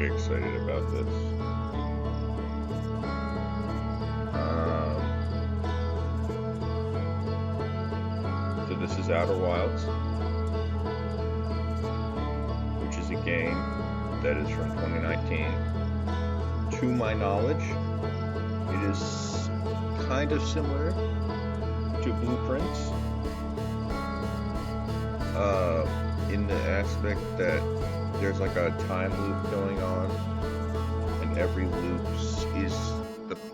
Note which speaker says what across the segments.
Speaker 1: very excited about this. So this is Outer Wilds, which is a game that is from 2019. To my knowledge, it is kind of similar to Blueprints in the aspect that there's like a time loop going on, and every loop is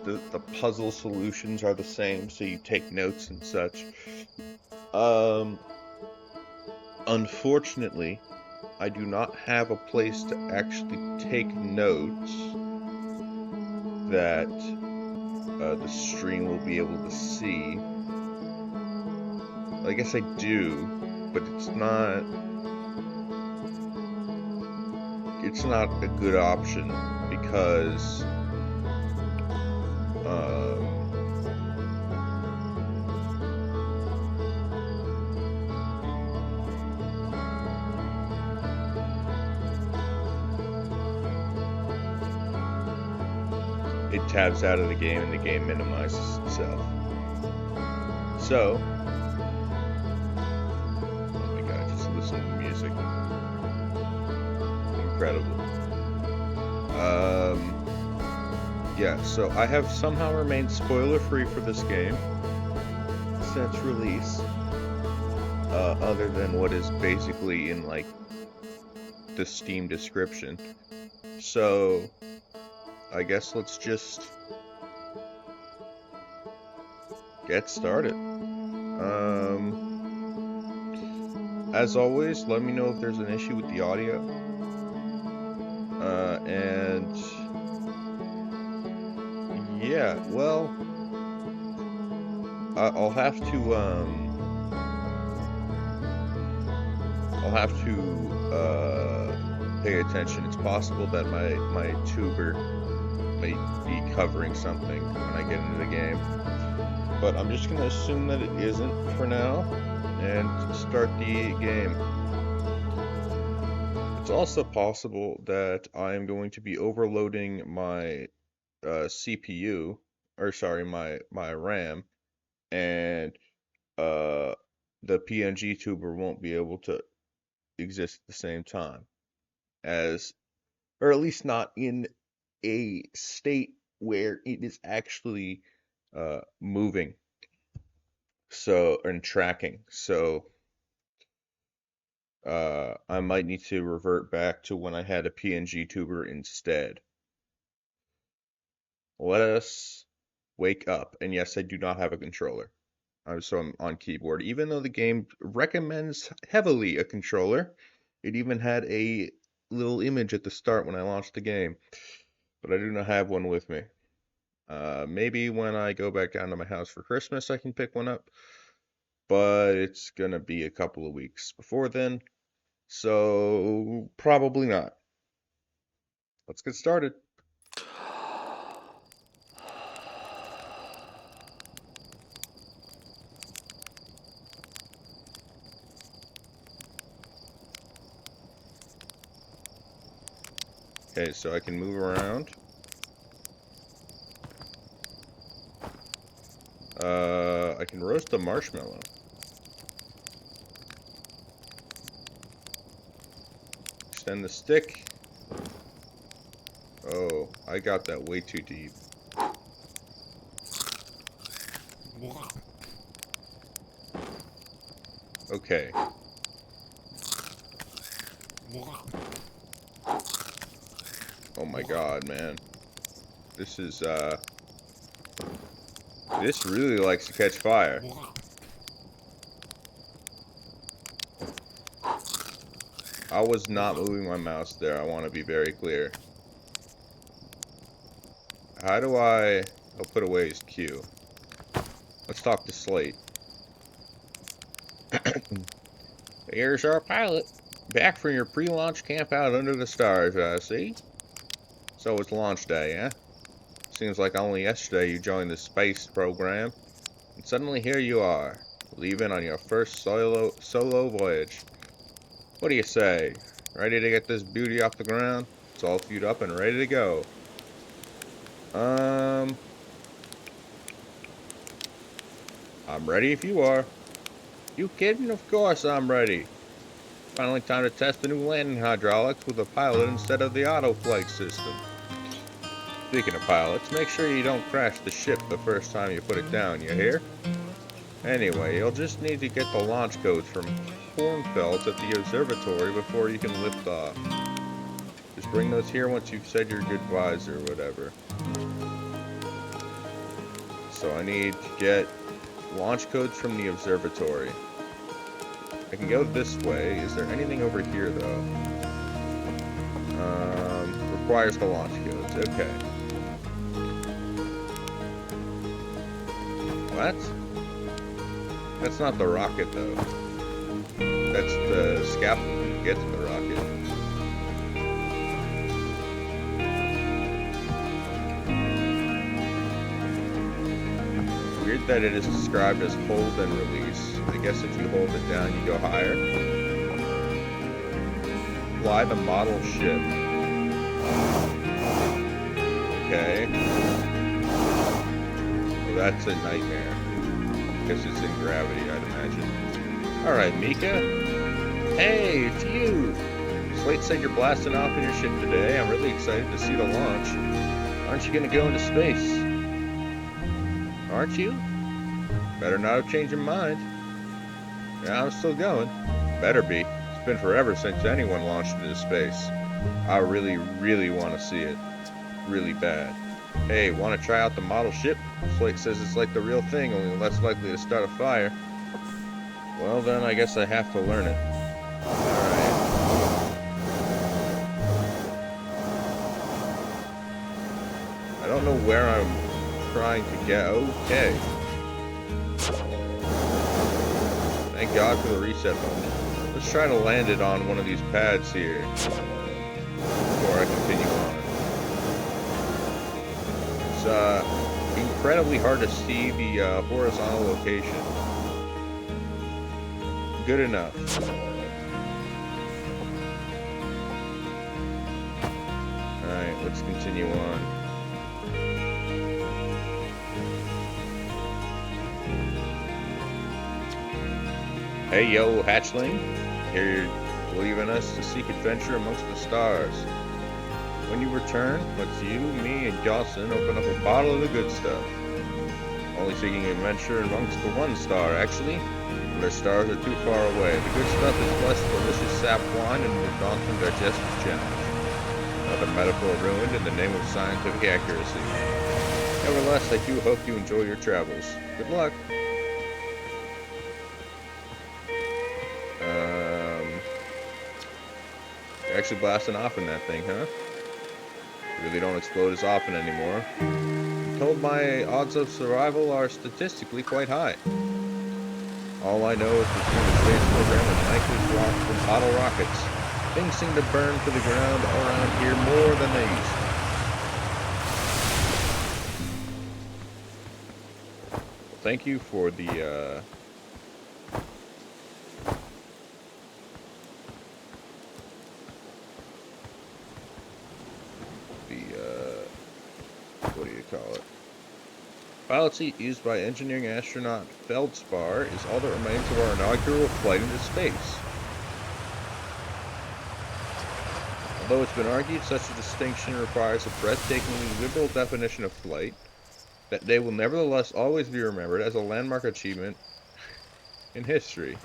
Speaker 1: the puzzle solutions are the same, so you take notes and such. Unfortunately, I do not have a place to actually take notes that the stream will be able to see. I guess I do, but it's not a good option because it tabs out of the game and the game minimizes itself. So, oh my god, just listen to the music. Incredible. Yeah, so I have somehow remained spoiler free for this game since release, other than what is basically in like the Steam description. So I guess let's just get started. As always, let me know if there's an issue with the audio. And yeah, well, I'll have to pay attention. It's possible that my tuber may be covering something when I get into the game, but I'm just gonna assume that it isn't for now and start the game. It's also possible that I am going to be overloading my CPU, or sorry, my RAM, and the PNG tuber won't be able to exist at the same time, or at least not in a state where it is actually moving, and tracking. So I might need to revert back to when I had a PNG tuber instead. Let us wake up. And yes, I do not have a controller. So I'm on keyboard. Even though the game recommends heavily a controller, it even had a little image at the start when I launched the game. But I do not have one with me. Maybe when I go back down to my house for Christmas, I can pick one up. But it's going to be a couple of weeks before then. So probably not. Let's get started. Okay, so I can move around. I can roast a marshmallow. Extend the stick. Oh, I got that way too deep. Okay. Oh my god, man. This is, this really likes to catch fire. I was not moving my mouse there, I want to be very clear. How do I'll put away his Q. Let's talk to Slate. Here's our pilot. Back from your pre-launch camp out under the stars, I see. So it's launch day, eh? Seems like only yesterday you joined the space program. And suddenly here you are, leaving on your first solo voyage. What do you say? Ready to get this beauty off the ground? It's all queued up and ready to go. I'm ready if you are. You kidding? Of course I'm ready. Finally time to test the new landing hydraulics with a pilot instead of the auto flight system. Speaking of pilots, make sure you don't crash the ship the first time you put it down, you hear? Anyway, you'll just need to get the launch codes from Hornfels at the observatory before you can lift off. Just bring those here once you've said your goodbyes or whatever. So I need to get launch codes from the observatory. I can go this way. Is there anything over here, though? Requires the launch codes. Okay. What? That's not the rocket, though. That's the scaffold to get to the rocket. Weird that it is described as hold and release. I guess if you hold it down, you go higher. Fly the model ship. Okay. Well, that's a nightmare. Because it's in gravity, I'd imagine. Alright, Mika. Hey, it's you! Slate said you're blasting off in your ship today. I'm really excited to see the launch. Aren't you gonna go into space? Aren't you? Better not have changed your mind. Yeah, I'm still going. Better be. It's been forever since anyone launched into space. I really, really want to see it. Really bad. Hey, want to try out the model ship? Slate says it's like the real thing, only less likely to start a fire. Well then, I guess I have to learn it. Alright. I don't know where I'm trying to get. Okay. Thank God for the reset button. Let's try to land it on one of these pads here before I continue on. It's incredibly hard to see the horizontal location. Good enough. Alright, let's continue on. Hey yo, hatchling. Here you're leaving us to seek adventure amongst the stars. When you return, let's you, me, and Dawson open up a bottle of the good stuff. Only seeking adventure amongst the one star, actually. Their stars are too far away. The good stuff is blessed delicious sap wine and the Dawson digestive challenge. Another metaphor ruined in the name of scientific accuracy. Nevertheless, I do hope you enjoy your travels. Good luck. You're actually blasting off in that thing, huh? You really don't explode as often anymore. I'm told my odds of survival are statistically quite high. All I know is between the space program and Nike's rock from bottle rockets, things seem to burn to the ground around here more than they used to. Well, thank you for the, what do you call it? Pilot seat used by engineering astronaut Feldspar is all that remains of our inaugural flight into space. Although it's been argued such a distinction requires a breathtakingly liberal definition of flight, that day will nevertheless always be remembered as a landmark achievement in history.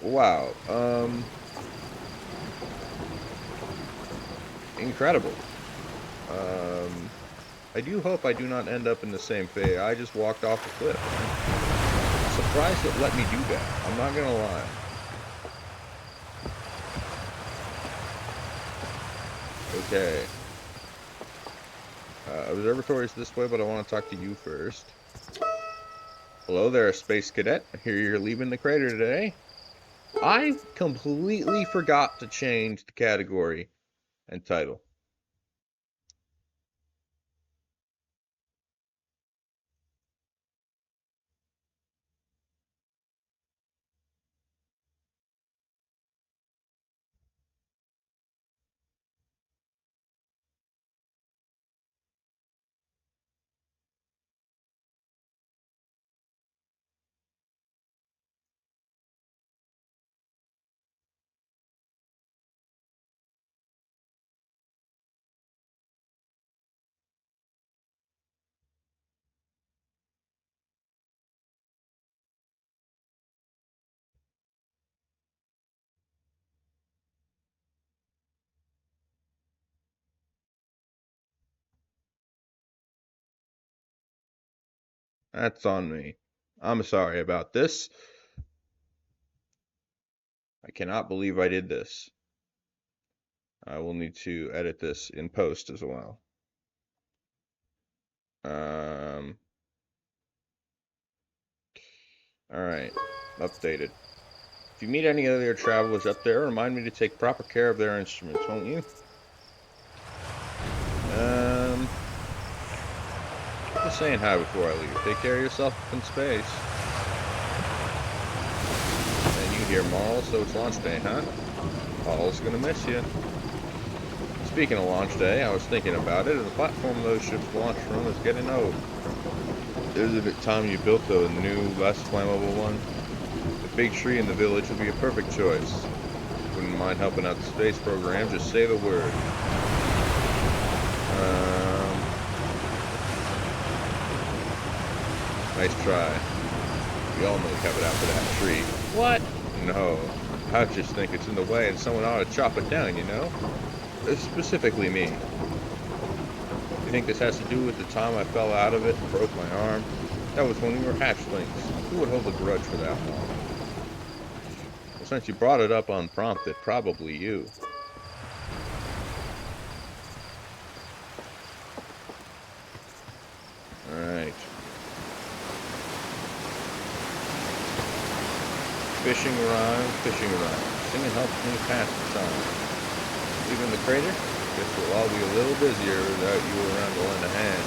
Speaker 1: Wow, incredible. I do hope I do not end up in the same fate. I just walked off the cliff. I'm surprised it let me do that. I'm not gonna lie. Okay. Observatory's this way, but I want to talk to you first. Hello there, Space Cadet. I hear you're leaving the crater today. I completely forgot to change the category and title. That's on me. I'm sorry about this. I cannot believe I did this. I will need to edit this in post as well. Alright. Updated. If you meet any other travelers up there, remind me to take proper care of their instruments, won't you? Just saying hi before I leave. Take care of yourself in space. And you hear Maul, so it's launch day, huh? Paul's gonna miss you. Speaking of launch day, I was thinking about it, and the platform those ships launch from is getting old. Isn't it time you built a new, less flammable one? The big tree in the village would be a perfect choice. Wouldn't mind helping out the space program, just say the word. Nice try. We all know we have it out for that tree. What? No. I just think it's in the way and someone ought to chop it down, you know? Specifically me. You think this has to do with the time I fell out of it and broke my arm? That was when we were hatchlings. Who would hold a grudge for that long? Well, since you brought it up unprompted, probably you. Alright. Fishing around. Singing helps me pass the time. Even the crater? Guess we'll all be a little busier without you around to lend a hand.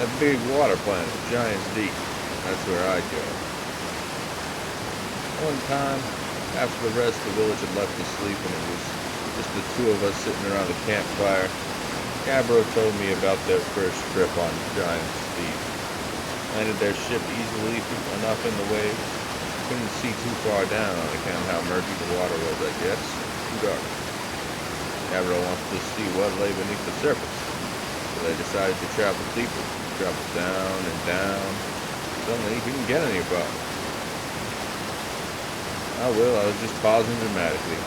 Speaker 1: That big water planet, Giant's Deep. That's where I'd go. One time, after the rest of the village had left to sleep and it was just the two of us sitting around the campfire, Gabbro told me about their first trip on Giant's Deep. Landed their ship easily enough in the waves. Couldn't see too far down on account of how murky the water was, I guess. Too dark. Gabbro wants to see what lay beneath the surface, so they decided to travel deeper. Travel down and down. Suddenly, he couldn't get any farther. Oh well, I was just pausing dramatically.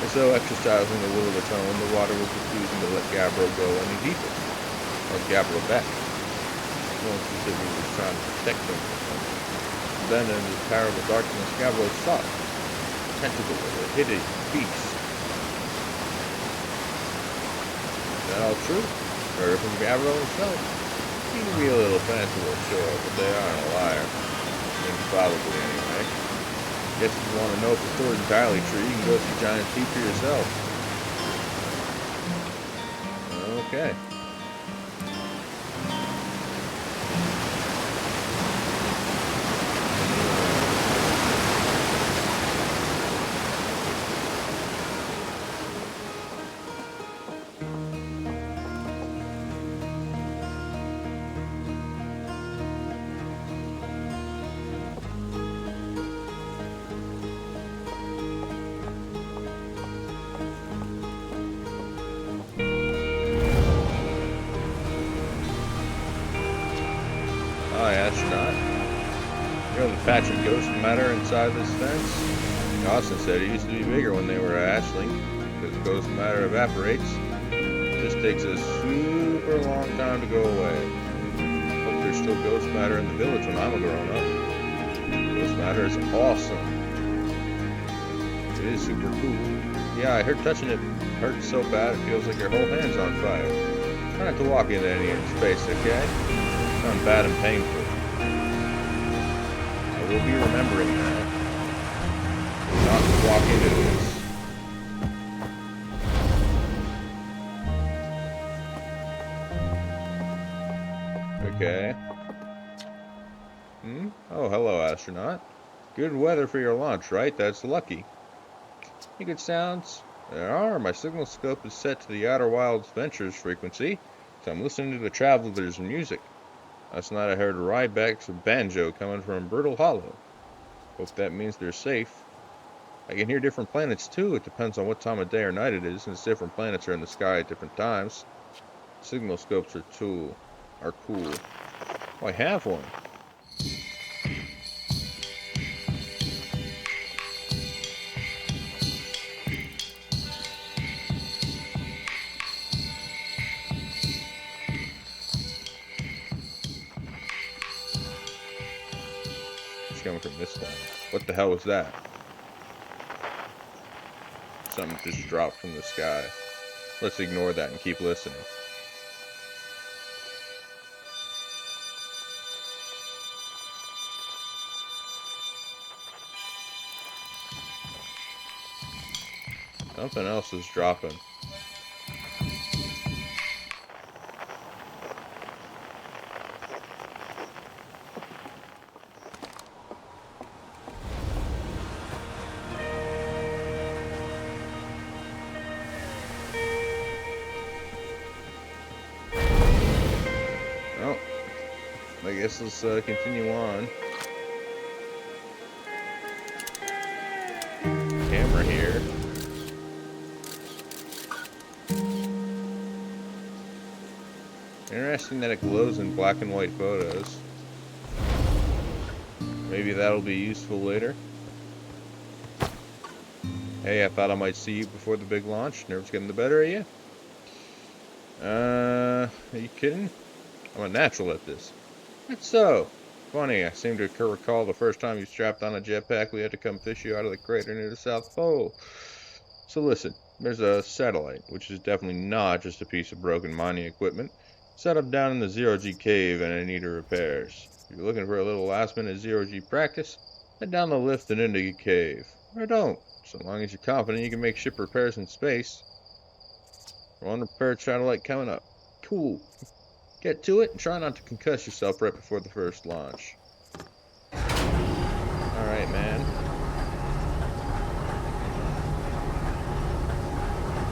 Speaker 1: And so, exercising a will of its own, the water was refusing to let Gabbro go any deeper. Or Gabbro back. No one specifically was trying to protect him from something. Then, in the terrible darkness, Gabbro saw it. A tentacle of a hidden beast. Is that all true? Heard from Gabbro himself. He can be a little fanciful, sure, but they aren't a liar. Probably, anyway. Guess if you want to know if the story's entirely true, you can go see Giant's Deep for yourself. Okay. Hi, astronaut. You know the patch of ghost matter inside this fence? Austin said it used to be bigger when they were hatchling, because ghost matter evaporates. It just takes a super long time to go away. Hope there's still ghost matter in the village when I'm a grown-up. Ghost matter is awesome. It is super cool. Yeah, I heard touching it hurts so bad it feels like your whole hand's on fire. Try not to walk into any in space, okay? Sounds bad and painful. I will be remembering that. Not to walk into this. Okay. Oh, hello, astronaut. Good weather for your launch, right? That's lucky. Any good sounds? There are. My signal scope is set to the Outer Wilds Ventures frequency, so I'm listening to the travelers' music. Last night I heard Ryback's banjo coming from Brittle Hollow. Hope that means they're safe. I can hear different planets too. It depends on what time of day or night it is, since different planets are in the sky at different times. Signal scopes are cool. Oh, I have one. it's coming from this time. What the hell was that? Something just dropped from the sky. Let's ignore that and keep listening. Something else is dropping. Well, I guess let's continue on. Camera here. Interesting that it glows in black and white photos. Maybe that'll be useful later. Hey, I thought I might see you before the big launch. Nerves getting the better of you? Are you kidding? I'm a natural at this. That's so. Funny, I seem to recall the first time you strapped on a jetpack, we had to come fish you out of the crater near the South Pole. So listen, there's a satellite, which is definitely not just a piece of broken mining equipment, set up down in the Zero-G cave and in need of repairs. If you're looking for a little last-minute Zero-G practice, head down the lift and into your cave. Or don't, so long as you're confident you can make ship repairs in space. One repaired satellite coming up. Cool. Get to it and try not to concuss yourself right before the first launch. Alright, man.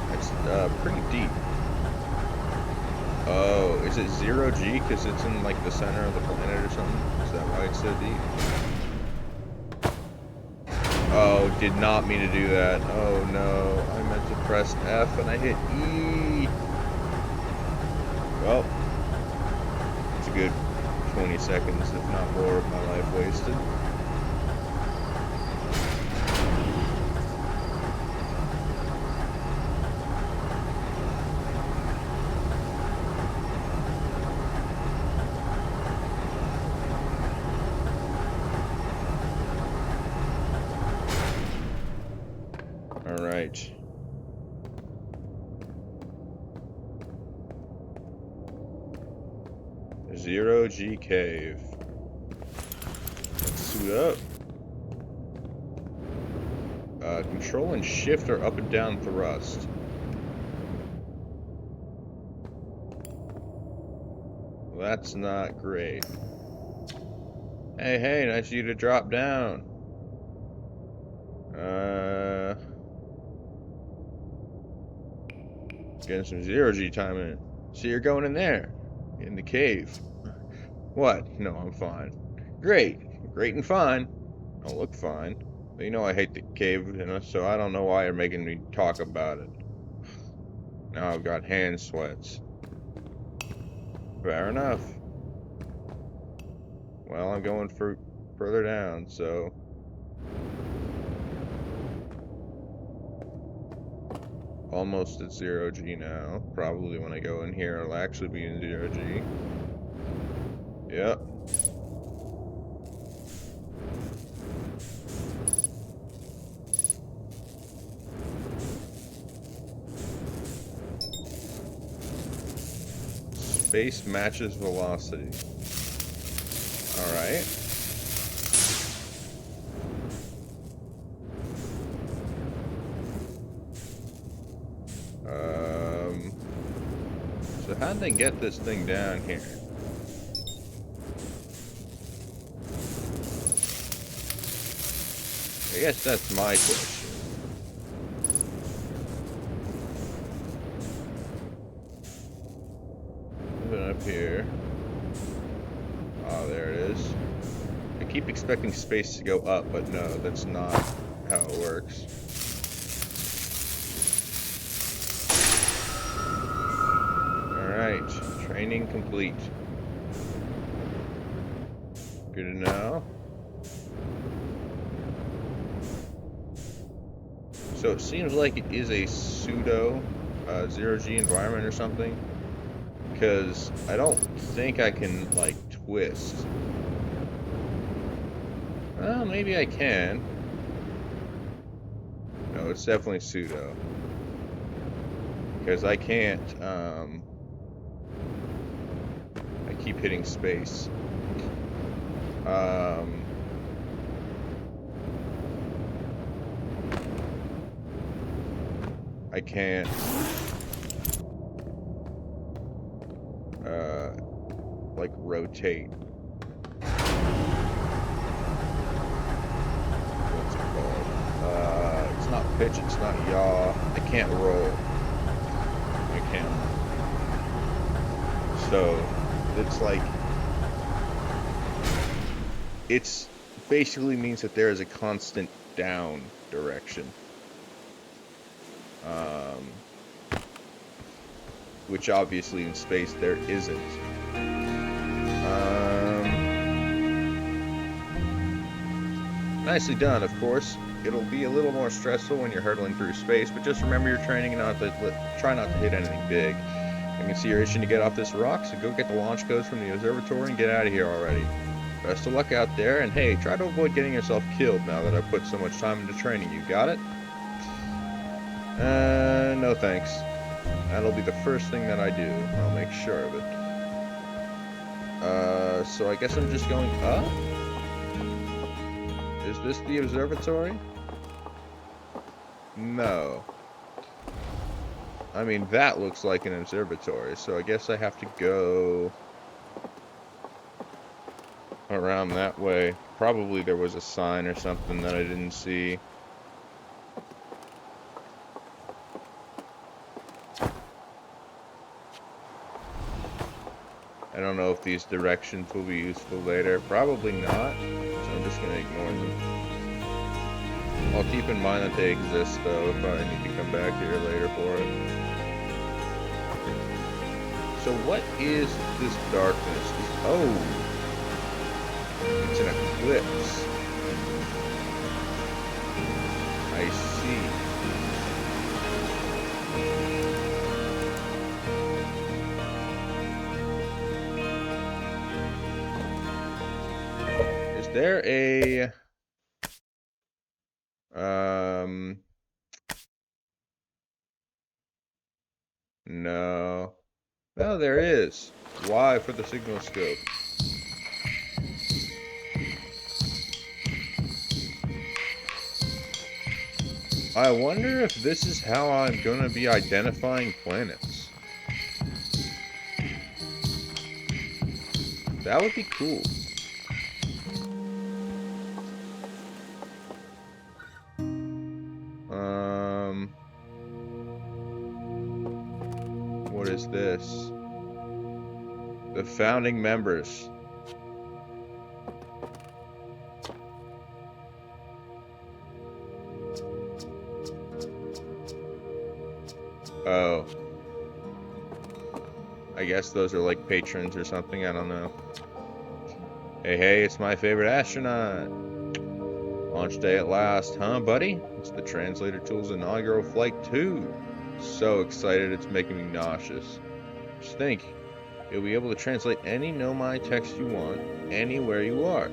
Speaker 1: That's pretty deep. Oh, is it Zero-G because it's in like the center of the planet or something? Is that why it's so deep? Oh, did not mean to do that. Oh no, I meant to press F and I hit E. Well, it's a good 20 seconds, if not more, of my life wasted. Alright. Zero-G cave. Let's suit up. Control and shift are up and down thrust. Well, that's not great. Hey, nice of you to drop down. Getting some Zero-G time in. So you're going in there. In the cave. What? No, I'm fine. Great and fine. I'll look fine. But you know I hate the cave, you know, so I don't know why you're making me talk about it. Now I've got hand sweats. Fair enough. Well, I'm going further down, so... Almost at Zero-G now. Probably when I go in here, I'll actually be in Zero-G. Yep. Space matches velocity. Alright. So how'd they get this thing down here? I guess that's my question. Moving up here. Oh, there it is. I keep expecting space to go up, but no, that's not how it works. Alright, training complete. Good to know. So it seems like it is a pseudo Zero-G environment or something, because I don't think I can like twist. Well, maybe I can. No, it's definitely pseudo. Because I can't, I keep hitting space. I can't, like, rotate. What's it called? It's not pitch, it's not yaw. I can't roll my camera. So, it's like, it's basically means that there is a constant down direction. Which obviously in space there isn't. Nicely done, of course. It'll be a little more stressful when you're hurtling through space, but just remember your training and try not to hit anything big. I can see you're itching to get off this rock, so go get the launch codes from the observatory and get out of here already. Best of luck out there, and hey, try to avoid getting yourself killed now that I've put so much time into training you. Got it? No thanks. That'll be the first thing that I do. I'll make sure of it. So I guess I'm just going up? Is this the observatory? No. I mean, that looks like an observatory, so I guess I have to go around that way. Probably there was a sign or something that I didn't see. I don't know if these directions will be useful later. Probably not, so I'm just going to ignore them. I'll keep in mind that they exist, though, if I need to come back here later for it. So what is this darkness? Oh! It's an eclipse. I see. Is there a... No. No, there is. Y for the signal scope. I wonder if this is how I'm going to be identifying planets. That would be cool. What is this? The founding members. Oh. I guess those are like patrons or something, I don't know. Hey, it's my favorite astronaut. Launch day at last, huh, buddy? It's the Translator Tool's inaugural flight, too. So excited, it's making me nauseous. Just think, you'll be able to translate any Nomai text you want, anywhere you are.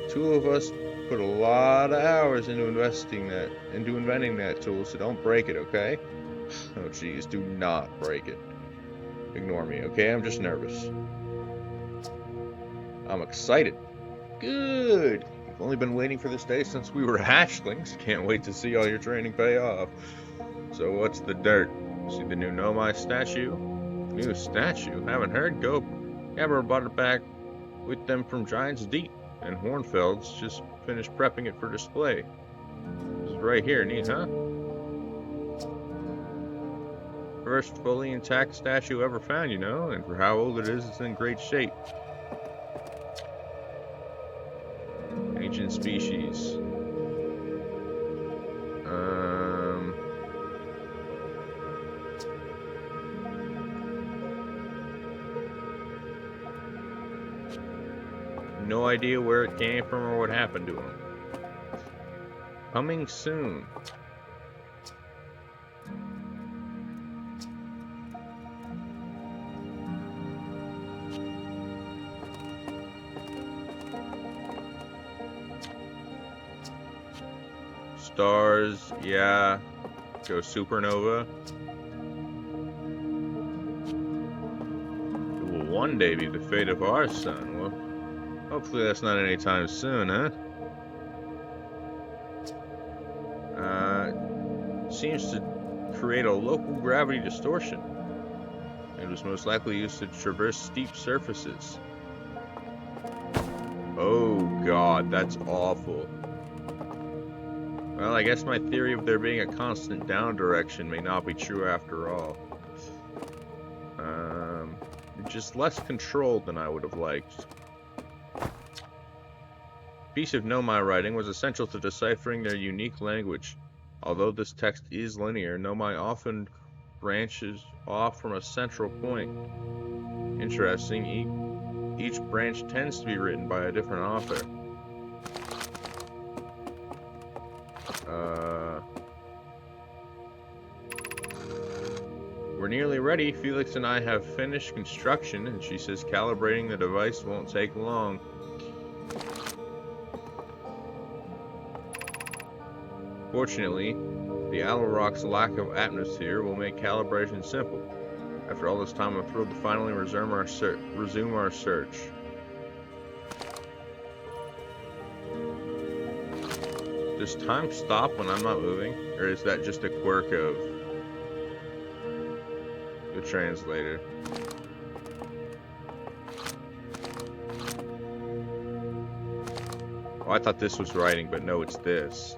Speaker 1: Two of us put a lot of hours into inventing that tool, so don't break it, okay? Oh, geez, do not break it. Ignore me, okay? I'm just nervous. I'm excited. Good! We've only been waiting for this day since we were hatchlings. Can't wait to see all your training pay off. So what's the dirt? See the new Nomai statue? New statue? Haven't heard? Go. Gabber brought it back with them from Giant's Deep, and Hornfeld's just finished prepping it for display. This is right here, neat, huh? First fully intact statue ever found, you know, and for how old it is, it's in great shape. Ancient species. No idea where it came from or what happened to him. Coming soon. stars, yeah. Go supernova. It will one day be the fate of our sun. Well, hopefully that's not anytime soon, huh? Seems to create a local gravity distortion. It was most likely used to traverse steep surfaces. Oh god, that's awful. Well, I guess my theory of there being a constant down direction may not be true after all. Just less controlled than I would have liked. A piece of Nomai writing was essential to deciphering their unique language. Although this text is linear, Nomai often branches off from a central point. Interesting, each branch tends to be written by a different author. We're nearly ready. Felix and I have finished construction, and she says calibrating the device won't take long. Fortunately, the Alorock's lack of atmosphere will make calibration simple. After all this time, I'm thrilled to finally resume our search. Does time stop when I'm not moving? Or is that just a quirk of the translator? Oh, I thought this was writing, but no, it's this.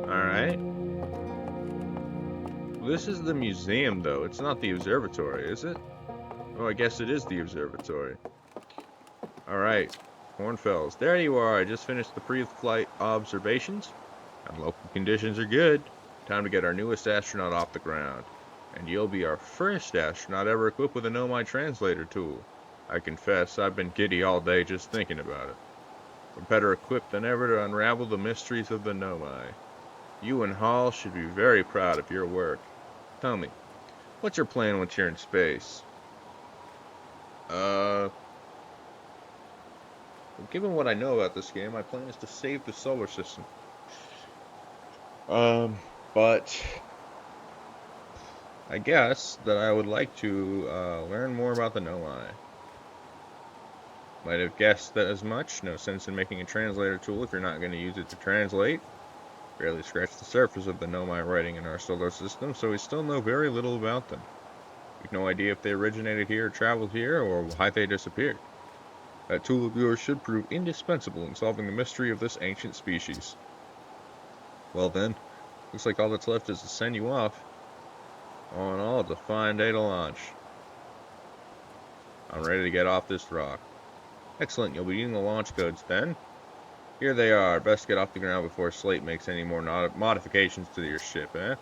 Speaker 1: Alright. This is the museum, though. It's not the observatory, is it? Oh, I guess it is the observatory. Alright. Hornfels. There you are. I just finished the pre-flight observations, and local conditions are good. Time to get our newest astronaut off the ground. And you'll be our first astronaut ever equipped with a Nomai translator tool. I confess, I've been giddy all day just thinking about it. We're better equipped than ever to unravel the mysteries of the Nomai. You and Hall should be very proud of your work. Tell me, what's your plan once you're in space? Given what I know about this game, my plan is to save the solar system. But I guess that I would like to learn more about the Nomai. Might have guessed that as much. No sense in making a translator tool if you're not going to use it to translate. Barely scratched the surface of the Nomai writing in our solar system, so we still know very little about them. We've no idea if they originated here, traveled here, or why they disappeared. That tool of yours should prove indispensable in solving the mystery of this ancient species. Well then, looks like all that's left is to send you off. All in all, it's a fine day to launch. I'm ready to get off this rock. Excellent, you'll be needing the launch codes then. Here they are. Best get off the ground before Slate makes any more modifications to your ship, eh?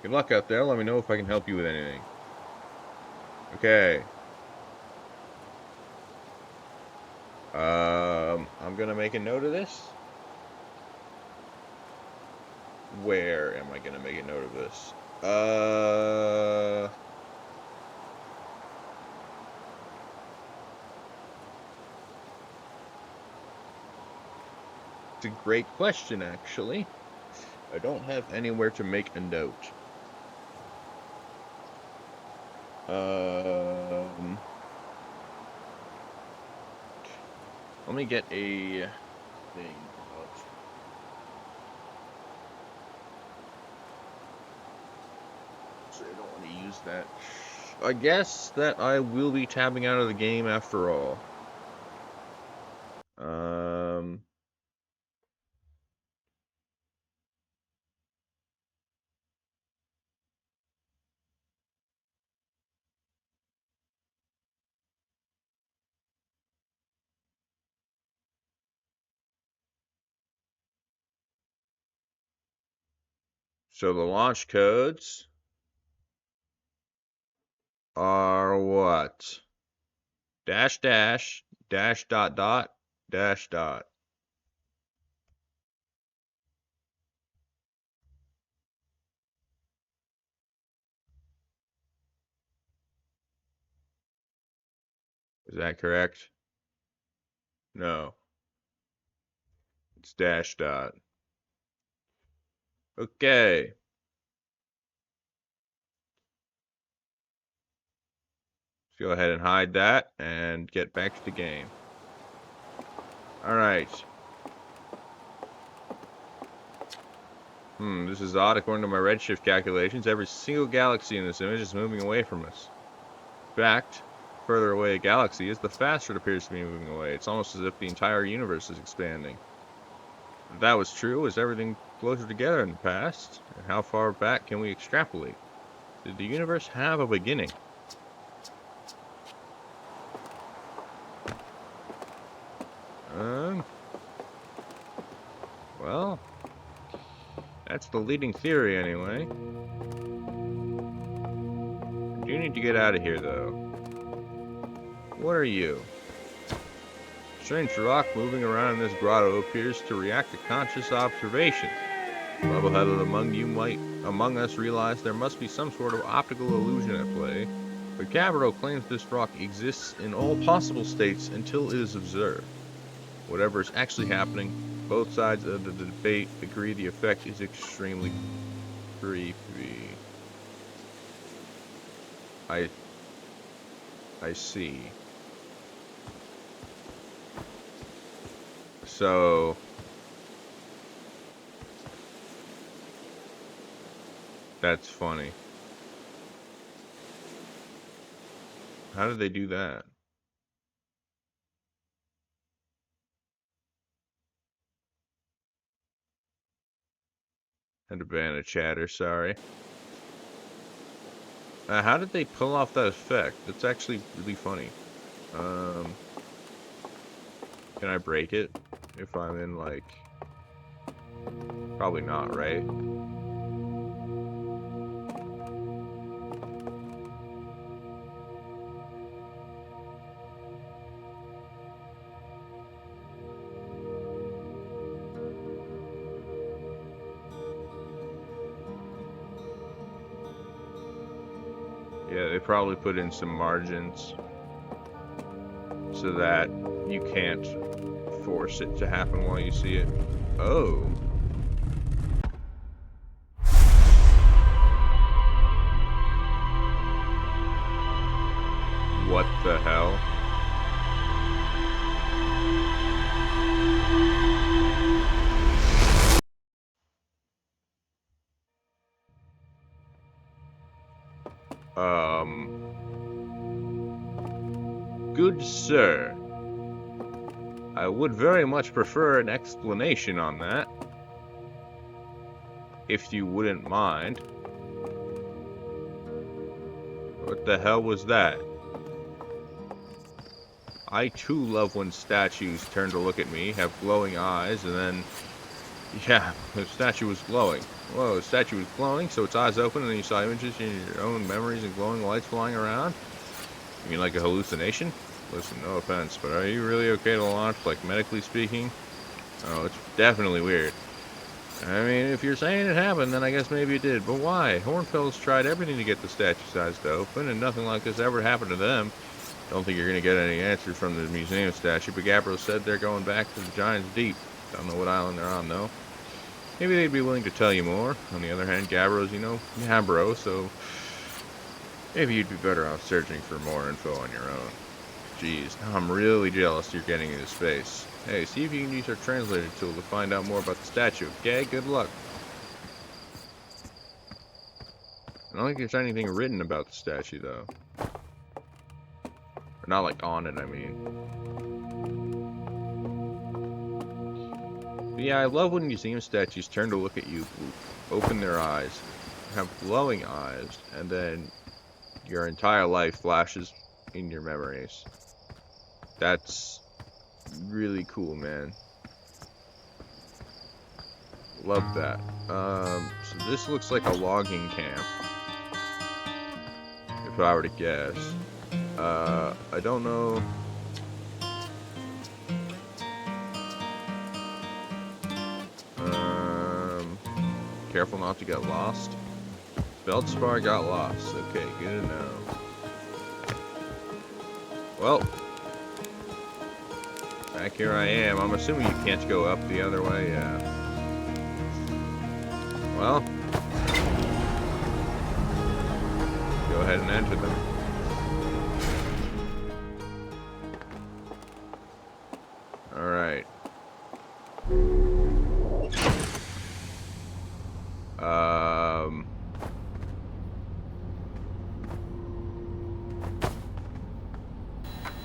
Speaker 1: Good luck out there. Let me know if I can help you with anything. Okay. I'm gonna make a note of this. Where am I gonna make a note of this? It's a great question, actually. I don't have anywhere to make a note. Let me get a thing. So I don't want to use that. I guess that I will be tabbing out of the game after all. So the launch codes are what? Dash dash dash dot dot dash dot. Is that correct? No. It's dash dot. Okay. Let's go ahead and hide that and get back to the game. Alright. This is odd. According to my redshift calculations, every single galaxy in this image is moving away from us. In fact, the further away a galaxy is, the faster it appears to be moving away. It's almost as if the entire universe is expanding. If that was true, was everything closer together in the past? And how far back can we extrapolate? Did the universe have a beginning? Well, that's the leading theory anyway. I do need to get out of here though. What are you? Strange rock moving around in this grotto appears to react to conscious observation. Level-headed among us realize there must be some sort of optical illusion at play, but Gabbro claims this rock exists in all possible states until it is observed. Whatever is actually happening, both sides of the debate agree the effect is extremely creepy. I see. So that's funny. How did they do that? Had to ban a chatter, sorry. How did they pull off that effect? That's actually really funny. Can I break it? If I'm in, like... Probably not, right? Yeah, they probably put in some margins so that you can't force it to happen while you see it. Oh. What the hell? Good sir, I would very much prefer an explanation on that, if you wouldn't mind. What the hell was that? I too love when statues turn to look at me, have glowing eyes, and then... Yeah, the statue was glowing. Whoa, the statue was glowing, so its eyes open and then you saw images in your own memories and glowing lights flying around? You mean like a hallucination? Listen, no offense, but are you really okay to launch, like medically speaking? Oh, it's definitely weird. I mean, if you're saying it happened, then I guess maybe it did. But why? Hornfels tried everything to get the statue's eyes to open, and nothing like this ever happened to them. Don't think you're going to get any answers from the museum statue, but Gabbro said they're going back to the Giant's Deep. Don't know what island they're on, though. Maybe they'd be willing to tell you more. On the other hand, Gabbro's, you know, Gabbro, so... Maybe you'd be better off searching for more info on your own. Jeez, now I'm really jealous you're getting into space. Hey, see if you can use our translator tool to find out more about the statue, okay? Good luck. I don't think there's anything written about the statue, though. Or not, like, on it, I mean. But yeah, I love when museum statues turn to look at you, open their eyes, have glowing eyes, and then your entire life flashes in your memories. That's really cool, man. Love that. So this looks like a logging camp, if I were to guess. I don't know. Careful not to get lost. Feldspar got lost. Okay, good to know. Well, Back here I am. I'm assuming you can't go up the other way, yeah. Well, go ahead and enter them. Alright.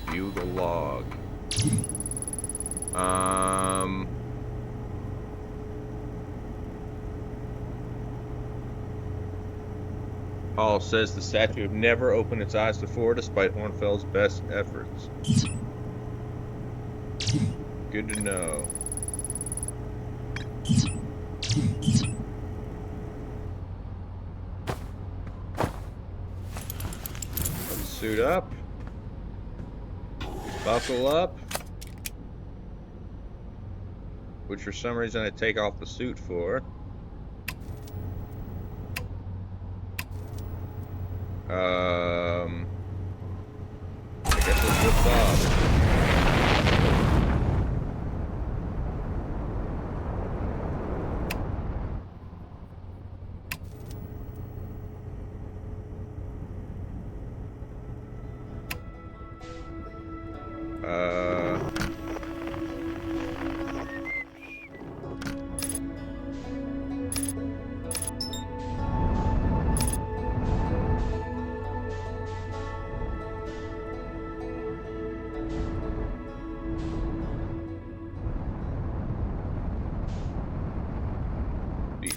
Speaker 1: View the log. Paul says the statue have never opened its eyes before, despite Hornfels' best efforts. Good to know. Let's suit up. Buckle up. Which for some reason I take off the suit for. I guess let's lift off.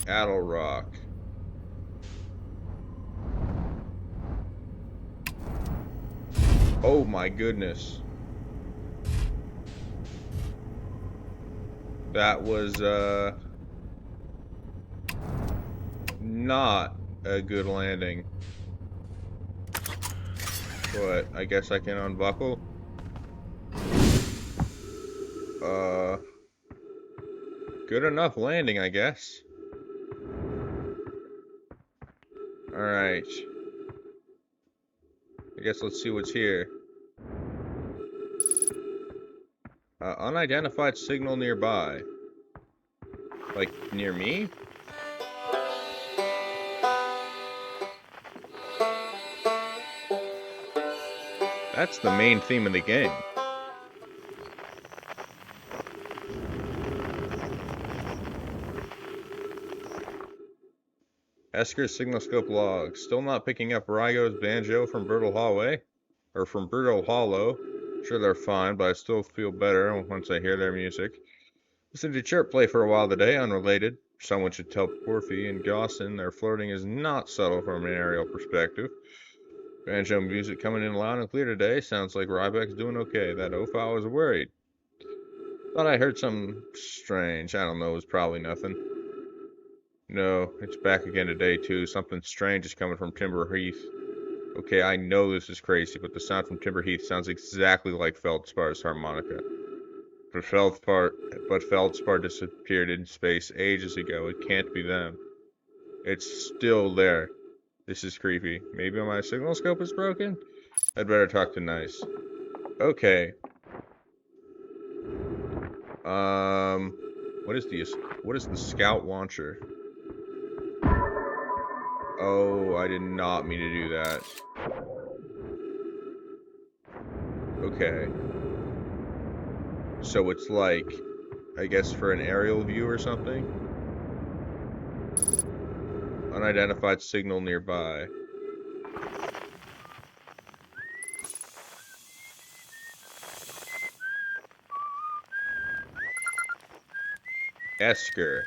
Speaker 1: Addle Rock. Oh my goodness. That was not a good landing. But I guess I can unbuckle. Good enough landing, I guess. Alright. I guess let's see what's here. Unidentified signal nearby. Like, near me? That's the main theme of the game. Esker signal scope log. Still not picking up Rygo's banjo from Brittle Hollow. Sure they're fine, but I still feel better once I hear their music. Listen to Chirp play for a while today, unrelated. Someone should tell Porphy and Gossin their flirting is not subtle from an aerial perspective. Banjo music coming in loud and clear today. Sounds like Rybeck's doing okay. That Opha was worried. Thought I heard something strange. I don't know, it was probably nothing. No, it's back again today, too. Something strange is coming from Timber Heath. Okay, I know this is crazy, but the sound from Timber Heath sounds exactly like Feldspar's harmonica. But Feldspar disappeared in space ages ago. It can't be them. It's still there. This is creepy. Maybe my signal scope is broken? I'd better talk to Nice. Okay. What is the scout launcher? Oh, I did not mean to do that. Okay. So it's like, I guess for an aerial view or something? Unidentified signal nearby. Esker.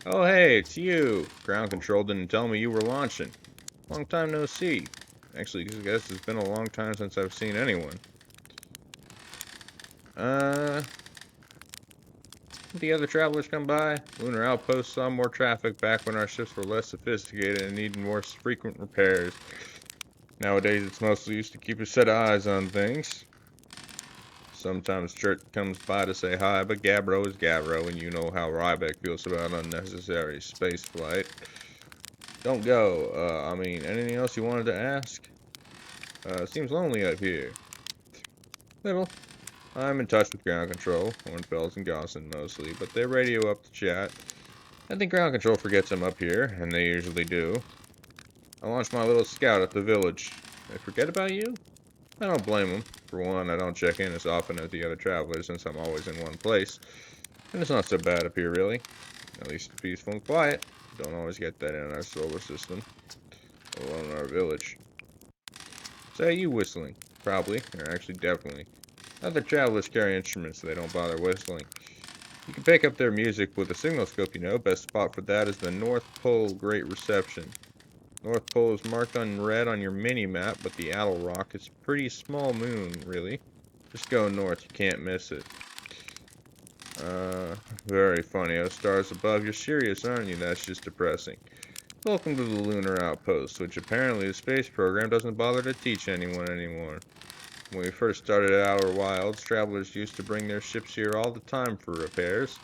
Speaker 1: Oh hey, it's you! Ground control didn't tell me you were launching. Long time no see. Actually, I guess it's been a long time since I've seen anyone. The other travelers come by. Lunar Outpost saw more traffic back when our ships were less sophisticated and needed more frequent repairs. Nowadays, it's mostly used to keep a set of eyes on things. Sometimes Chert comes by to say hi, but Gabbro is Gabbro, and you know how Rybeck feels about unnecessary spaceflight. Don't go. I mean, anything else you wanted to ask? Seems lonely up here. Little. I'm in touch with ground control, Hornfels and Gosson mostly, but they radio up the chat. I think ground control forgets I'm up here, and they usually do. I launched my little scout at the village. They forget about you? I don't blame them. For one, I don't check in as often as the other travelers since I'm always in one place. And it's not so bad up here, really. At least it's peaceful and quiet. Don't always get that in our solar system, let alone in our village. Say you whistling? Probably, or actually definitely. Other travelers carry instruments, so they don't bother whistling. You can pick up their music with a signal scope, you know. Best spot for that is the North Pole Great Reception. North Pole is marked on red on your mini-map, but the Owl Rock is a pretty small moon, really. Just go north, you can't miss it. Very funny. Oh, stars above. You're serious, aren't you? That's just depressing. Welcome to the Lunar Outpost, which apparently the space program doesn't bother to teach anyone anymore. When we first started Outer Wilds, travelers used to bring their ships here all the time for repairs.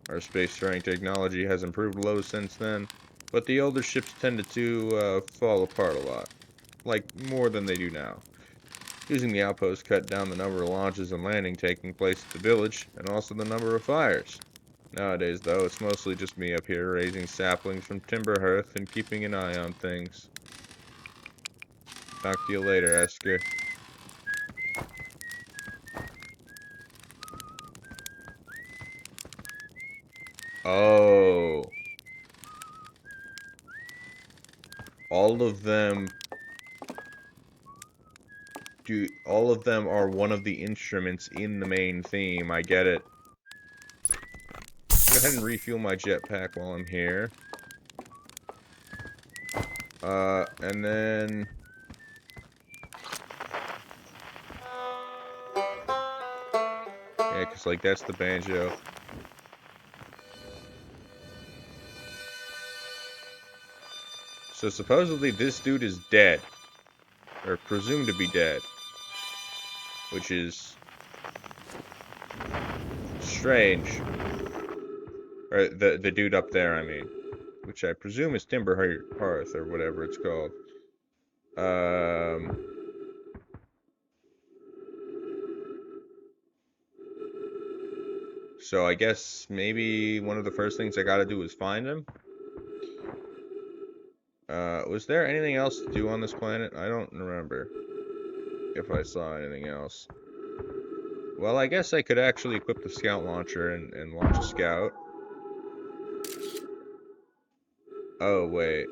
Speaker 1: Our space-faring technology has improved loads since then, but the older ships tended to fall apart a lot. Like, more than they do now. Using the outpost cut down the number of launches and landing taking place at the village, and also the number of fires. Nowadays, though, it's mostly just me up here raising saplings from Timber Hearth and keeping an eye on things. Talk to you later, Esker. Oh. All of them are one of the instruments in the main theme. I get it. Go ahead and refuel my jetpack while I'm here. And then... yeah, because, like, that's the banjo. So, supposedly, this dude is dead. Or presumed to be dead. Which is... strange. Or, the dude up there, I mean. Which I presume is Timber Hearth, or whatever it's called. So I guess maybe one of the first things I gotta do is find him. Was there anything else to do on this planet? I don't remember if I saw anything else. Well, I guess I could actually equip the scout launcher and launch a scout. Oh, wait.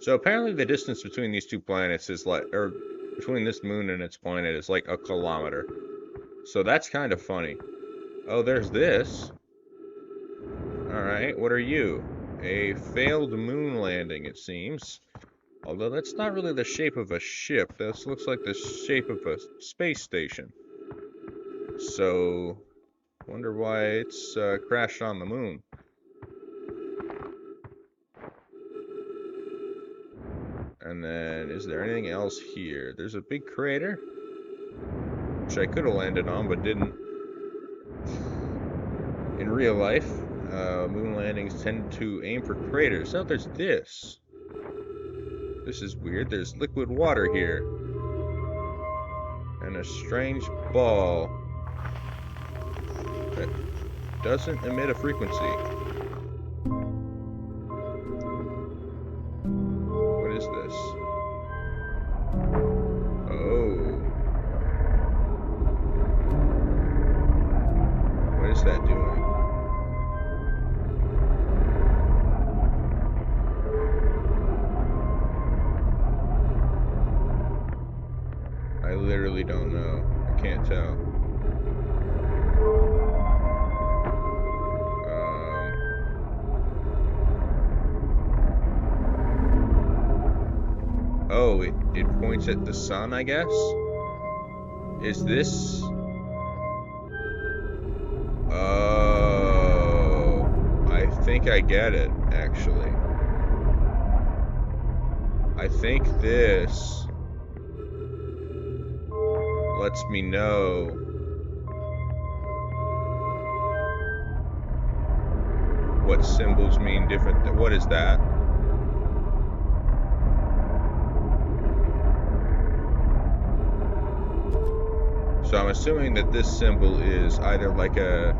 Speaker 1: So apparently the distance between these two planets is like, or between this moon and its planet is like a kilometer. So that's kind of funny. Oh, there's this. Alright, what are you? A failed moon landing, it seems. Although that's not really the shape of a ship. This looks like the shape of a space station. So, wonder why it's crashed on the moon. And then, is there anything else here? There's a big crater, which I could have landed on, but didn't. In real life, moon landings tend to aim for craters. Oh, there's this. This is weird. There's liquid water here. And a strange ball that doesn't emit a frequency. What is this? Oh. What is that doing? I literally don't know. I can't tell. Oh, it points at the sun, I guess? Is this... oh... I think I get it, actually. I think this... lets me know what symbols mean different. What is that? So I'm assuming that this symbol is either like a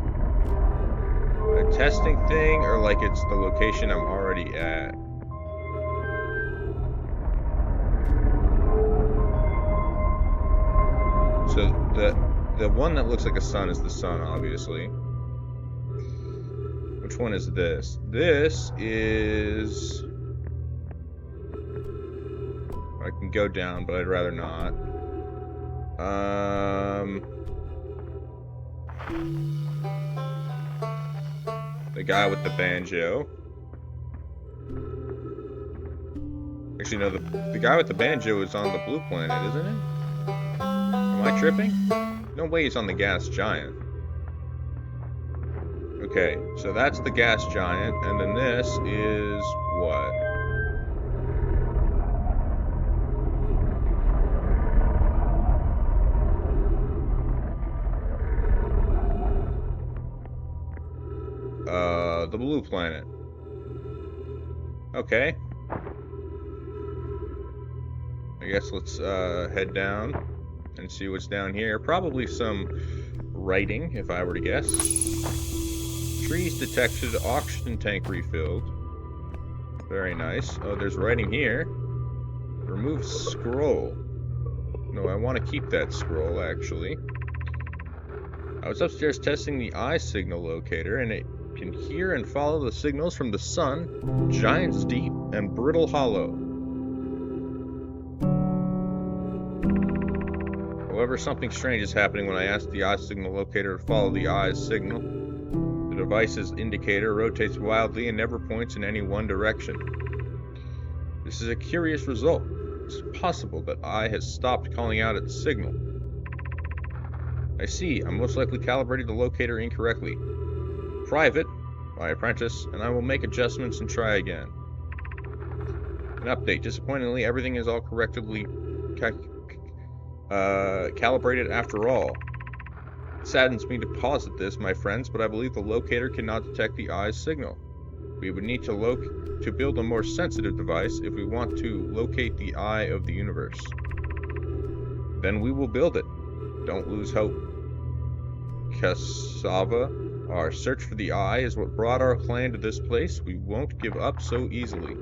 Speaker 1: testing thing or like it's the location I'm already at. So the one that looks like a sun is the sun, obviously. Which one is this? This is... I can go down, but I'd rather not. The guy with the banjo. Actually, no, the guy with the banjo is on the blue planet, isn't it? Am I tripping? No way he's on the gas giant. Okay, so that's the gas giant, and then this is what? The blue planet. Okay. I guess let's head down and see what's down here. Probably some writing, if I were to guess. Trees detected, oxygen tank refilled. Very nice. Oh, there's writing here. Remove scroll. No, I want to keep that scroll, actually. I was upstairs testing the eye signal locator, and it can hear and follow the signals from the sun, Giant's Deep, and Brittle Hollow. However, something strange is happening when I ask the eye signal locator to follow the eye's signal. The device's indicator rotates wildly and never points in any one direction. This is a curious result. It's possible that eye has stopped calling out its signal. I see. I'm most likely calibrated the locator incorrectly. Private, my apprentice, and I will make adjustments and try again. An update. Disappointingly, everything is all correctly calibrated after all. It saddens me to posit this, my friends, but I believe the locator cannot detect the eye's signal. We would need to build a more sensitive device if we want to locate the eye of the universe. Then we will build it. Don't lose hope. Cassava, our search for the eye is what brought our clan to this place. We won't give up so easily.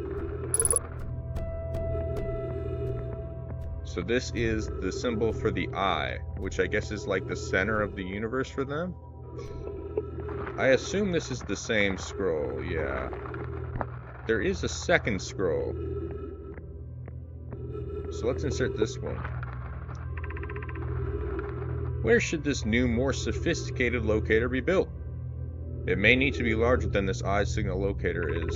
Speaker 1: So this is the symbol for the eye, which I guess is like the center of the universe for them. I assume this is the same scroll, yeah. There is a second scroll. So let's insert this one. Where should this new, more sophisticated locator be built? It may need to be larger than this eye signal locator is.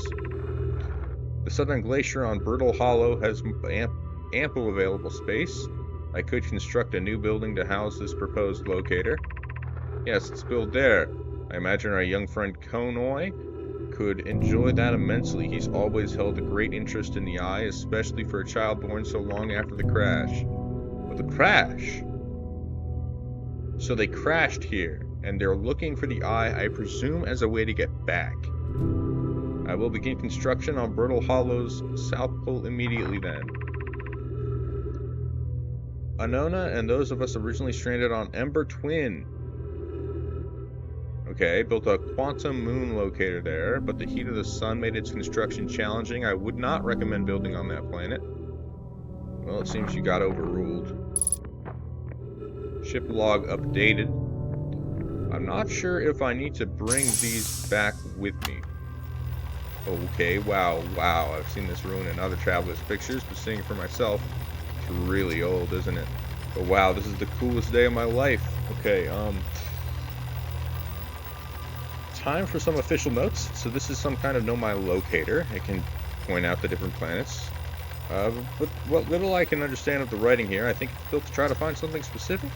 Speaker 1: The southern glacier on Brittle Hollow has ample available space. I could construct a new building to house this proposed locator. Yes, let's build there. I imagine our young friend Konoe could enjoy that immensely. He's always held a great interest in the eye, especially for a child born so long after the crash. But the crash? So they crashed here, and they're looking for the eye, I presume, as a way to get back. I will begin construction on Brittle Hollow's south pole immediately then. Anona and those of us originally stranded on Ember Twin. Okay, built a quantum moon locator there, but the heat of the sun made its construction challenging. I would not recommend building on that planet. Well, it seems you got overruled. Ship log updated. I'm not sure if I need to bring these back with me. Okay, wow. I've seen this ruin in other travelers' pictures, but seeing it for myself, it's really old, isn't it? But wow, this is the coolest day of my life. Okay, time for some official notes. So this is some kind of Know My locator. It can point out the different planets. But what little I can understand of the writing here, I think it's built to try to find something specific.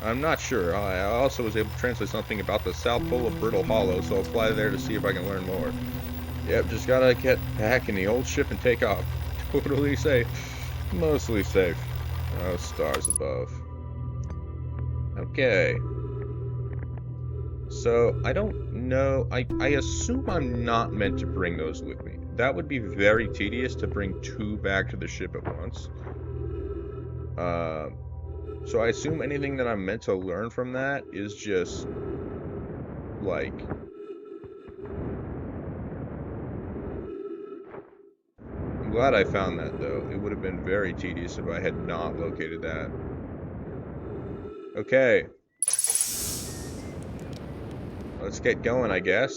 Speaker 1: I'm not sure. I also was able to translate something about the south pole of Brittle Hollow, so I'll fly there to see if I can learn more. Yep, just gotta get back in the old ship and take off. Totally safe. Mostly safe. Oh, stars above. Okay. So, I don't know. I assume I'm not meant to bring those with me. That would be very tedious to bring two back to the ship at once. So I assume anything that I'm meant to learn from that is just, like... I'm glad I found that, though. It would have been very tedious if I had not located that. Okay. Let's get going, I guess.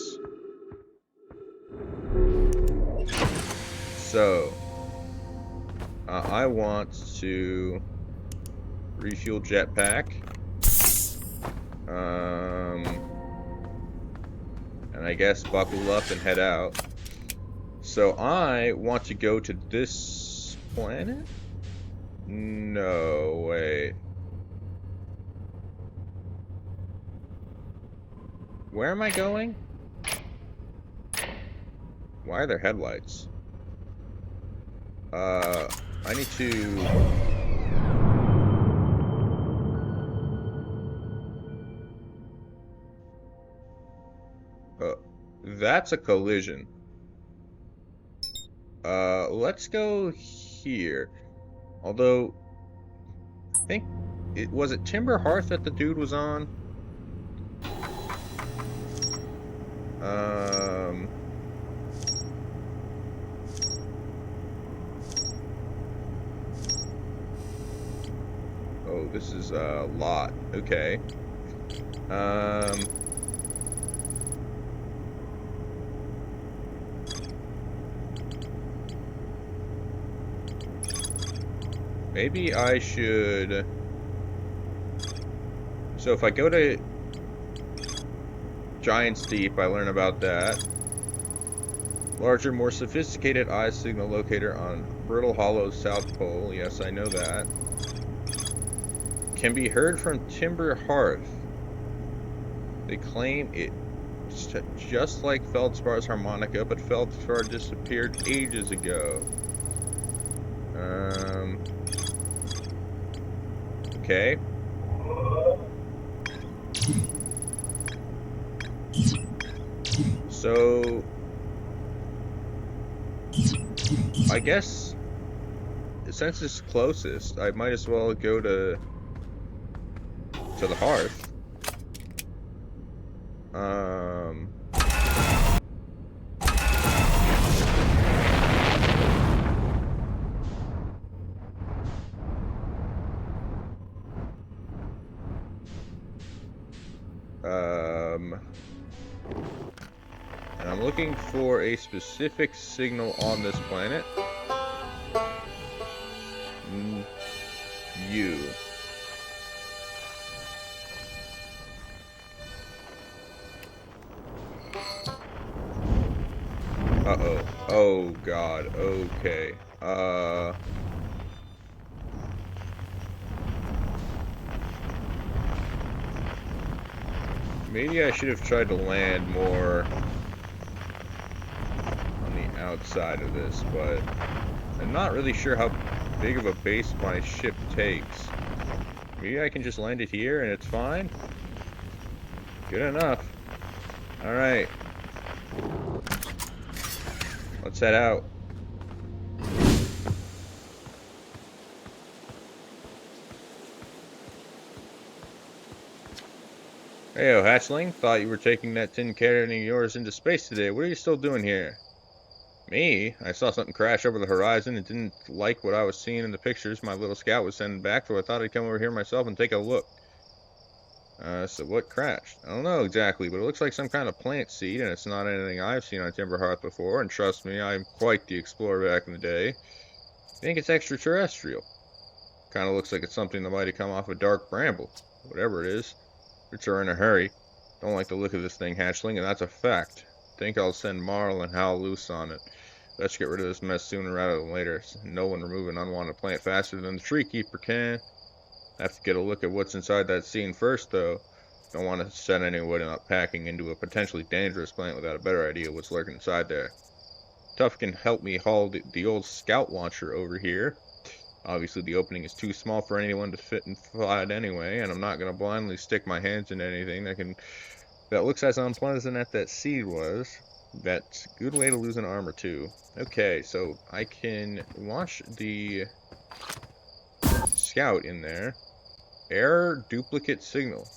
Speaker 1: So, I want to refuel jetpack. And I guess buckle up and head out. So I want to go to this planet? No, wait. Where am I going? Why are there headlights? I need to... That's a collision. Let's go here. Although, I think... Was it Timber Hearth that the dude was on? Oh, this is a lot. Okay. Maybe I should... So if I go to Giant's Deep, I learn about that. Larger, more sophisticated eye signal locator on Brittle Hollow's South Pole. Yes, I know that. Can be heard from Timber Hearth. They claim it's just like Feldspar's harmonica, but Feldspar disappeared ages ago. Okay. So, I guess, since it's closest, I might as well go to the Hearth. And I'm looking for a specific signal on this planet. U. Uh-oh. Oh, God. Okay. Maybe I should have tried to land more on the outside of this, but I'm not really sure how big of a base my ship takes. Maybe I can just land it here and it's fine? Good enough. Alright. Let's head out. Heyo, hatchling. Thought you were taking that tin cannon of yours into space today. What are you still doing here? Me? I saw something crash over the horizon and didn't like what I was seeing in the pictures my little scout was sending back, so I thought I'd come over here myself and take a look. So what crashed? I don't know exactly, but it looks like some kind of plant seed, and it's not anything I've seen on Timber Hearth before, and trust me, I'm quite the explorer back in the day. I think it's extraterrestrial. Kind of looks like it's something that might have come off a dark bramble. Whatever it is. Rich are in a hurry. Don't like the look of this thing, hatchling, and that's a fact. Think I'll send Marl and Hal loose on it. Let's get rid of this mess sooner rather than later. No one remove an unwanted plant faster than the tree keeper can. Have to get a look at what's inside that scene first, though. Don't want to send anyone up packing into a potentially dangerous plant without a better idea what's lurking inside there. Tuff can help me haul the old scout launcher over here. Obviously, the opening is too small for anyone to fit inside anyway, and I'm not going to blindly stick my hands into anything that can That looks as unpleasant as that seed was. That's a good way to lose an arm or two. Okay, so I can launch the scout in there. Error duplicate signal.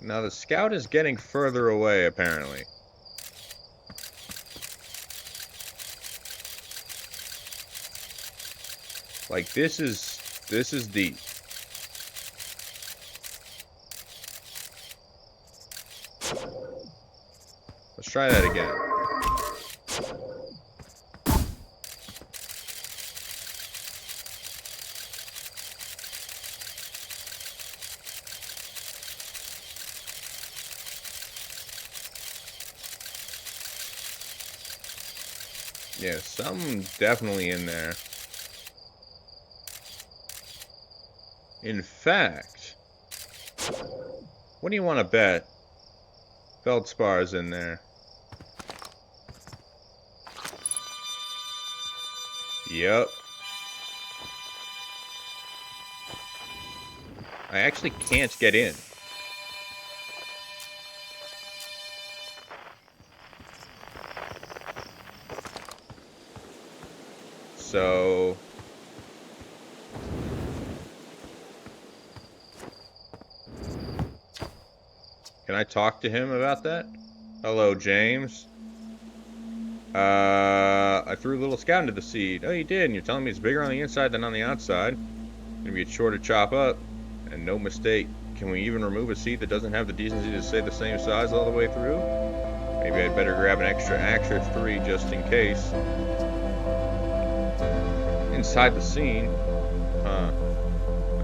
Speaker 1: Now the scout is getting further away, apparently. Like, this is deep. Let's try that again. Yeah, some definitely in there. In fact, what do you want to bet? Feldspar's in there. Yep. I actually can't get in. So... Can I talk to him about that? Hello, James. I threw a little scout into the seed. Oh, you did, and you're telling me it's bigger on the inside than on the outside. Gonna be a chore to chop up, and no mistake. Can we even remove a seed that doesn't have the decency to stay the same size all the way through? Maybe I'd better grab an extra 3 just in case. Inside the scene? Huh.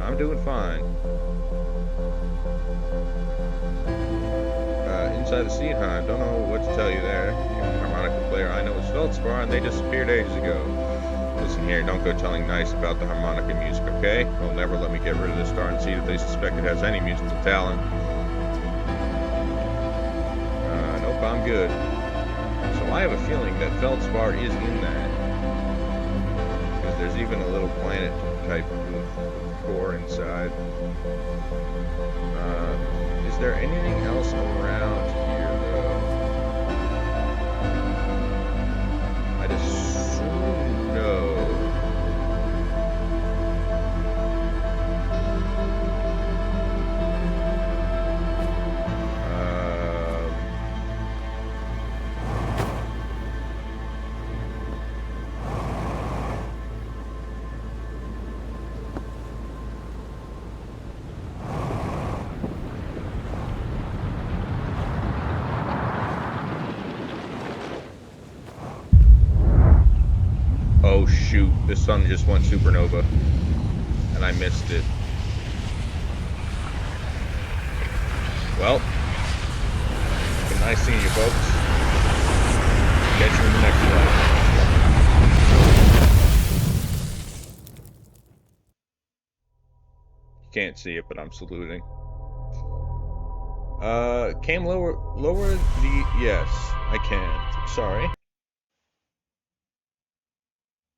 Speaker 1: I'm doing fine. Inside the scene, huh? Don't know what to tell you there. You're a harmonica player I know is Feldspar, and they disappeared ages ago. Listen here, don't go telling Nice about the harmonica music, okay? They'll never let me get rid of this darn seed if they suspect it has any musical talent. Nope, I'm good. So I have a feeling that Feldspar is in that. Because there's even a little planet type of core inside. Is there anything else around here, though? I'd assume no. Oh shoot, the sun just went supernova, and I missed it. Well, been nice seeing you folks. Catch you in the next one. You can't see it, but I'm saluting. Came lower the, yes, I can. Sorry.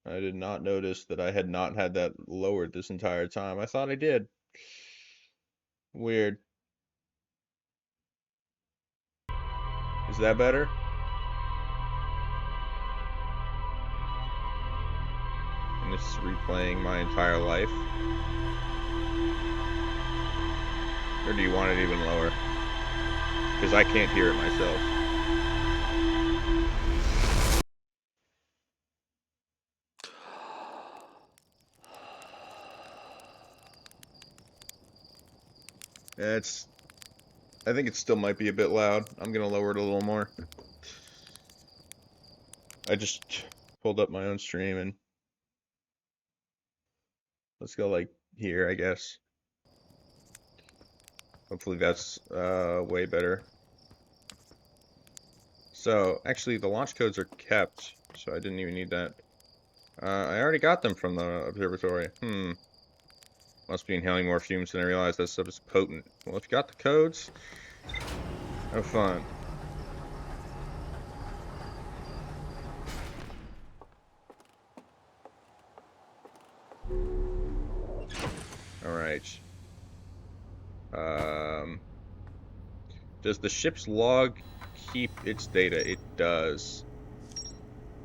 Speaker 1: I did not notice that I had not had that lowered this entire time. I thought I did. Weird. Is that better? And this is replaying my entire life. Or do you want it even lower? Because I can't hear it myself. I think it still might be a bit loud. I'm gonna lower it a little more. I just pulled up my own stream and let's go like here, I guess. Hopefully that's way better. So actually the launch codes are kept, so I didn't even need that. I already got them from the observatory. Must be inhaling more fumes than I realized. That stuff is potent. Well, if you got the codes, have fun. Alright. Does the ship's log keep its data? It does.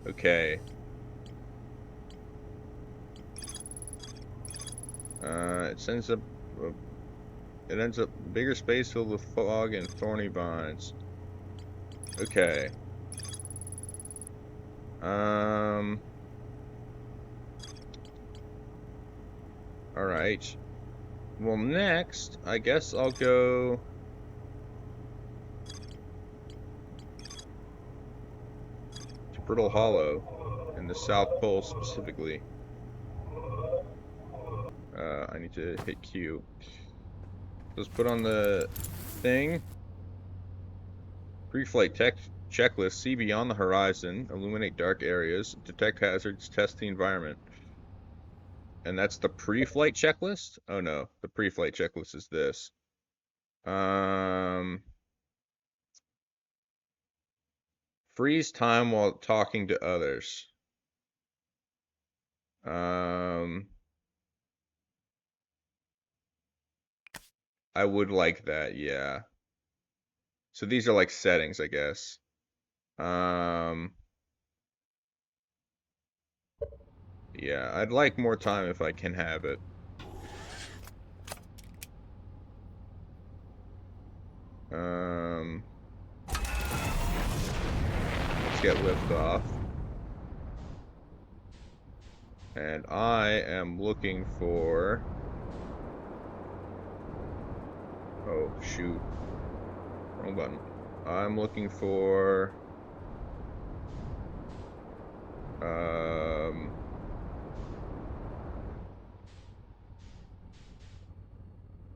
Speaker 1: Okay. It ends up bigger space filled with fog and thorny vines. Okay. Alright. Well, next, I guess I'll go... to Brittle Hollow, in the South Pole specifically. I need to hit Q. Let's put on the thing. Pre-flight tech checklist. See beyond the horizon. Illuminate dark areas. Detect hazards. Test the environment. And that's the pre-flight checklist? Oh no, the pre-flight checklist is this. Freeze time while talking to others. I would like that, yeah. So these are like settings, I guess. Yeah, I'd like more time if I can have it. Let's get liftoff. And I am looking for... Oh, shoot. Wrong button. I'm looking for...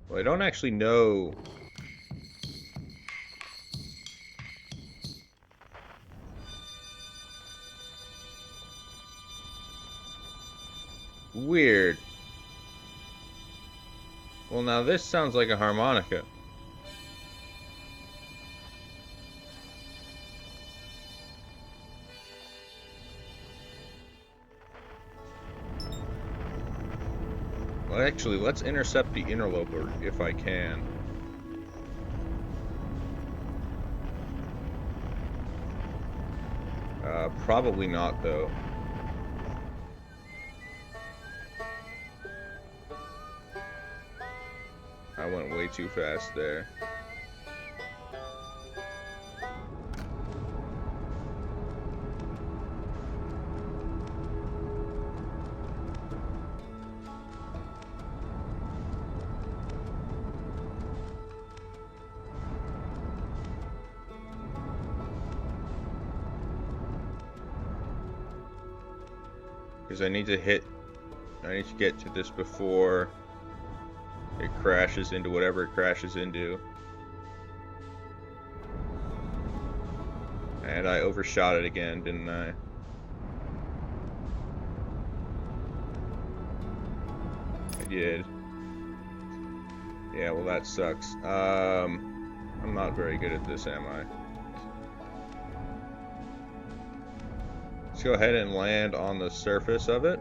Speaker 1: Well, I don't actually know... Weird. Well, now this sounds like a harmonica. Well, actually, let's intercept the interloper if I can. Probably not, though. I went way too fast there. Because I need to get to this before it crashes into whatever it crashes into. And I overshot it again, didn't I? I did. Yeah, well that sucks. I'm not very good at this, am I? Let's go ahead and land on the surface of it.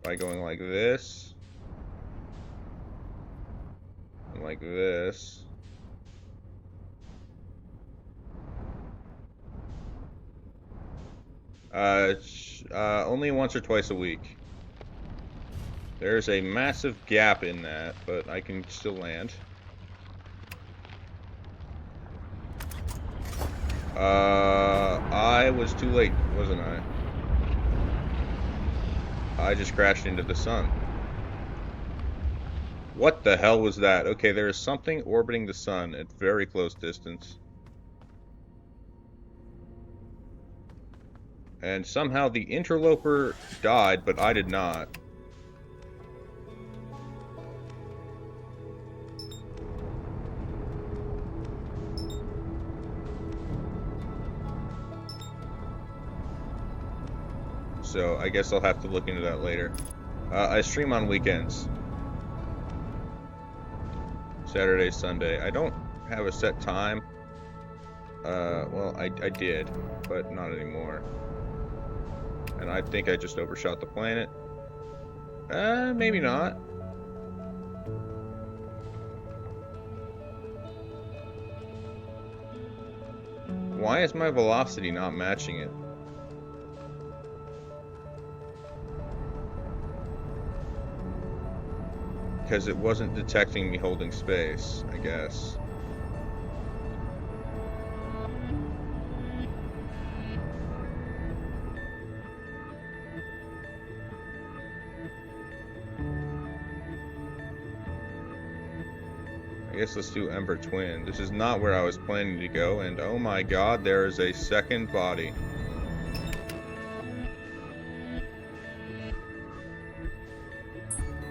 Speaker 1: By going like this. And like this. Only once or twice a week. There's a massive gap in that, but I can still land. I was too late, wasn't I? I just crashed into the sun. What the hell was that? Okay, there is something orbiting the sun at very close distance. And somehow the interloper died, but I did not. So I guess I'll have to look into that later. I stream on weekends. Saturday, Sunday. I don't have a set time. Well, I did, but not anymore. And I think I just overshot the planet. Maybe not. Why is my velocity not matching it? Because it wasn't detecting me holding space, I guess. I guess let's do Ember Twin. This is not where I was planning to go, and oh my god, there is a second body.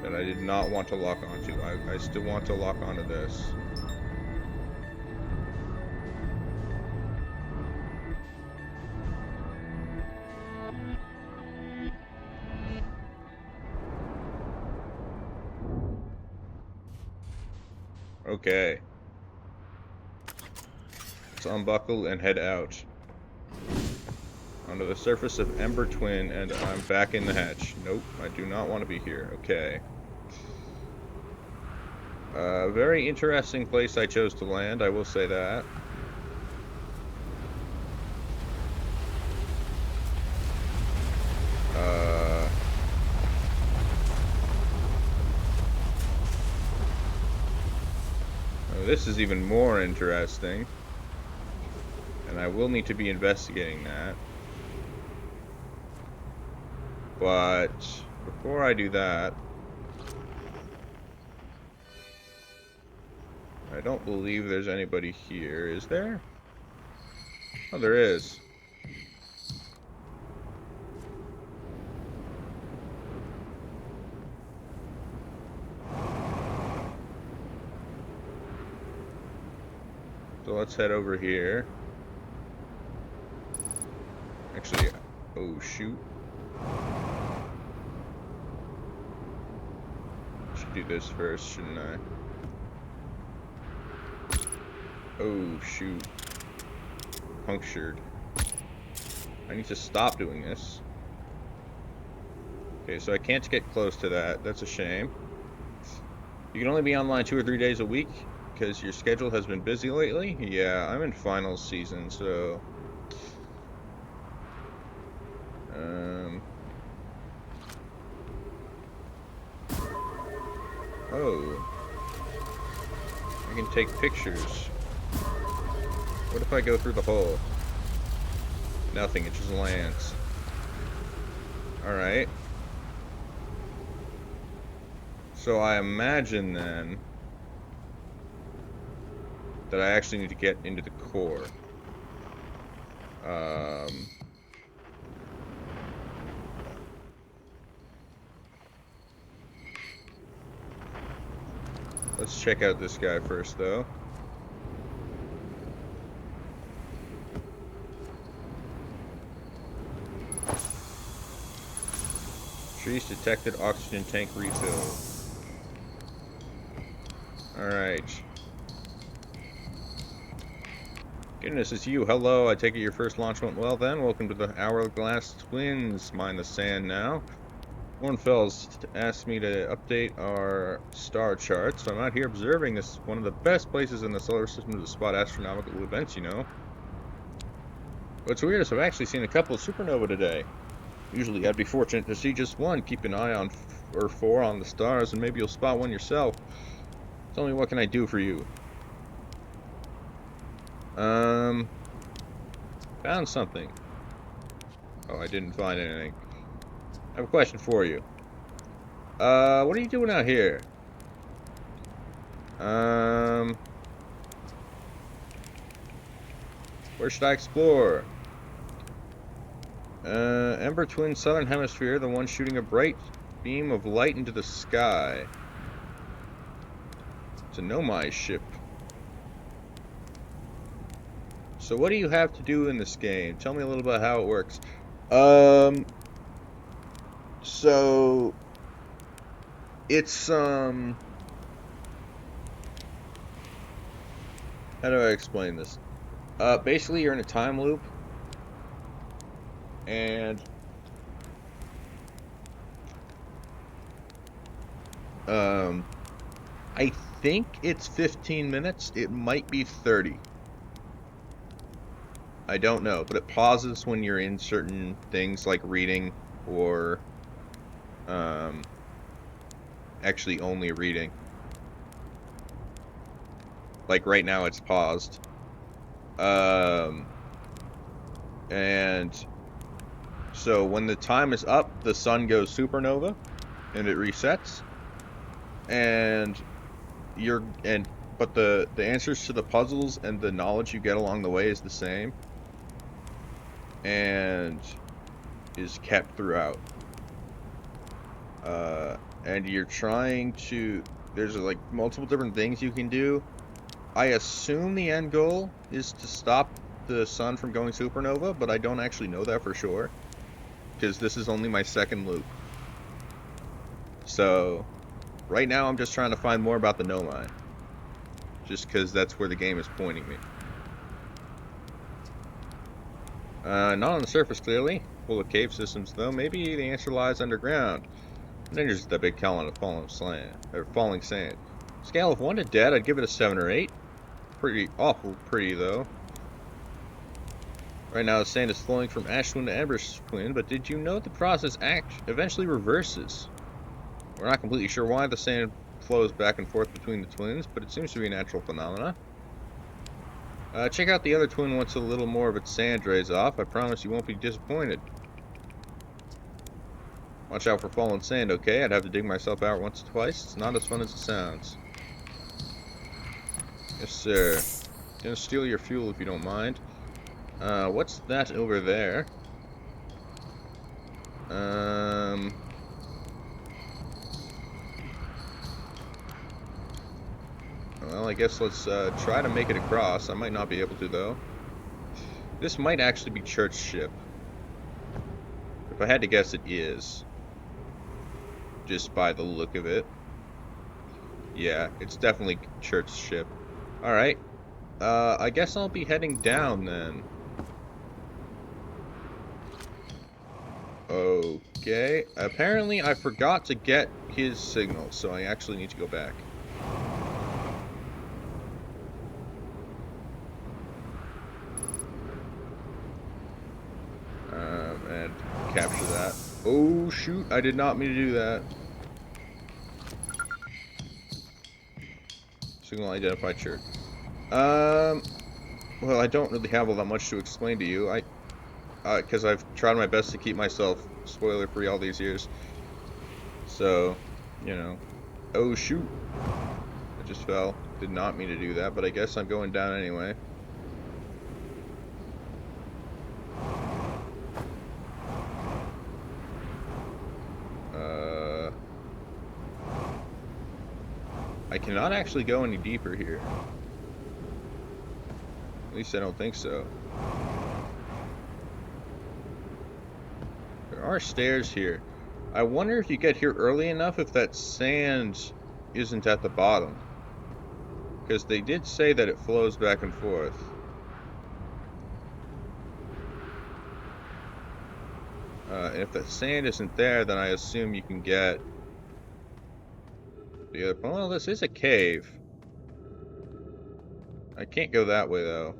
Speaker 1: That I did not want to lock onto. I still want to lock onto this. Okay. Let's unbuckle and head out. Onto the surface of Ember Twin, and I'm back in the hatch. Nope, I do not want to be here. Okay. Very interesting place I chose to land, I will say that. Oh, this is even more interesting. And I will need to be investigating that. But before I do that, I don't believe there's anybody here, is there? Oh, there is. So let's head over here. Actually, oh shoot. Should do this first, shouldn't I? Oh shoot. Punctured. I need to stop doing this. Okay, so I can't get close to that. That's a shame. You can only be online 2 or 3 days a week because your schedule has been busy lately. Yeah, I'm in finals season, so oh, I can take pictures. What if I go through the hole? Nothing, it just lands. Alright. So I imagine then that I actually need to get into the core. Let's check out this guy first, though. Trees detected, oxygen tank refill. Alright. Goodness, it's you. Hello, I take it your first launch went well then. Welcome to the Hourglass Twins. Mine the sand now. Hornfels asked me to update our star chart, so I'm out here observing this, one of the best places in the solar system to spot astronomical events, you know. What's weird is I've actually seen a couple of supernovae today. Usually I'd be fortunate to see just one. Keep an eye on, or 4 on the stars, and maybe you'll spot one yourself. Tell me, what can I do for you? Found something. Oh, I didn't find anything. I have a question for you. What are you doing out here? Where should I explore? Ember Twin Southern Hemisphere, the one shooting a bright beam of light into the sky. It's a Nomai ship. So what do you have to do in this game? Tell me a little about how it works. So it's how do I explain this? Basically, you're in a time loop, and I think it's 15 minutes. It might be 30. I don't know, but it pauses when you're in certain things like reading or um, actually only reading. Like right now, it's paused. Um, and so when the time is up, the sun goes supernova and it resets. And but the answers to the puzzles and the knowledge you get along the way is the same and is kept throughout. And you're trying to, there's like multiple different things you can do. I assume the end goal is to stop the sun from going supernova, but I don't actually know that for sure because this is only my second loop. So right now I'm just trying to find more about the Nomai, just because that's where the game is pointing me. Not on the surface, clearly. Full of cave systems, though. Maybe the answer lies underground. And then there's the big column of falling sand. Scale of 1 to dead, I'd give it a 7 or 8. Pretty awful pretty, though. Right now, the sand is flowing from ash twin to ember twin, but did you know the process eventually reverses? We're not completely sure why the sand flows back and forth between the twins, but it seems to be a natural phenomena. Check out the other twin once a little more of its sand drays off. I promise you won't be disappointed. Watch out for falling sand, okay? I'd have to dig myself out once or twice. It's not as fun as it sounds. Yes, sir. Gonna steal your fuel if you don't mind. What's that over there? Well, I guess let's try to make it across. I might not be able to, though. This might actually be Church ship. If I had to guess, it is. Just by the look of it. Yeah, it's definitely Church ship. Alright. I guess I'll be heading down, then. Okay. Apparently, I forgot to get his signal, so I actually need to go back. And capture that. Oh, shoot. I did not mean to do that. Signal identified church. Well, I don't really have all that much to explain to you. Because I've tried my best to keep myself spoiler-free all these years. So, you know. Oh, shoot. I just fell. Did not mean to do that, but I guess I'm going down anyway. I cannot actually go any deeper here. At least I don't think so. There are stairs here. I wonder if you get here early enough if that sand isn't at the bottom. Because they did say that it flows back and forth. And if the sand isn't there, then I assume you can get the other. Well, this is a cave. I can't go that way, though.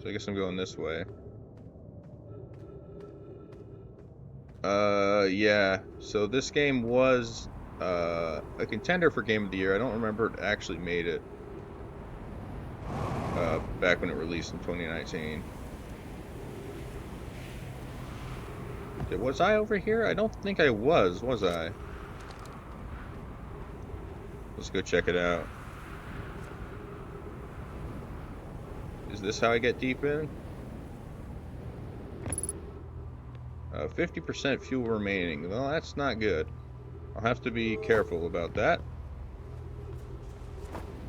Speaker 1: So I guess I'm going this way. Yeah. So this game was a contender for Game of the Year. I don't remember it actually made it back when it released in 2019. Was I over here? I don't think I was I? Let's go check it out. Is this how I get deep in? 50% fuel remaining. Well, that's not good. I'll have to be careful about that.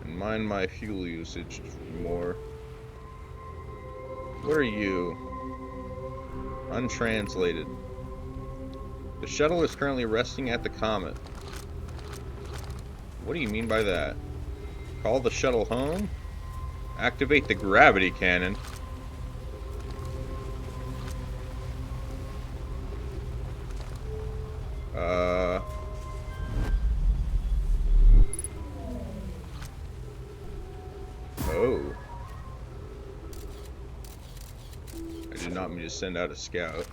Speaker 1: And mind my fuel usage more. What are you? Untranslated. The shuttle is currently resting at the comet. What do you mean by that? Call the shuttle home? Activate the gravity cannon. Oh. I did not mean to send out a scout.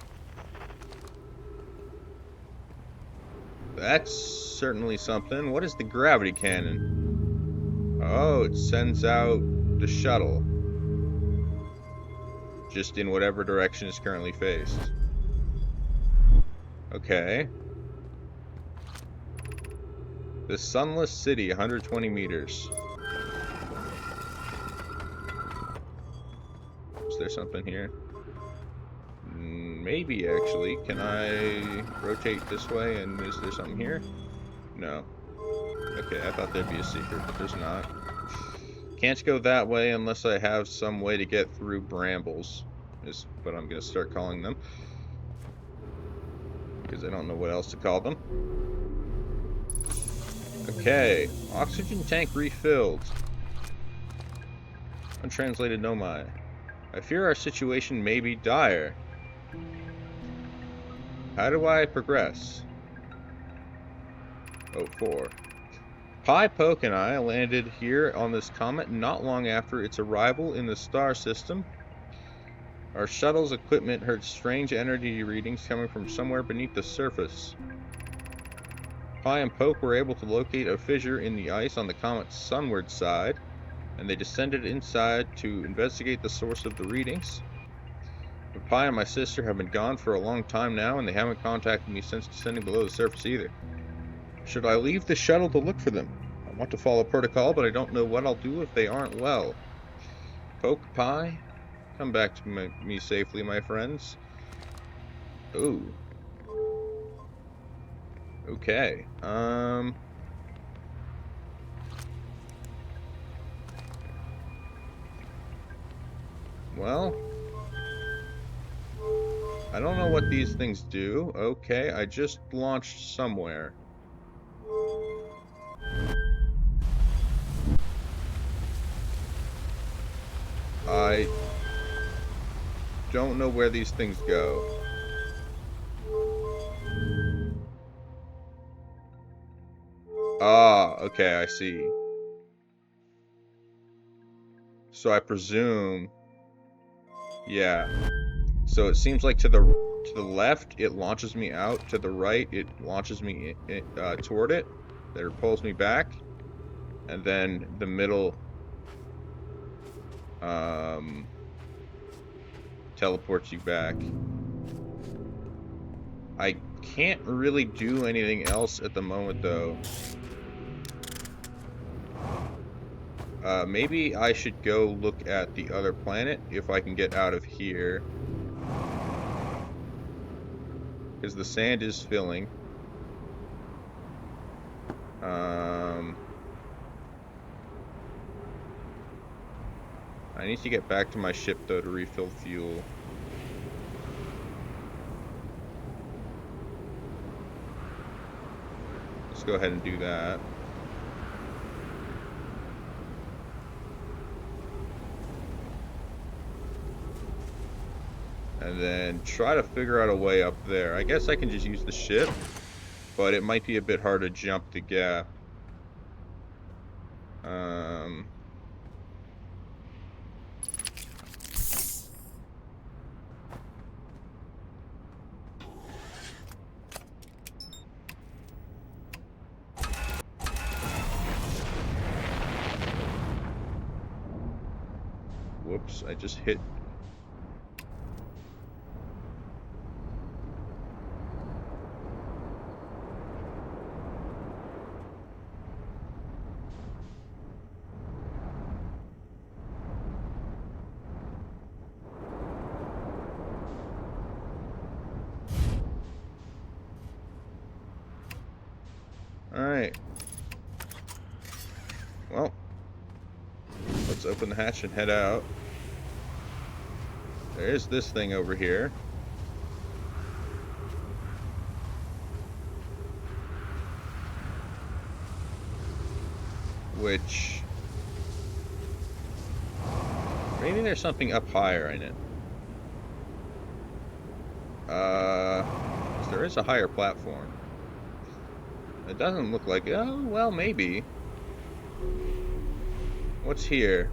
Speaker 1: That's certainly something. What is the gravity cannon? Oh, it sends out the shuttle. Just in whatever direction it's currently faced. Okay. The Sunless City, 120 meters. Is there something here? Maybe, actually. Can I rotate this way, and is there something here? No. Okay, I thought there'd be a secret, but there's not. Can't go that way unless I have some way to get through brambles, is what I'm going to start calling them. Because I don't know what else to call them. Okay, oxygen tank refilled. Untranslated Nomai. I fear our situation may be dire. How do I progress? Oh, 4. Pi Poke and I landed here on this comet not long after its arrival in the star system. Our shuttle's equipment heard strange energy readings coming from somewhere beneath the surface. Pi and Poke were able to locate a fissure in the ice on the comet's sunward side, and they descended inside to investigate the source of the readings. But Pi and my sister have been gone for a long time now, and they haven't contacted me since descending below the surface either. Should I leave the shuttle to look for them? I want to follow protocol, but I don't know what I'll do if they aren't well. Poke, Pi, come back to me safely, my friends. Ooh. Okay. Well, I don't know what these things do. Okay, I just launched somewhere. I don't know where these things go. Ah, okay, I see. So I presume, yeah. So it seems like to the left it launches me out, to the right it launches me toward it, that repulls me back, and then the middle teleports you back. I can't really do anything else at the moment though. Maybe I should go look at the other planet if I can get out of here. Because the sand is filling. I need to get back to my ship though to refill fuel. Let's go ahead and do that. And then try to figure out a way up there. I guess I can just use the ship, but it might be a bit hard to jump the gap. Whoops, I just hit. Alright. Well, let's open the hatch and head out. There's this thing over here. Which Maybe there's something up higher in it. 'Cause there is a higher platform. It doesn't look like it. Oh, well, maybe. What's here?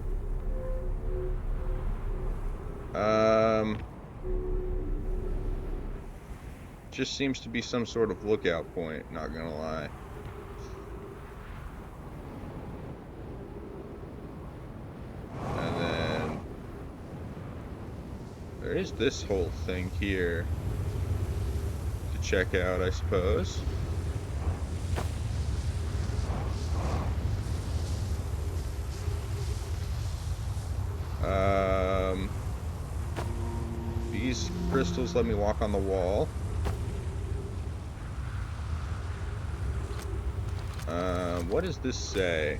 Speaker 1: Just seems to be some sort of lookout point, not gonna lie. And then there is this whole thing here to check out, I suppose. These crystals let me walk on the wall. What does this say?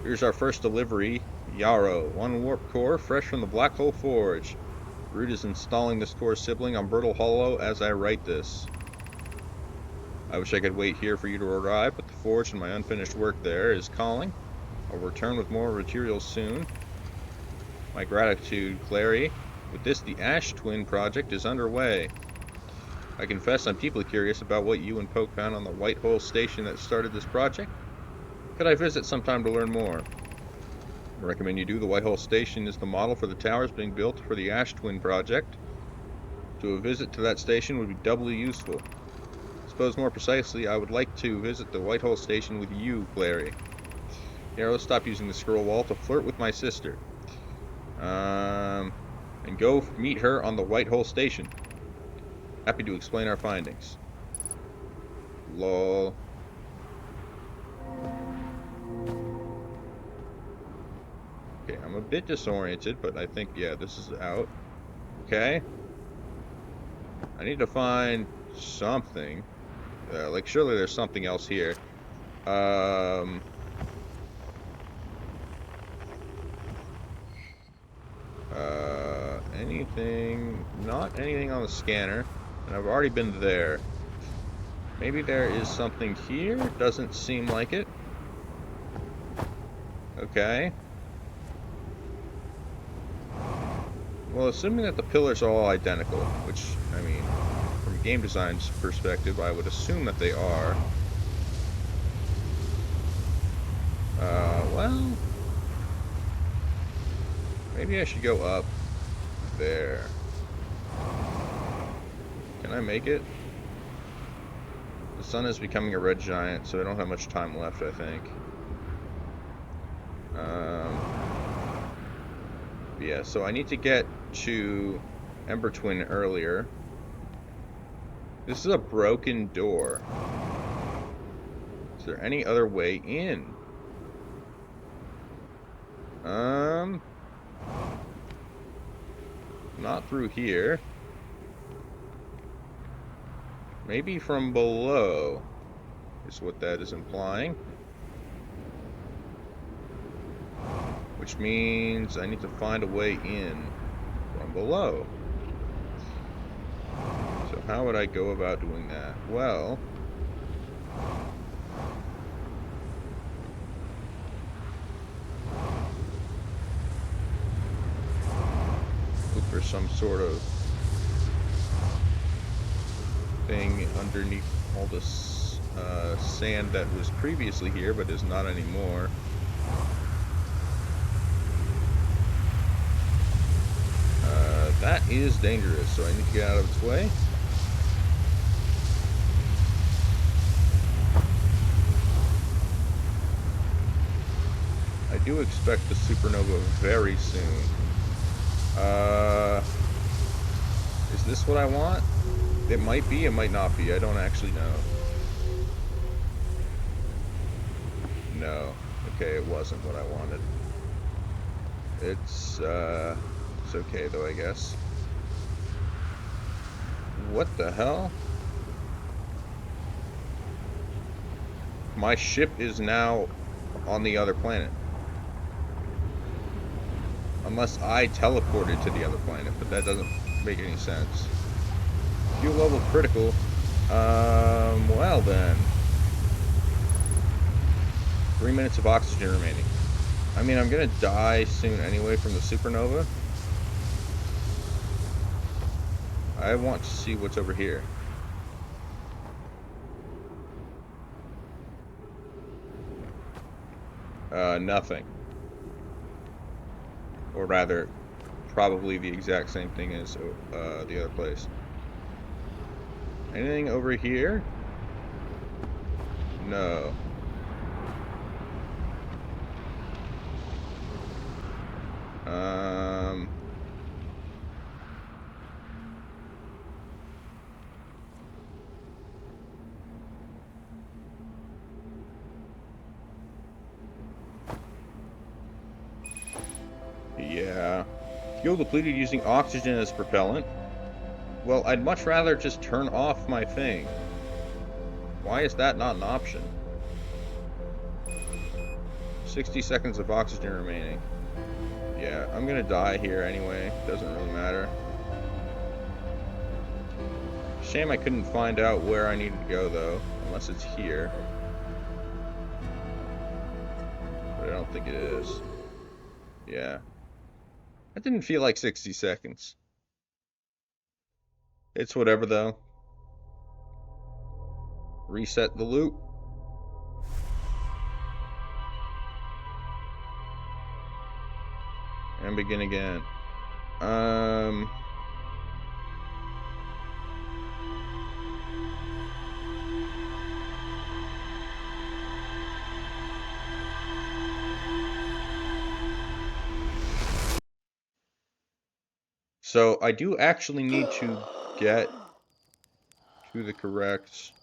Speaker 1: Here's our first delivery, Yarrow. One warp core, fresh from the Black Hole Forge. Root is installing this core sibling on Brittle Hollow as I write this. I wish I could wait here for you to arrive, but the forge and my unfinished work there is calling. I'll return with more materials soon. My gratitude, Clary. With this, the Ash Twin project is underway. I confess I'm deeply curious about what you and Poke found on the White Hole station that started this project. Could I visit sometime to learn more? I recommend you do. The White Hole station is the model for the towers being built for the Ash Twin project. So a visit to that station would be doubly useful. I suppose more precisely, I would like to visit the White Hole station with you, Clary. Yarrow, stop using the scroll wall to flirt with my sister. And go meet her on the White Hole station. Happy to explain our findings. Lol. Okay, I'm a bit disoriented, but I think, yeah, this is out. Okay. I need to find something. Like, surely there's something else here. Anything... Not anything on the scanner. And I've already been there. Maybe there is something here? Doesn't seem like it. Okay. Well, assuming that the pillars are all identical, which, I mean, from game design's perspective, I would assume that they are. Well... Maybe I should go up there. Can I make it? The sun is becoming a red giant, so I don't have much time left, I think. Yeah, so I need to get to Ember Twin earlier. This is a broken door. Is there any other way in? Not through here. Maybe from below is what that is implying. Which means I need to find a way in from below. So how would I go about doing that? Well... look for some sort of thing underneath all this sand that was previously here but is not anymore. That is dangerous, so I need to get out of its way. I do expect the supernova very soon. Is this what I want? It might be, it might not be. I don't actually know. No. Okay, it wasn't what I wanted. It's okay though, I guess. What the hell? My ship is now on the other planet. Unless I teleported to the other planet, but that doesn't make any sense. Fuel level critical. Well then. 3 minutes of oxygen remaining. I mean, I'm gonna die soon anyway from the supernova. I want to see what's over here. Nothing. Or rather, probably the exact same thing as the other place. Anything over here? No. Yeah. Fuel depleted using oxygen as propellant. Well, I'd much rather just turn off my thing. Why is that not an option? 60 seconds of oxygen remaining. Yeah, I'm gonna die here anyway. Doesn't really matter. Shame I couldn't find out where I needed to go, though. Unless it's here. But I don't think it is. Yeah. That didn't feel like 60 seconds. It's whatever, though. Reset the loop. And begin again. So I do actually need to get to the correct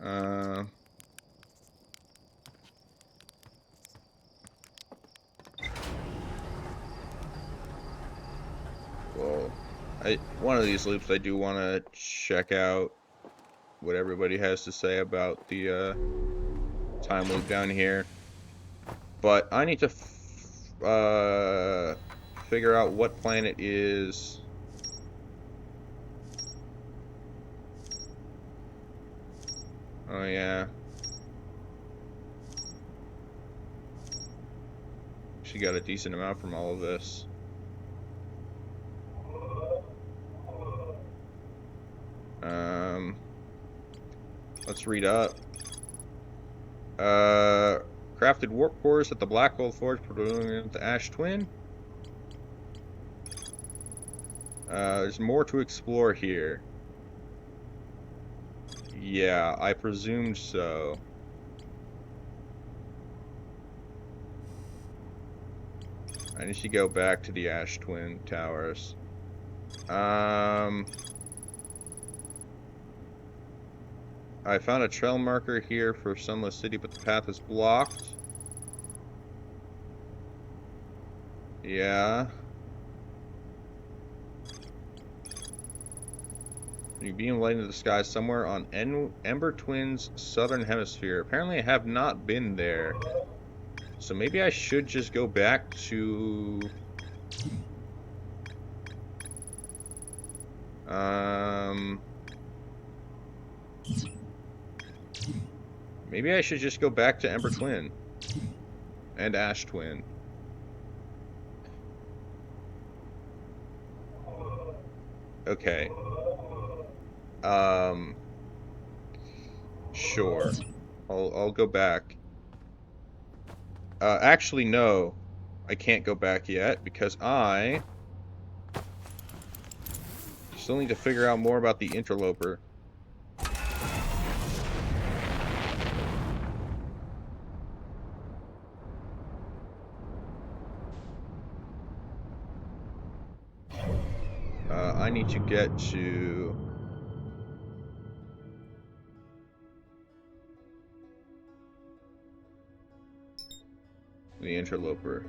Speaker 1: well, one of these loops I do want to check out what everybody has to say about the time loop down here. But I need to figure out what planet is oh yeah. She got a decent amount from all of this. Let's read up. Crafted warp cores at the Black Hole Forge producing the Ash Twin. There's more to explore here. Yeah, I presumed so. I need to go back to the Ash Twin Towers. I found a trail marker here for Sunless City, but the path is blocked. Yeah. You beam light into the sky somewhere on Ember Twin's southern hemisphere. Apparently I have not been there. So maybe I should just go back to... Maybe I should just go back to Ember Twin. And Ash Twin. Okay. Sure. I'll go back. Actually, no. I can't go back yet because I still need to figure out more about the interloper. I need to get to... the interloper.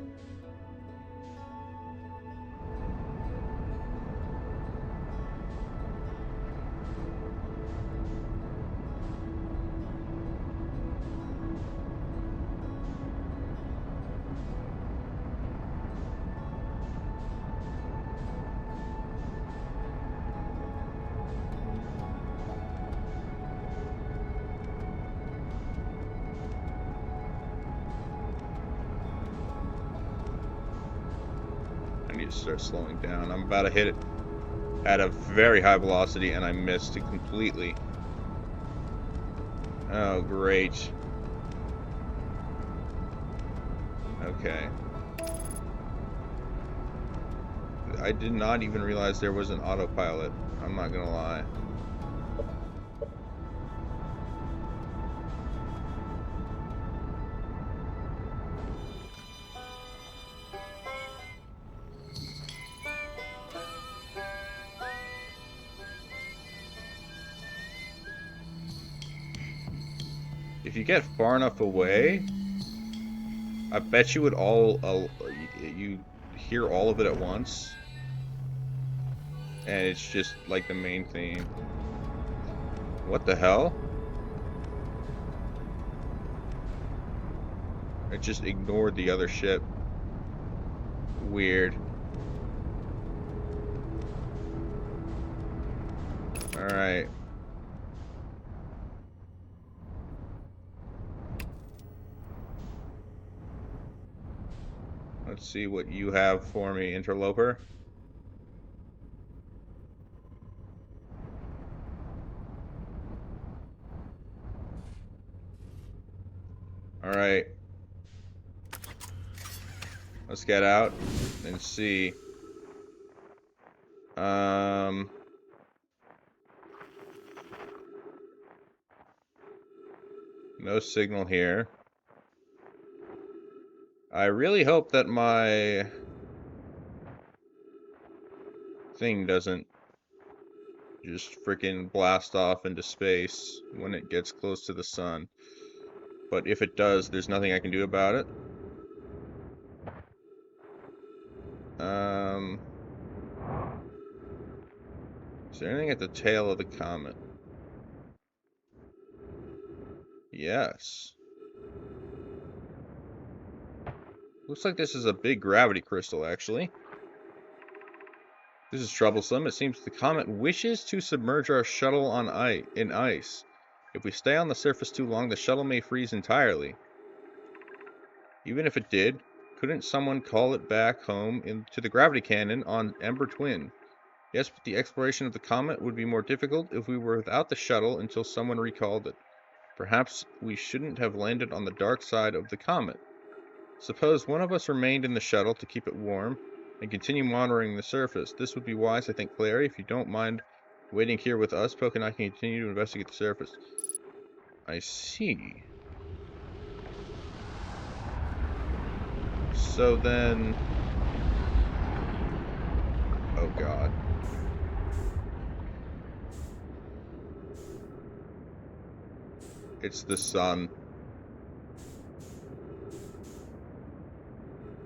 Speaker 1: to start slowing down. I'm about to hit it at a very high velocity, and I missed it completely. Oh, great. Okay. I did not even realize there was an autopilot. I'm not gonna lie. If you get far enough away, I bet you would you hear all of it at once, and it's just like the main theme. What the hell? It just ignored the other ship. Weird. Alright. Let's see what you have for me, interloper. Alright. Let's get out and see. No signal here. I really hope that my thing doesn't just freaking blast off into space when it gets close to the sun. But if it does, there's nothing I can do about it. Is there anything at the tail of the comet? Yes. Looks like this is a big gravity crystal, actually. This is troublesome. It seems the comet wishes to submerge our shuttle on in ice. If we stay on the surface too long, the shuttle may freeze entirely. Even if it did, couldn't someone call it back home into the gravity cannon on Ember Twin? Yes, but the exploration of the comet would be more difficult if we were without the shuttle until someone recalled it. Perhaps we shouldn't have landed on the dark side of the comet. Suppose one of us remained in the shuttle to keep it warm and continue monitoring the surface. This would be wise, I think, Clary. If you don't mind waiting here with us, Poke and I can continue to investigate the surface. I see. So then... Oh god. It's the sun.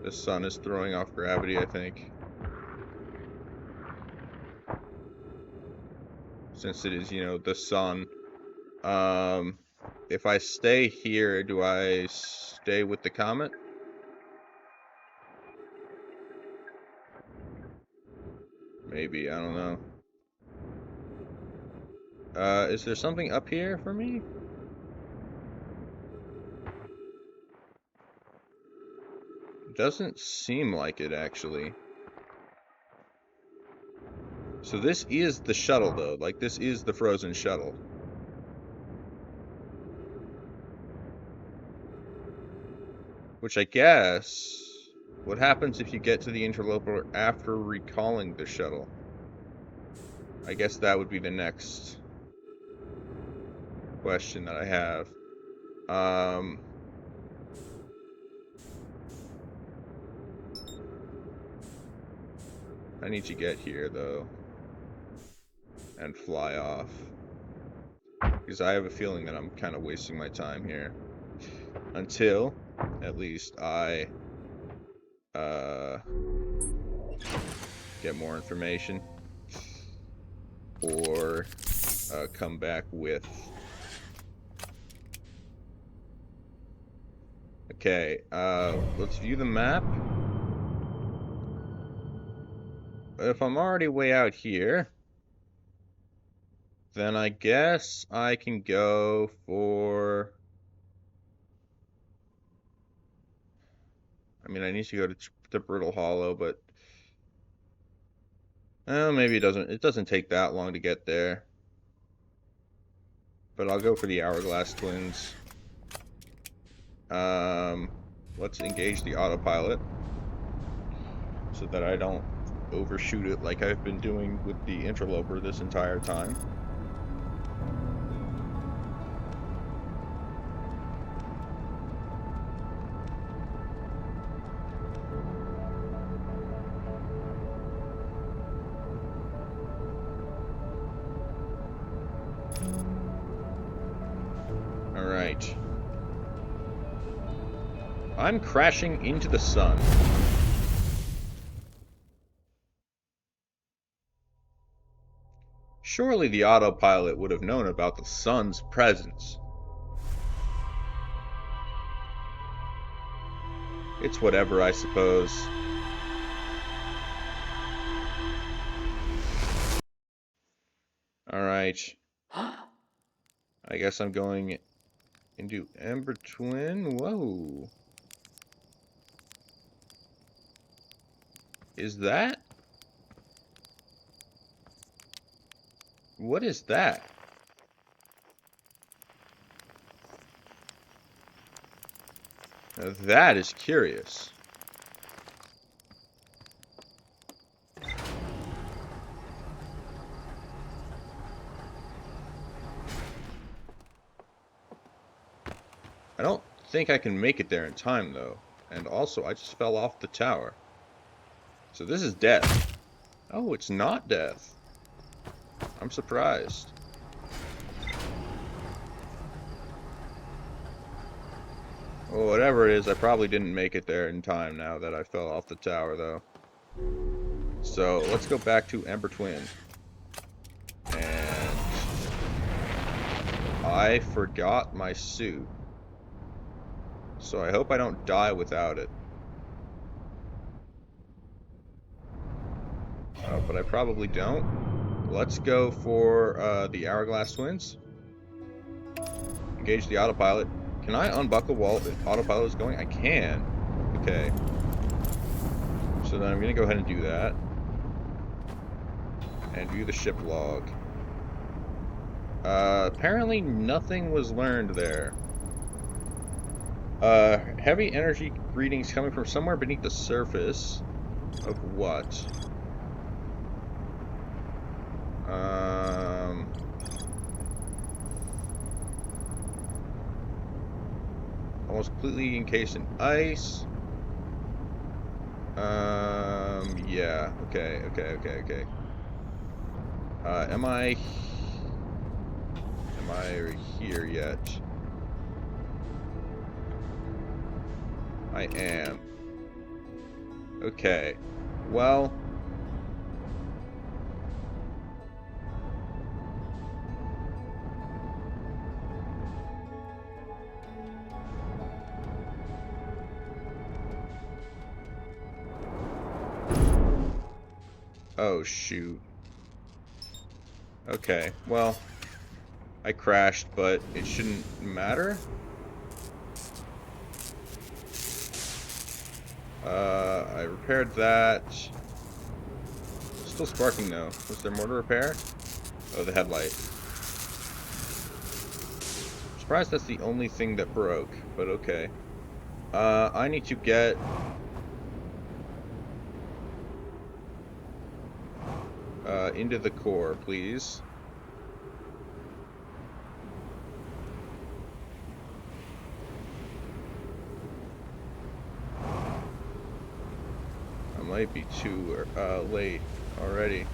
Speaker 1: The sun is throwing off gravity, I think. Since it is, you know, the sun. If I stay here, do I stay with the comet? Maybe, I don't know. Is there something up here for me? Doesn't seem like it, actually. So this is the shuttle, though. Like, this is the frozen shuttle. Which I guess... What happens if you get to the interloper after recalling the shuttle? I guess that would be the next question that I have. I need to get here, though. And fly off. Because I have a feeling that I'm kind of wasting my time here. Until, at least, I get more information. Or come back with... Okay, let's view the map. If I'm already way out here, then I guess I can go for... I mean, I need to go to Brittle Hollow, but Oh, maybe it doesn't take that long to get there. But I'll go for the Hourglass Twins. Let's engage the autopilot so that I don't overshoot it like I've been doing with the Interloper this entire time. All right. I'm crashing into the sun. Surely the autopilot would have known about the sun's presence. It's whatever, I suppose. Alright. I guess I'm going into Ember Twin. Whoa. Is that? What is that? Now that is curious. I don't think I can make it there in time, though. And also, I just fell off the tower. So this is death. Oh, it's not death. I'm surprised. Well, whatever it is, I probably didn't make it there in time now that I fell off the tower, though. So, let's go back to Ember Twin. And I forgot my suit. So I hope I don't die without it. But I probably don't. Let's go for the Hourglass Twins. Engage the autopilot. Can I unbuckle while the autopilot is going? I can. Okay. So then I'm going to go ahead and do that. And view the ship log. Apparently nothing was learned there. Heavy energy readings coming from somewhere beneath the surface of what? Almost completely encased in ice. Yeah. Okay. Am I here yet? I am. Okay. Well. Oh, shoot. Okay, well, I crashed, but it shouldn't matter. I repaired that. Still sparking, though. Was there more to repair? Oh, the headlight. I'm surprised that's the only thing that broke, but okay. I need to get... into the core, please. I might be too late already.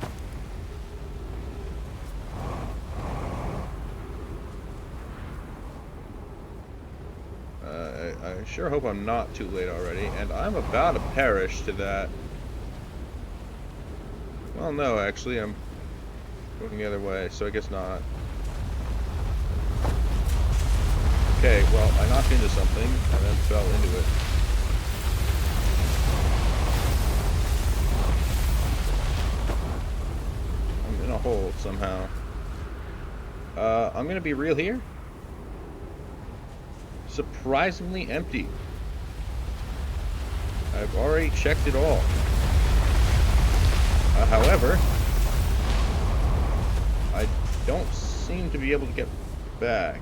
Speaker 1: I sure hope I'm not too late already, and I'm about to perish to that. Well, no, actually, I'm going the other way, so I guess not. Okay, well, I knocked into something, and then fell into it. I'm in a hole somehow. I'm gonna be real here. Surprisingly empty. I've already checked it all. However, don't seem to be able to get back.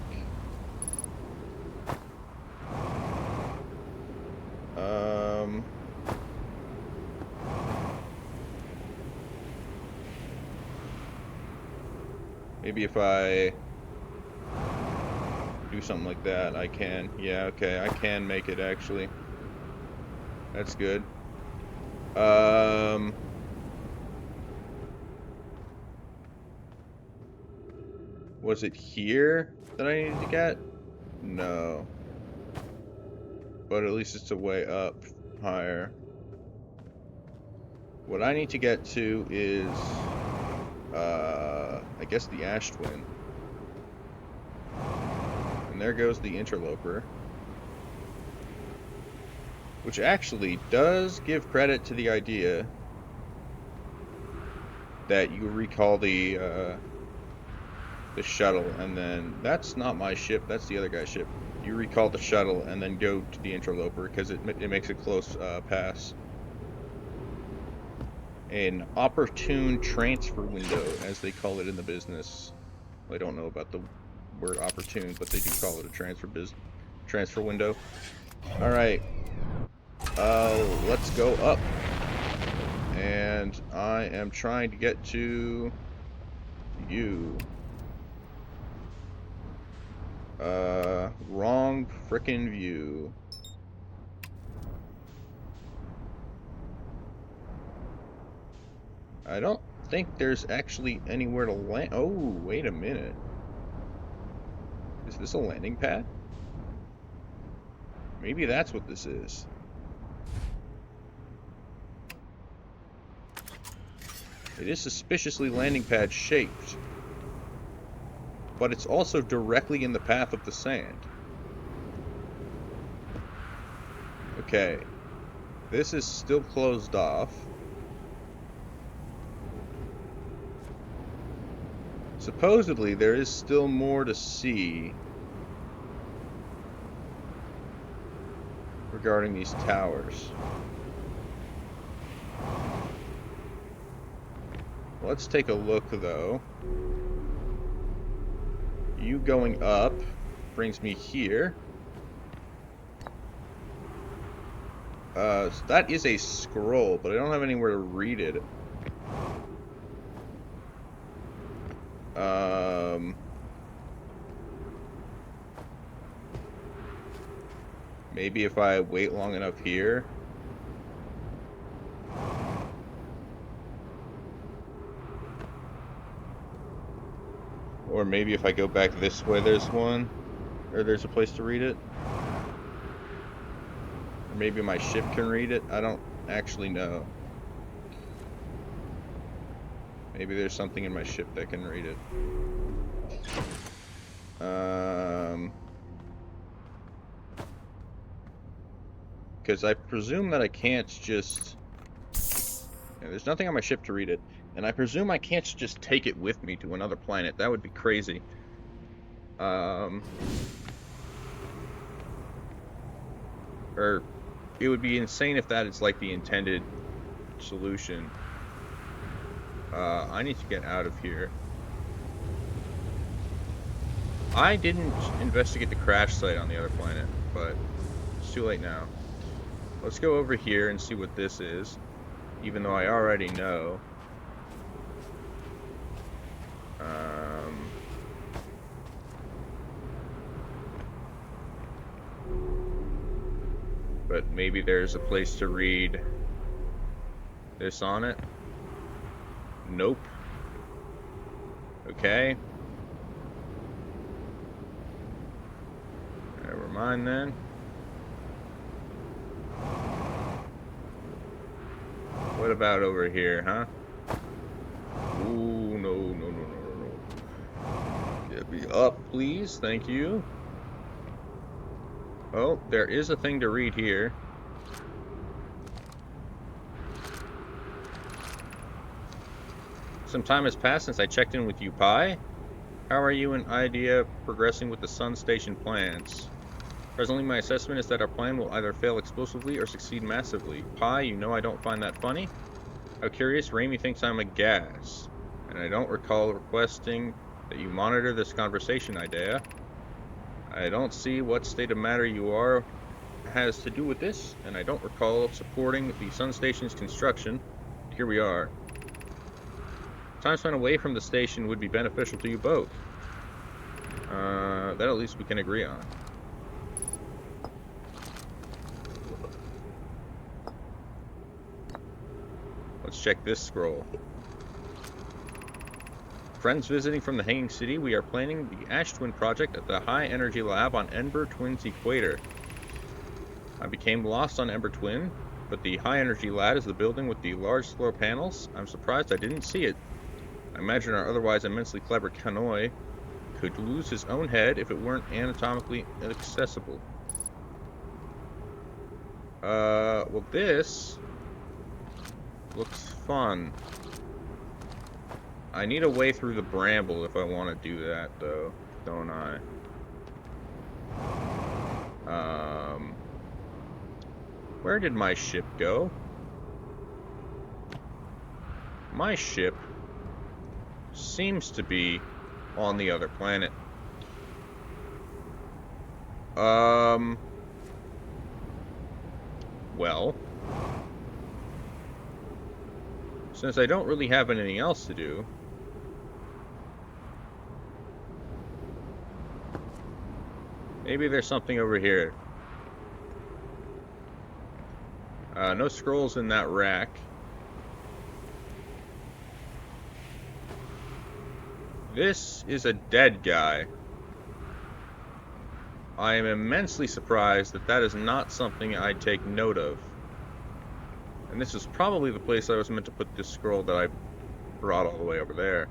Speaker 1: Maybe if I do something like that, I can. Yeah, okay, I can make it actually. That's good. Was it here that I needed to get? No. But at least it's a way up higher. What I need to get to is, I guess the Ash Twin. And there goes the Interloper. Which actually does give credit to the idea that you recall the shuttle, and then that's not my ship, that's the other guy's ship. You recall the shuttle and then go to the Interloper because it makes a close pass. An opportune transfer window, as they call it in the business. I don't know about the word opportune, but they do call it a transfer window. All right, let's go up. And I am trying to get to you. Wrong frickin' view. I don't think there's actually anywhere to land. Oh, wait a minute. Is this a landing pad? Maybe that's what this is. It is suspiciously landing pad shaped. But it's also directly in the path of the sand. Okay. This is still closed off. Supposedly, there is still more to see regarding these towers. Let's take a look, though. You going up brings me here. So that is a scroll, but I don't have anywhere to read it. Maybe if I wait long enough here. Or maybe if I go back this way, there's one. Or there's a place to read it. Or maybe my ship can read it. I don't actually know. Maybe there's something in my ship that can read it. Because I presume that I can't just... Yeah, there's nothing on my ship to read it. And I presume I can't just take it with me to another planet. That would be crazy. Or it would be insane if that is like the intended solution. I need to get out of here. I didn't investigate the crash site on the other planet, but it's too late now. Let's go over here and see what this is, even though I already know. But maybe there's a place to read this on it. Nope. Okay. Never mind then. What about over here, huh? Ooh, no. Get me up, please. Thank you. Oh, there is a thing to read here. Some time has passed since I checked in with you, Pi. How are you and Idea progressing with the Sun Station plans? Presently, my assessment is that our plan will either fail explosively or succeed massively. Pi, you know I don't find that funny. How curious, Raimi thinks I'm a gas. And I don't recall requesting that you monitor this conversation, Idea. I don't see what state of matter you are has to do with this, and I don't recall supporting the Sun Station's construction. Here we are. Time spent away from the station would be beneficial to you both. That at least we can agree on. Let's check this scroll. Friends visiting from the Hanging City, we are planning the Ash Twin project at the High Energy Lab on Ember Twin's equator. I became lost on Ember Twin, but the High Energy Lab is the building with the large floor panels. I'm surprised I didn't see it. I imagine our otherwise immensely clever Kanoi could lose his own head if it weren't anatomically inaccessible. Well, this looks fun. I need a way through the bramble if I want to do that, though, don't I? Where did my ship go? My ship seems to be on the other planet. Well, since I don't really have anything else to do, maybe there's something over here. No scrolls in that rack. This is a dead guy. I am immensely surprised that that is not something I take note of. And this is probably the place I was meant to put this scroll that I brought all the way over there.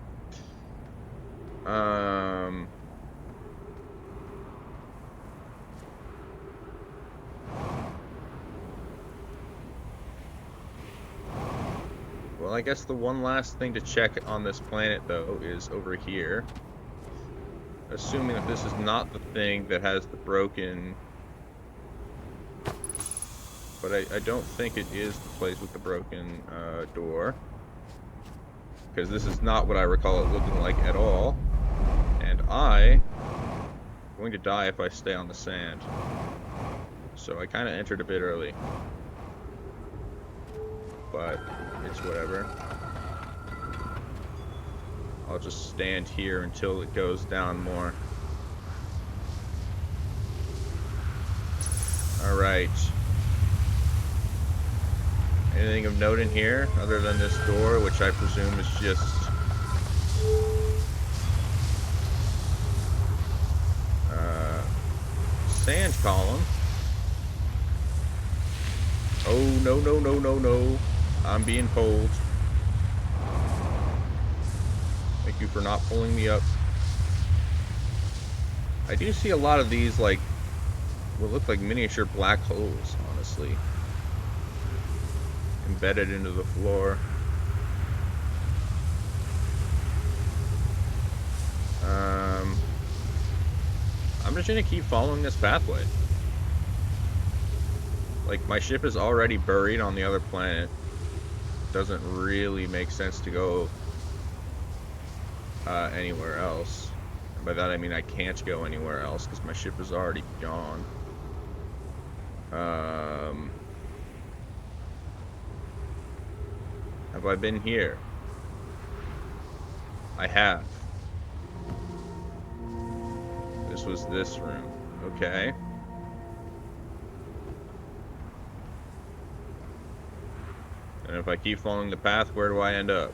Speaker 1: Well, I guess the one last thing to check on this planet, though, is over here. Assuming that this is not the thing that has the broken... But I don't think it is the place with the broken door. Because this is not what I recall it looking like at all. And I'm going to die if I stay on the sand. So I kind of entered a bit early. But it's whatever. I'll just stand here until it goes down more. Alright. Anything of note in here other than this door, which I presume is just sand column. Oh, no, no, no, no, no. I'm being pulled. Thank you for not pulling me up. I do see a lot of these, like, what look like miniature black holes, honestly. Embedded into the floor. I'm just gonna keep following this pathway. Like, my ship is already buried on the other planet. Doesn't really make sense to go anywhere else. And by that I mean I can't go anywhere else because my ship is already gone. Have I been here? I have. This was this room. Okay. And if I keep following the path, where do I end up?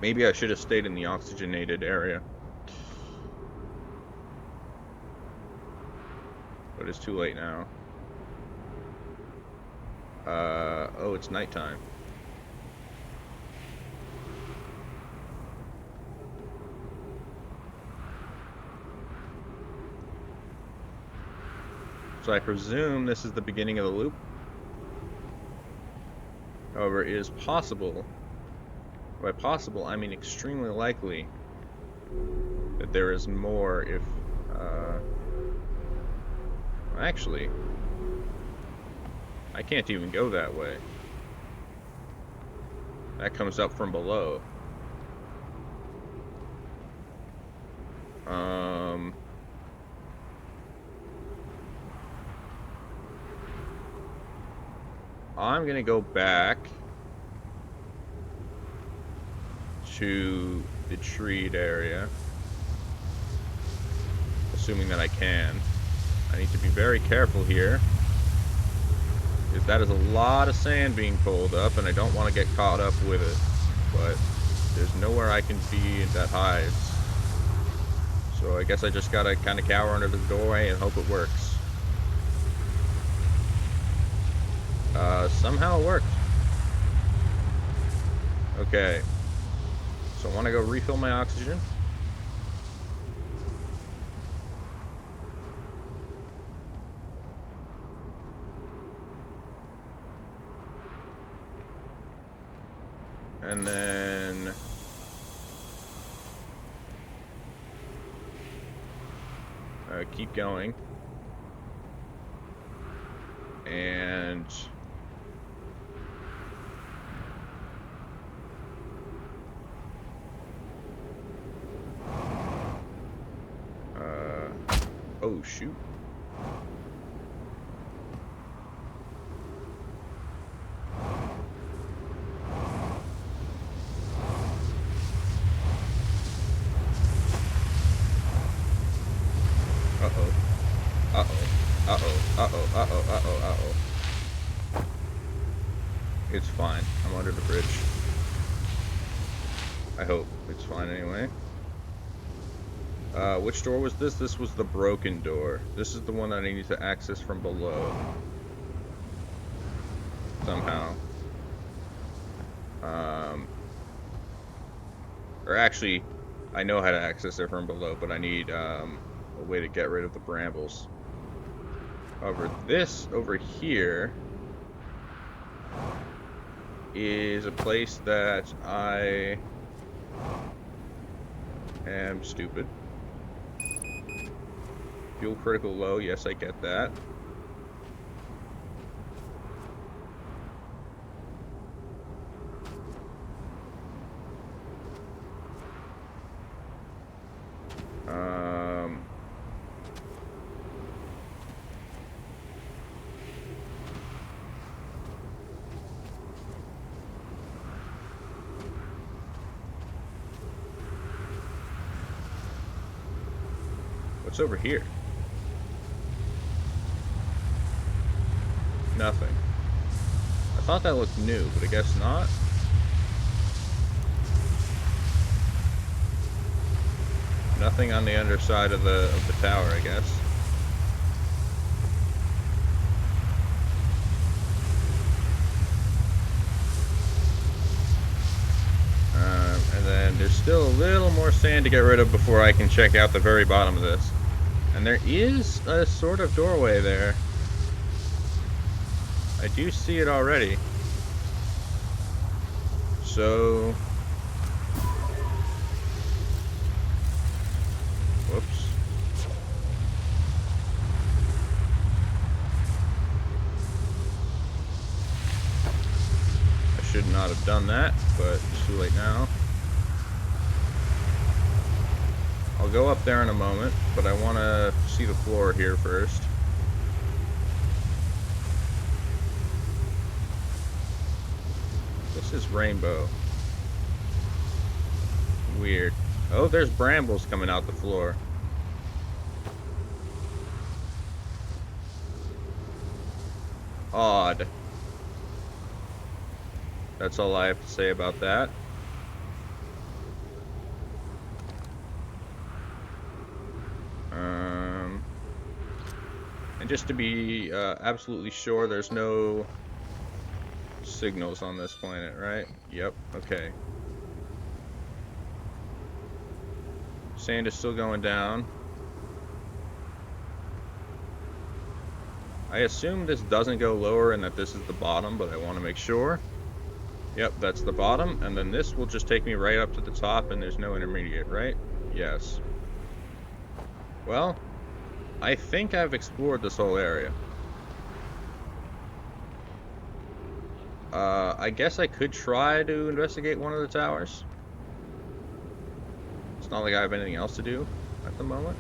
Speaker 1: Maybe I should have stayed in the oxygenated area. But it's too late now. Oh, it's nighttime. So I presume this is the beginning of the loop. However, it is possible, by possible I mean extremely likely, that there is more if, actually, I can't even go that way. That comes up from below. I'm gonna go back to the treed area, assuming that I can. I need to be very careful here, because that is a lot of sand being pulled up, and I don't want to get caught up with it. But there's nowhere I can be that hides. So I guess I just gotta kind of cower under the doorway and hope it works. Somehow it worked. Okay. So I want to go refill my oxygen. And then keep going. And oh shoot. Uh-oh. Uh-oh. Uh-oh. Uh-oh. Uh-oh. Uh-oh. Uh-oh. It's fine. I'm under the bridge. I hope it's fine anyway. Which door was this? This was the broken door. This is the one that I need to access from below. Somehow. Or actually, I know how to access it from below, but I need a way to get rid of the brambles. However, this over here is a place that I am stupid. Fuel critical low, yes, I get that. What's over here? Nothing. I thought that looked new, but I guess not. Nothing on the underside of the tower, I guess. And then there's still a little more sand to get rid of before I can check out the very bottom of this. And there is a sort of doorway there. I do see it already. So... whoops. I should not have done that, but it's too late now. I'll go up there in a moment, but I want to see the floor here first. This is rainbow. Weird. Oh, there's brambles coming out the floor. Odd. That's all I have to say about that. And just to be absolutely sure, there's no signals on this planet, right? Yep, okay. Sand is still going down. I assume this doesn't go lower and that this is the bottom, but I want to make sure. Yep, that's the bottom, and then this will just take me right up to the top, and there's no intermediate, right? Yes. Well, I think I've explored this whole area. I guess I could try to investigate one of the towers. It's not like I have anything else to do at the moment.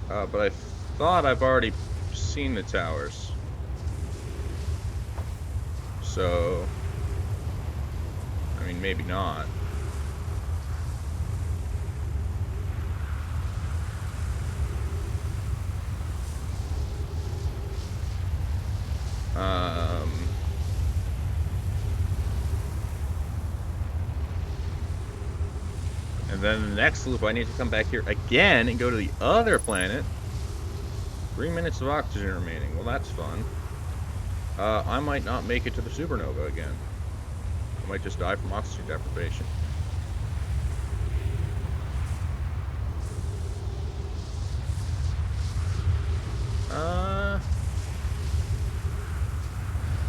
Speaker 1: But I thought I've already seen the towers. So, I mean, maybe not. And then the next loop, I need to come back here again and go to the other planet. 3 minutes of oxygen remaining. Well, that's fun. I might not make it to the supernova again. I might just die from oxygen deprivation.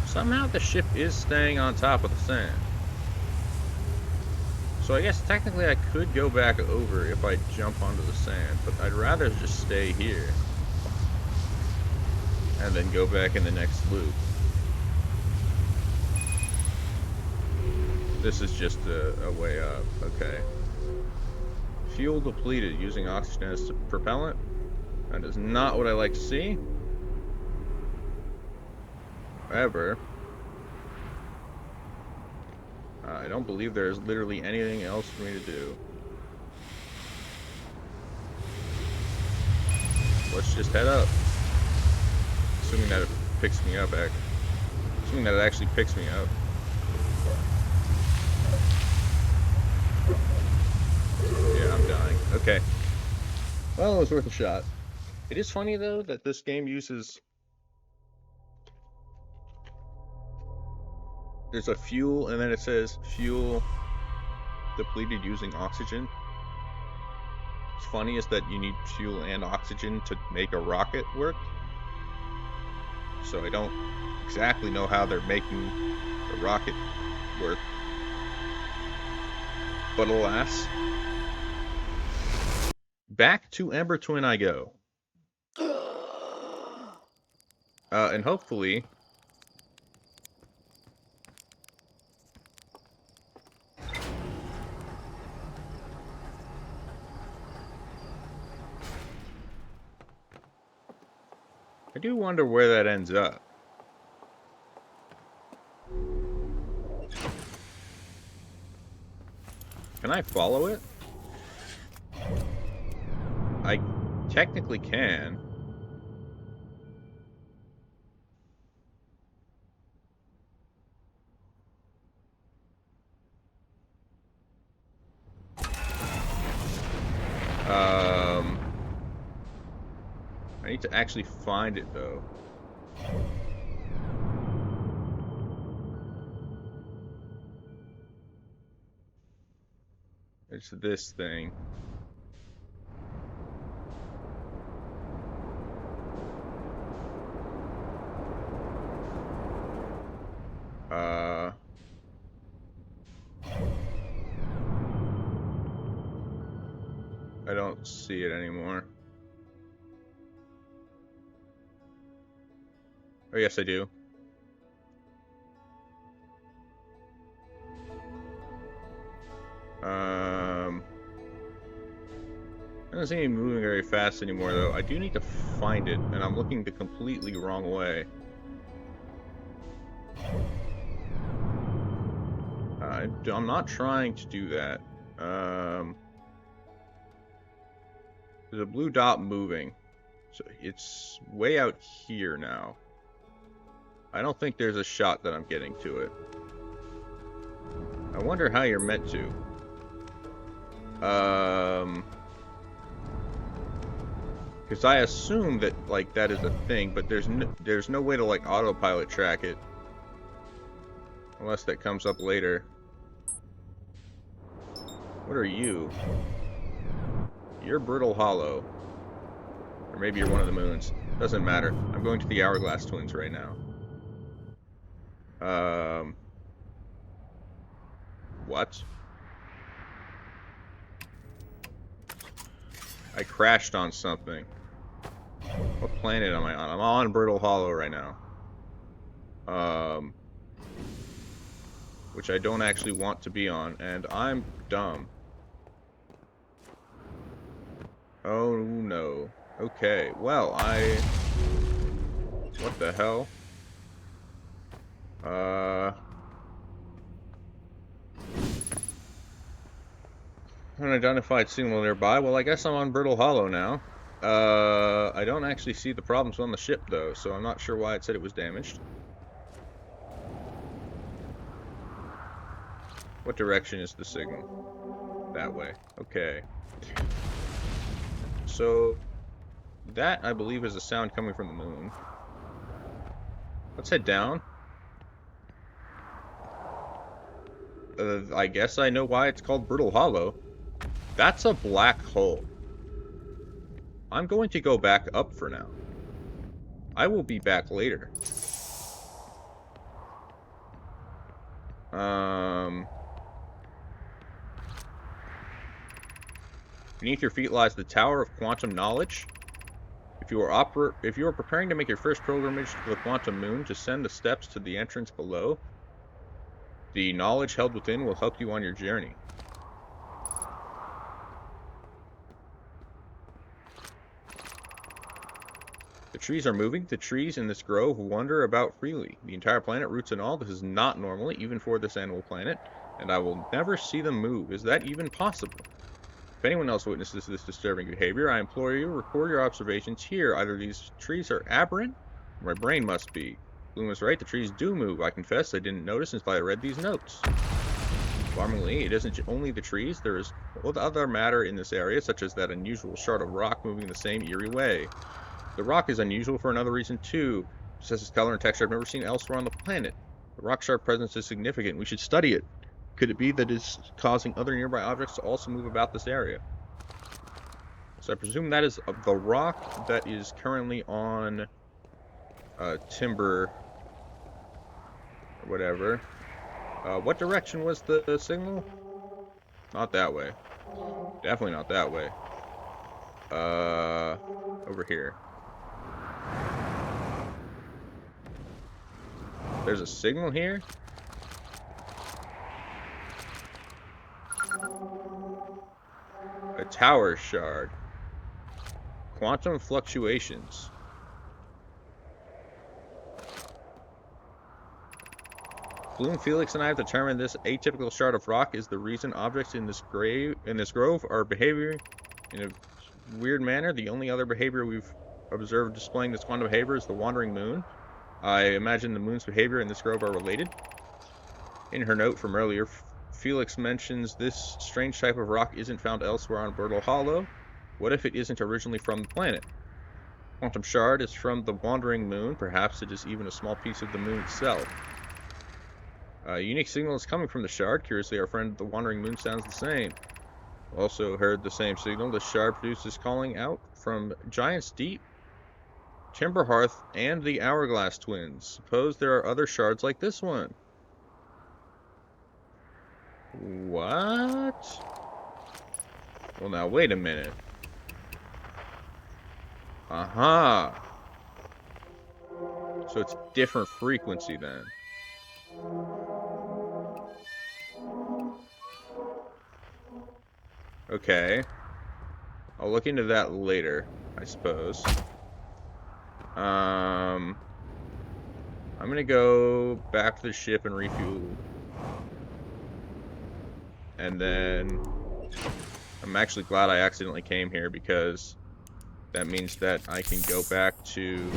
Speaker 1: Somehow the ship is staying on top of the sand. So I guess technically I could go back over if I jump onto the sand, but I'd rather just stay here. And then go back in the next loop. This is just a way up, okay. Fuel depleted using oxygen as propellant. That is not what I like to see. However, I don't believe there's literally anything else for me to do. Let's just head up. Assuming that it picks me up, assuming that it actually picks me up. Yeah, I'm dying. Okay. Well, it was worth a shot. It is funny, though, that this game uses... There's a fuel, and then it says fuel depleted using oxygen. What's funny is that you need fuel and oxygen to make a rocket work. So I don't exactly know how they're making the rocket work. But alas, back to Ember Twin I go. And hopefully... I do wonder where that ends up. Can I follow it? I technically can. I need to actually find it, though. It's this thing. I don't see it anymore. Oh, yes, I do. It doesn't seem to be moving very fast anymore, though. I do need to find it, and I'm looking the completely wrong way. I'm not trying to do that. There's a blue dot moving. So it's way out here now. I don't think there's a shot that I'm getting to it. I wonder how you're meant to. Because I assume that, like, that is a thing, but there's no way to, like, autopilot track it. Unless that comes up later. What are you? You're Brittle Hollow. Or Or maybe you're one of the moons. Doesn't matter. I'm going to the Hourglass Twins right now. What? I crashed on something. What planet am I on? I'm on Brittle Hollow right now. Which I don't actually want to be on, and I'm dumb. Oh no. Okay, well, what the hell? Unidentified signal nearby. Well, I guess I'm on Brittle Hollow now. I don't actually see the problems on the ship, though, so I'm not sure why it said it was damaged. What direction is the signal? That way. Okay. So, that, I believe, is a sound coming from the moon. Let's head down. I guess I know why it's called Brittle Hollow. That's a black hole. I'm going to go back up for now. I will be back later. Beneath your feet lies the Tower of Quantum Knowledge. If you are preparing to make your first pilgrimage to the Quantum Moon, descend the steps to the entrance below. The knowledge held within will help you on your journey. The trees are moving. The trees in this grove wander about freely. The entire planet, roots and all. This is not normal, even for this animal planet, and I will never see them move. Is that even possible? If anyone else witnesses this disturbing behavior, I implore you, record your observations here. Either these trees are aberrant, or my brain must be. Bloom was right, the trees do move. I confess I didn't notice until I read these notes. Alarmingly, it isn't only the trees. There is other matter in this area, such as that unusual shard of rock moving the same eerie way. The rock is unusual for another reason, too. It possesses color and texture I've never seen elsewhere on the planet. The rock shard presence is significant. We should study it. Could it be that it's causing other nearby objects to also move about this area? So I presume that is the rock that is currently on Timber, or whatever. What direction was the signal? Not that way. Definitely not that way. Over here. There's a signal here? A tower shard. Quantum fluctuations. Bloom, Felix, and I have determined this atypical shard of rock is the reason objects in this grove are behaving in a weird manner. The only other behavior we've observed displaying this quantum behavior is the wandering moon. I imagine the moon's behavior and this grove are related. In her note from earlier, Felix mentions this strange type of rock isn't found elsewhere on Brittle Hollow. What if it isn't originally from the planet? Quantum shard is from the wandering moon. Perhaps it is even a small piece of the moon itself. A unique signal is coming from the shard. Curiously, our friend the wandering moon sounds the same. Also heard the same signal. The shard produces calling out from Giant's Deep, Timberhearth, and the Hourglass Twins. Suppose there are other shards like this one. What? Well, now, wait a minute. Aha! So it's different frequency then. Okay. I'll look into that later, I suppose. I'm gonna go back to the ship and refuel. And then I'm actually glad I accidentally came here, because that means that I can go back to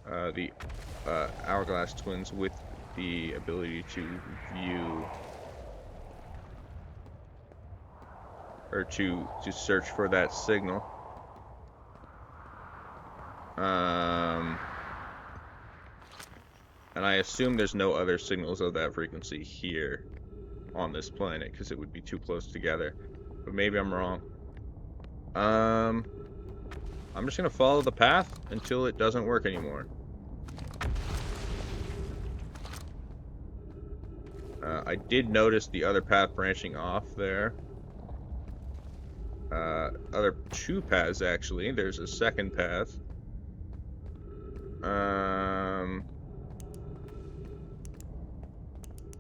Speaker 1: the Hourglass Twins with the ability to view, or to search for that signal. And I assume there's no other signals of that frequency here on this planet, because it would be too close together. But maybe I'm wrong. I'm just gonna follow the path until it doesn't work anymore. I did notice the other path branching off there. Other two paths, actually. There's a second path.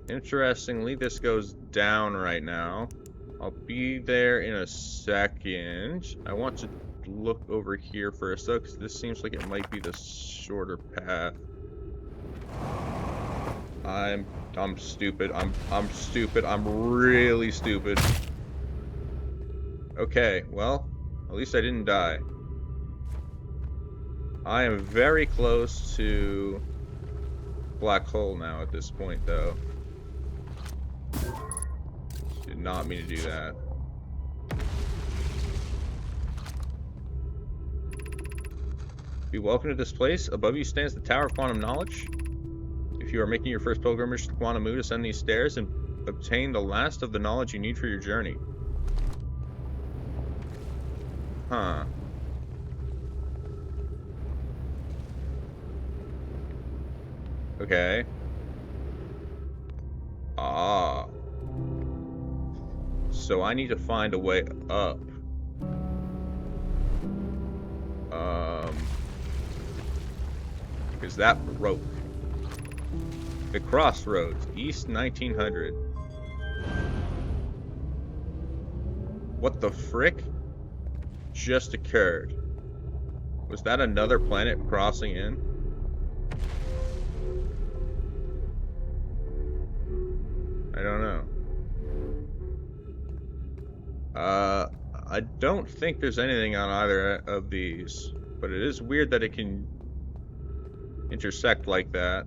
Speaker 1: Interestingly, this goes down right now. I'll be there in a second. I want to look over here first, though, because this seems like it might be the shorter path. I'm stupid. I'm stupid. I'm really stupid. Okay, well, at least I didn't die. I am very close to black hole now at this point, though. Did not mean to do that. Be welcome to this place. Above you stands the Tower of Quantum Knowledge. If you are making your first pilgrimage to Quantum Moon, ascend these stairs and obtain the last of the knowledge you need for your journey. Huh. Okay. Ah. So I need to find a way up. Because that broke. The Crossroads, East 1900. What the frick just occurred? Was that another planet crossing in? I don't know. I don't think there's anything on either of these, but it is weird that it can intersect like that.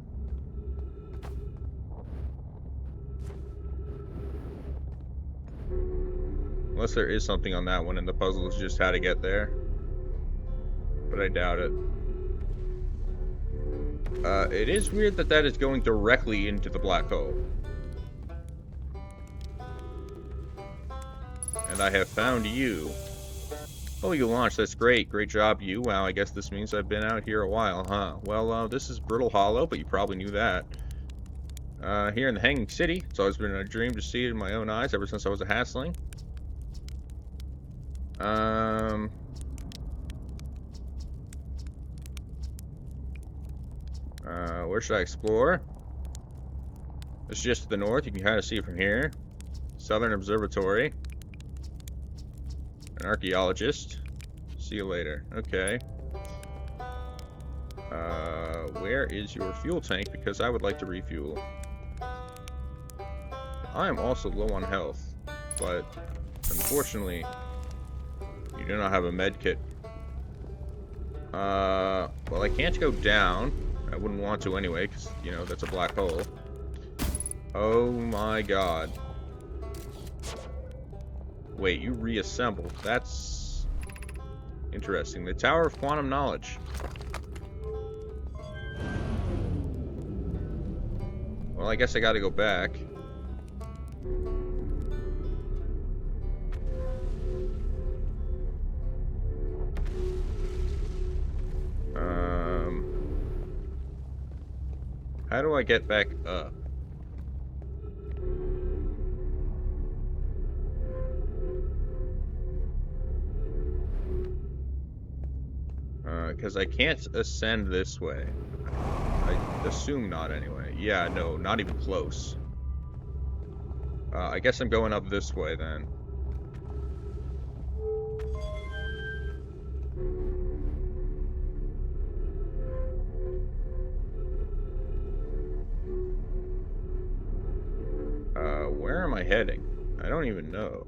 Speaker 1: Unless there is something on that one and the puzzle is just how to get there. But I doubt it. It is weird that that is going directly into the black hole. And I have found you. Oh, you launched. That's great. Great job, you. Wow, I guess this means I've been out here a while, huh? Well, this is Brittle Hollow, but you probably knew that. Here in the Hanging City. It's always been a dream to see it in my own eyes ever since I was a hatchling. Where should I explore? It's just to the north. You can kind of see it from here. Southern Observatory. An archaeologist. See you later. Okay. Where is your fuel tank? Because I would like to refuel. I am also low on health, but unfortunately, you do not have a med kit. Well, I can't go down. I wouldn't want to anyway, because, you know, that's a black hole. Oh my god. Wait, you reassembled. That's interesting. The Tower of Quantum Knowledge. Well, I guess I gotta go back. How do I get back up? Because I can't ascend this way. I assume not anyway. Yeah, no, not even close. I guess I'm going up this way then. Where am I heading? I don't even know.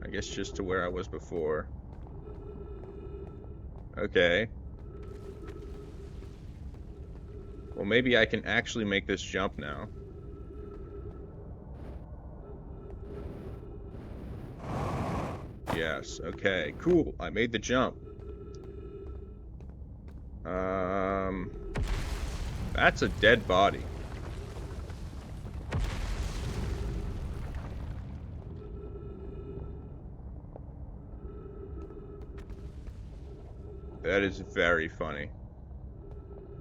Speaker 1: I guess just to where I was before. Okay. Well, maybe I can actually make this jump now. Yes, okay, cool. I made the jump. That's a dead body. That is very funny.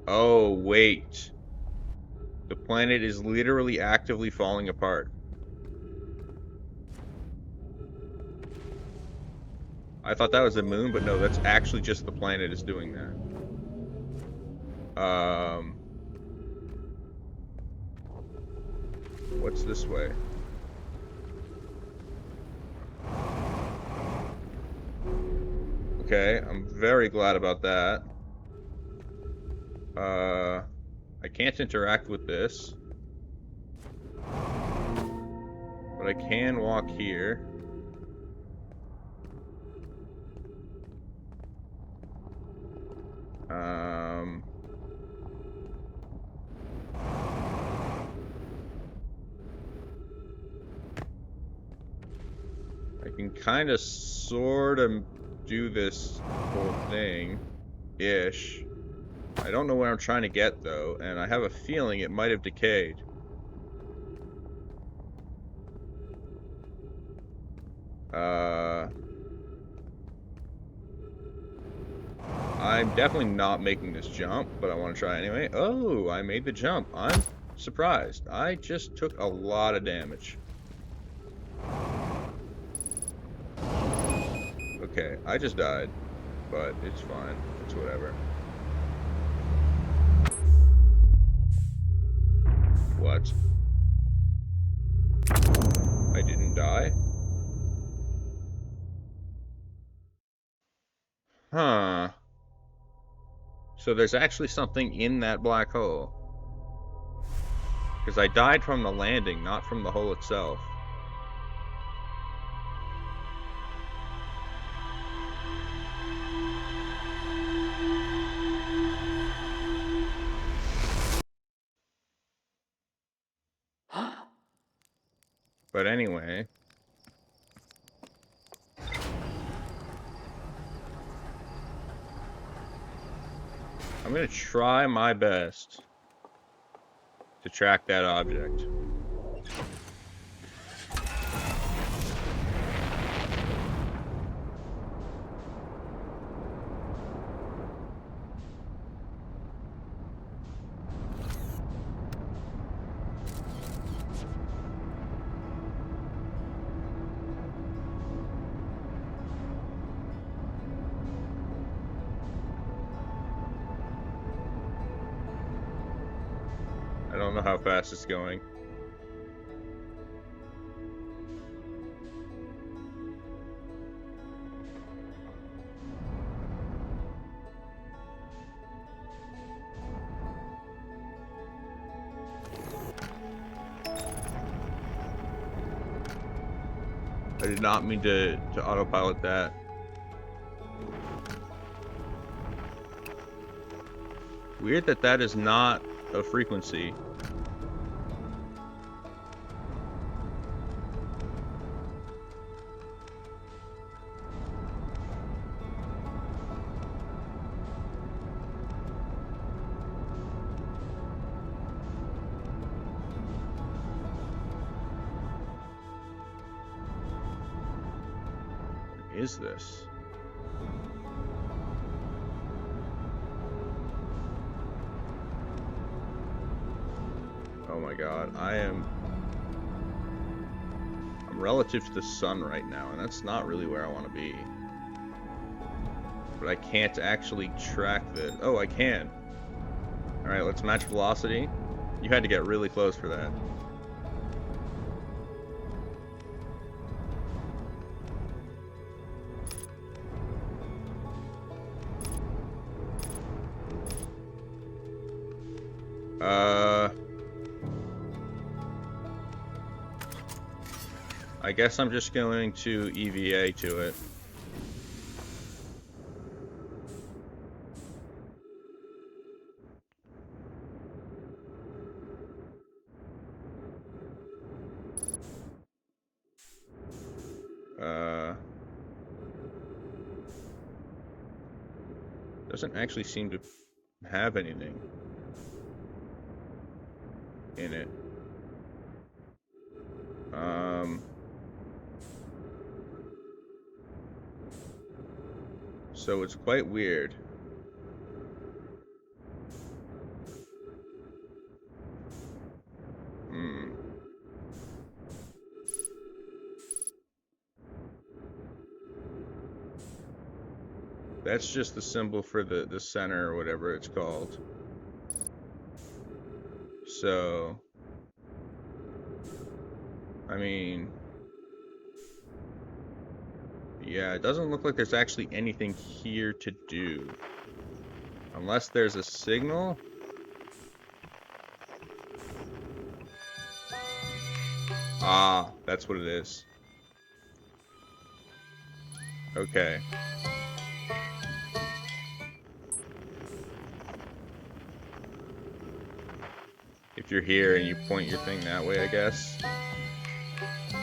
Speaker 1: Oh, wait. The planet is literally actively falling apart. I thought that was the moon, but no, that's actually just the planet is doing that. What's this way? Okay, I'm very glad about that. I can't interact with this. But I can walk here. I can kind of sort of do this whole thing-ish. I don't know where I'm trying to get, though, and I have a feeling it might have decayed. I'm definitely not making this jump, but I want to try anyway. Oh, I made the jump. I'm surprised. I just took a lot of damage. Okay, I just died, but it's fine. It's whatever. What? I didn't die? Huh. So there's actually something in that black hole. Because I died from the landing, not from the hole itself. But anyway. I'm gonna try my best to track that object. I don't know how fast it's going. I did not mean to autopilot that. Weird that that is not a frequency. What is this? Oh my god, I'm relative to the sun right now, and that's not really where I want to be. But I can't actually track the... Oh, I can. Alright, let's match velocity. You had to get really close for that. I guess I'm just going to EVA to it. Doesn't actually seem to have anything in it. So it's quite weird. That's just the symbol for the center or whatever it's called. So, I mean, yeah, it doesn't look like there's actually anything here to do. Unless there's a signal. Ah, that's what it is. Okay. If you're here and you point your thing that way, I guess.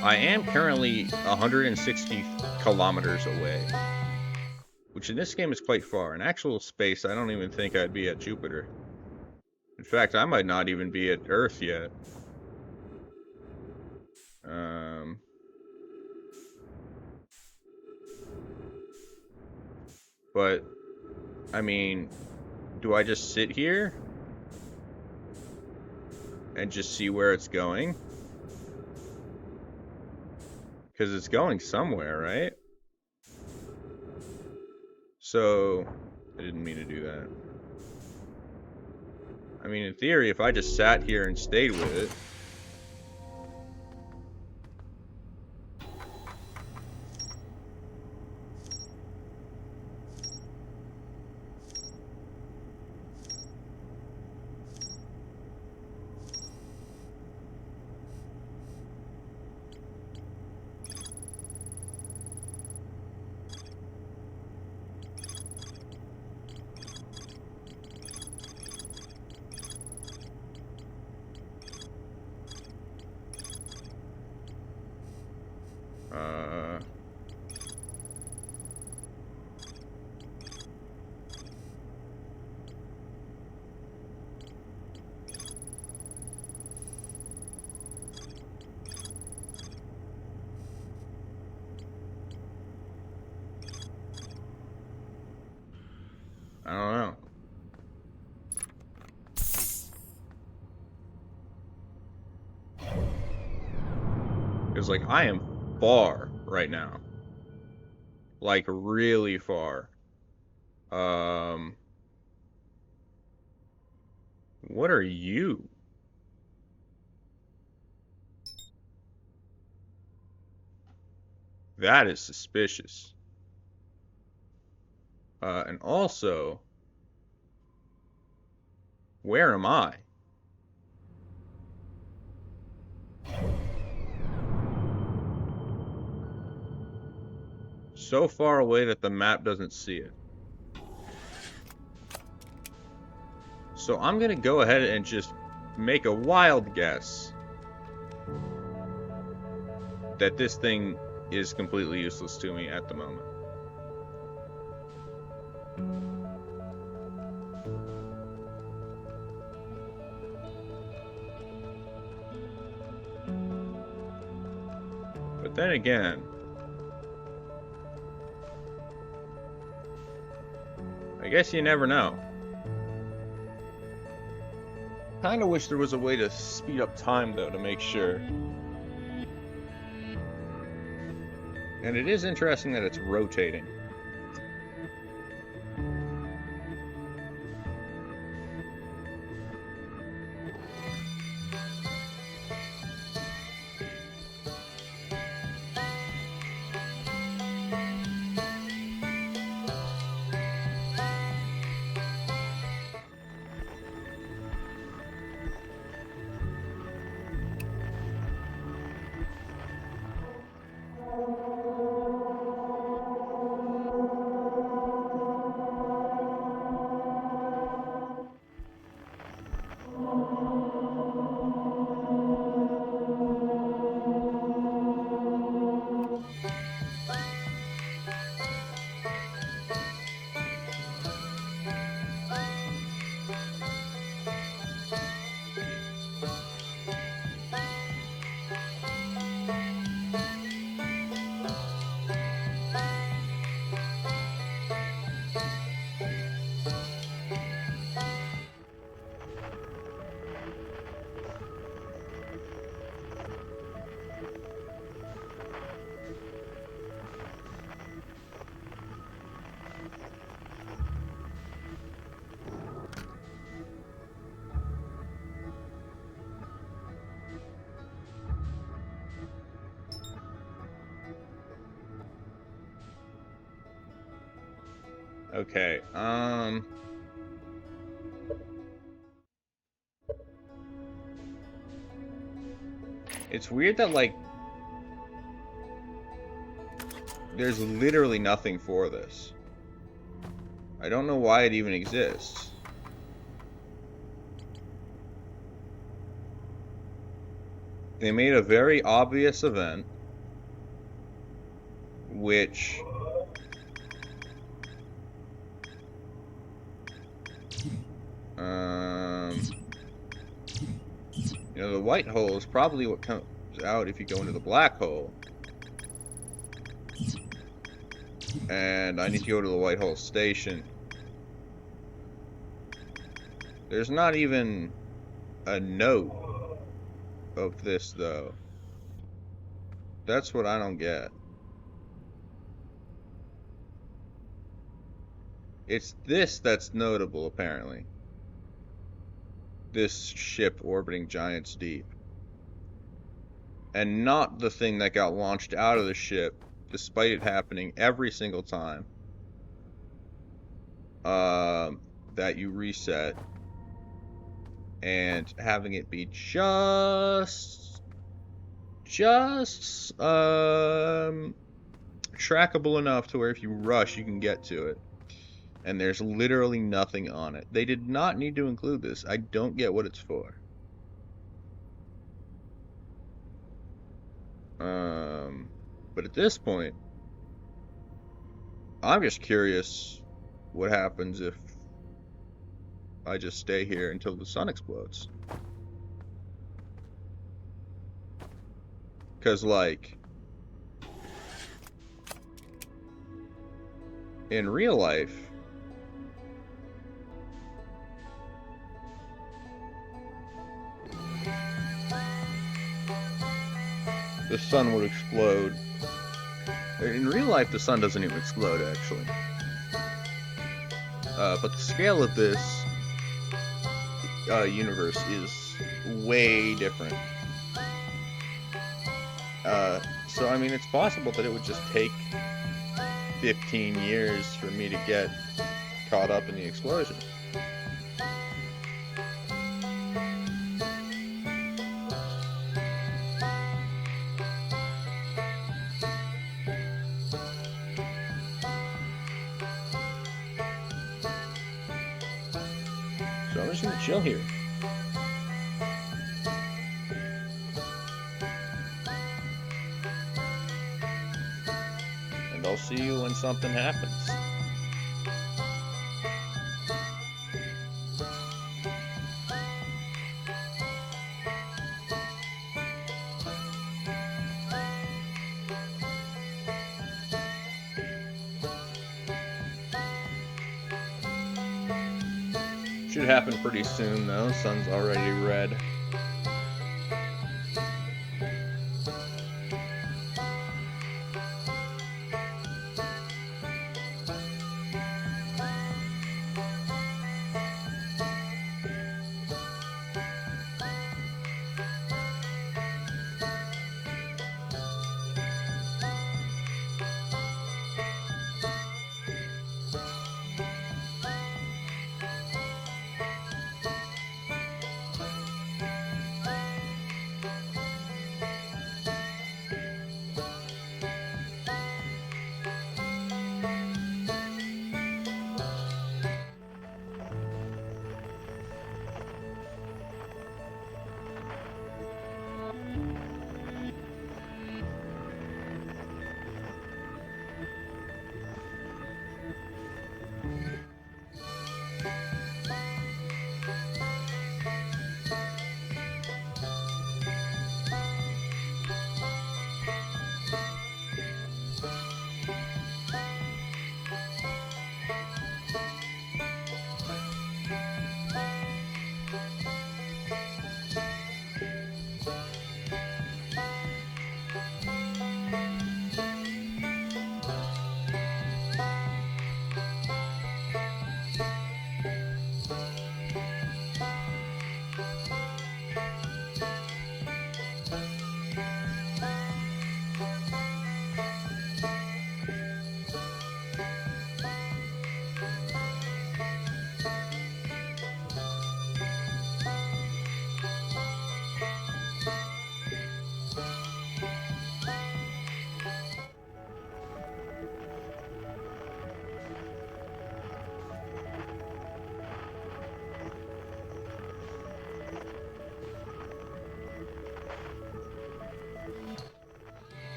Speaker 1: I am currently 160 kilometers away, which in this game is quite far. In actual space, I don't even think I'd be at Jupiter. In fact, I might not even be at Earth yet. But, I mean, do I just sit here and just see where it's going? Because it's going somewhere, right? So, I didn't mean to do that. I mean, in theory, if I just sat here and stayed with it. I don't know. Because, like, I am far right now. Like, really far. What are you? That is suspicious. And also, where am I? So far away that the map doesn't see it. So I'm gonna go ahead and just make a wild guess that this thing is completely useless to me at the moment. But then again, I guess you never know. Kinda wish there was a way to speed up time though to make sure. And it is interesting that it's rotating. Okay, it's weird that, like, there's literally nothing for this. I don't know why it even exists. They made a very obvious event, which you know, the white hole is probably what comes out if you go into the black hole. And I need to go to the white hole station. There's not even a note of this, though. That's what I don't get. It's this that's notable, apparently. This ship orbiting Giant's Deep. And not the thing that got launched out of the ship, despite it happening every single time that you reset. And having it be just trackable enough to where if you rush, you can get to it. And there's literally nothing on it. They did not need to include this. I don't get what it's for. But at this point, I'm just curious what happens if I just stay here until the sun explodes. Because, like, in real life, the sun would explode. In real life, the sun doesn't even explode, actually. But the scale of this universe is way different. So, I mean, it's possible that it would just take 15 years for me to get caught up in the explosion. So I'm just gonna chill here. And I'll see you when something happens. Should happen pretty soon, though. Sun's already red.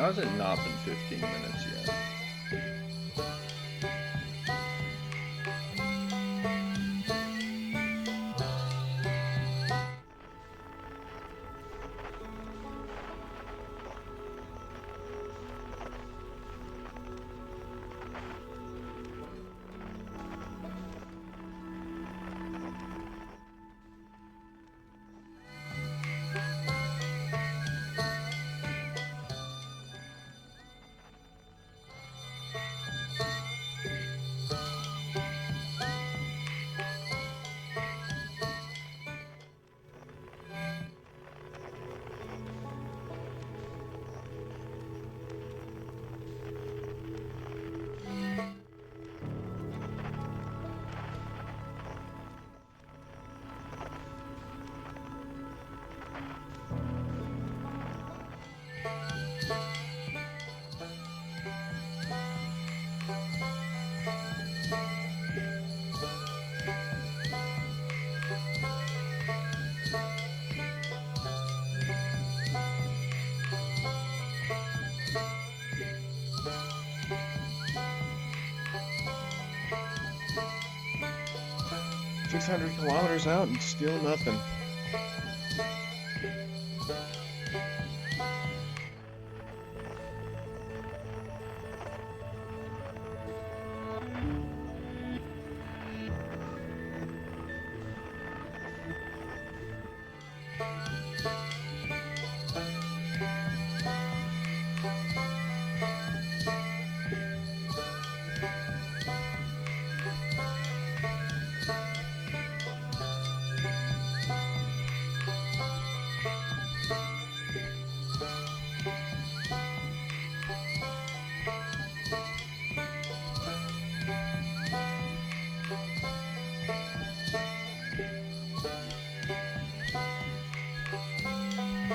Speaker 1: has it not been 15 minutes yet? 600 kilometers out and still nothing.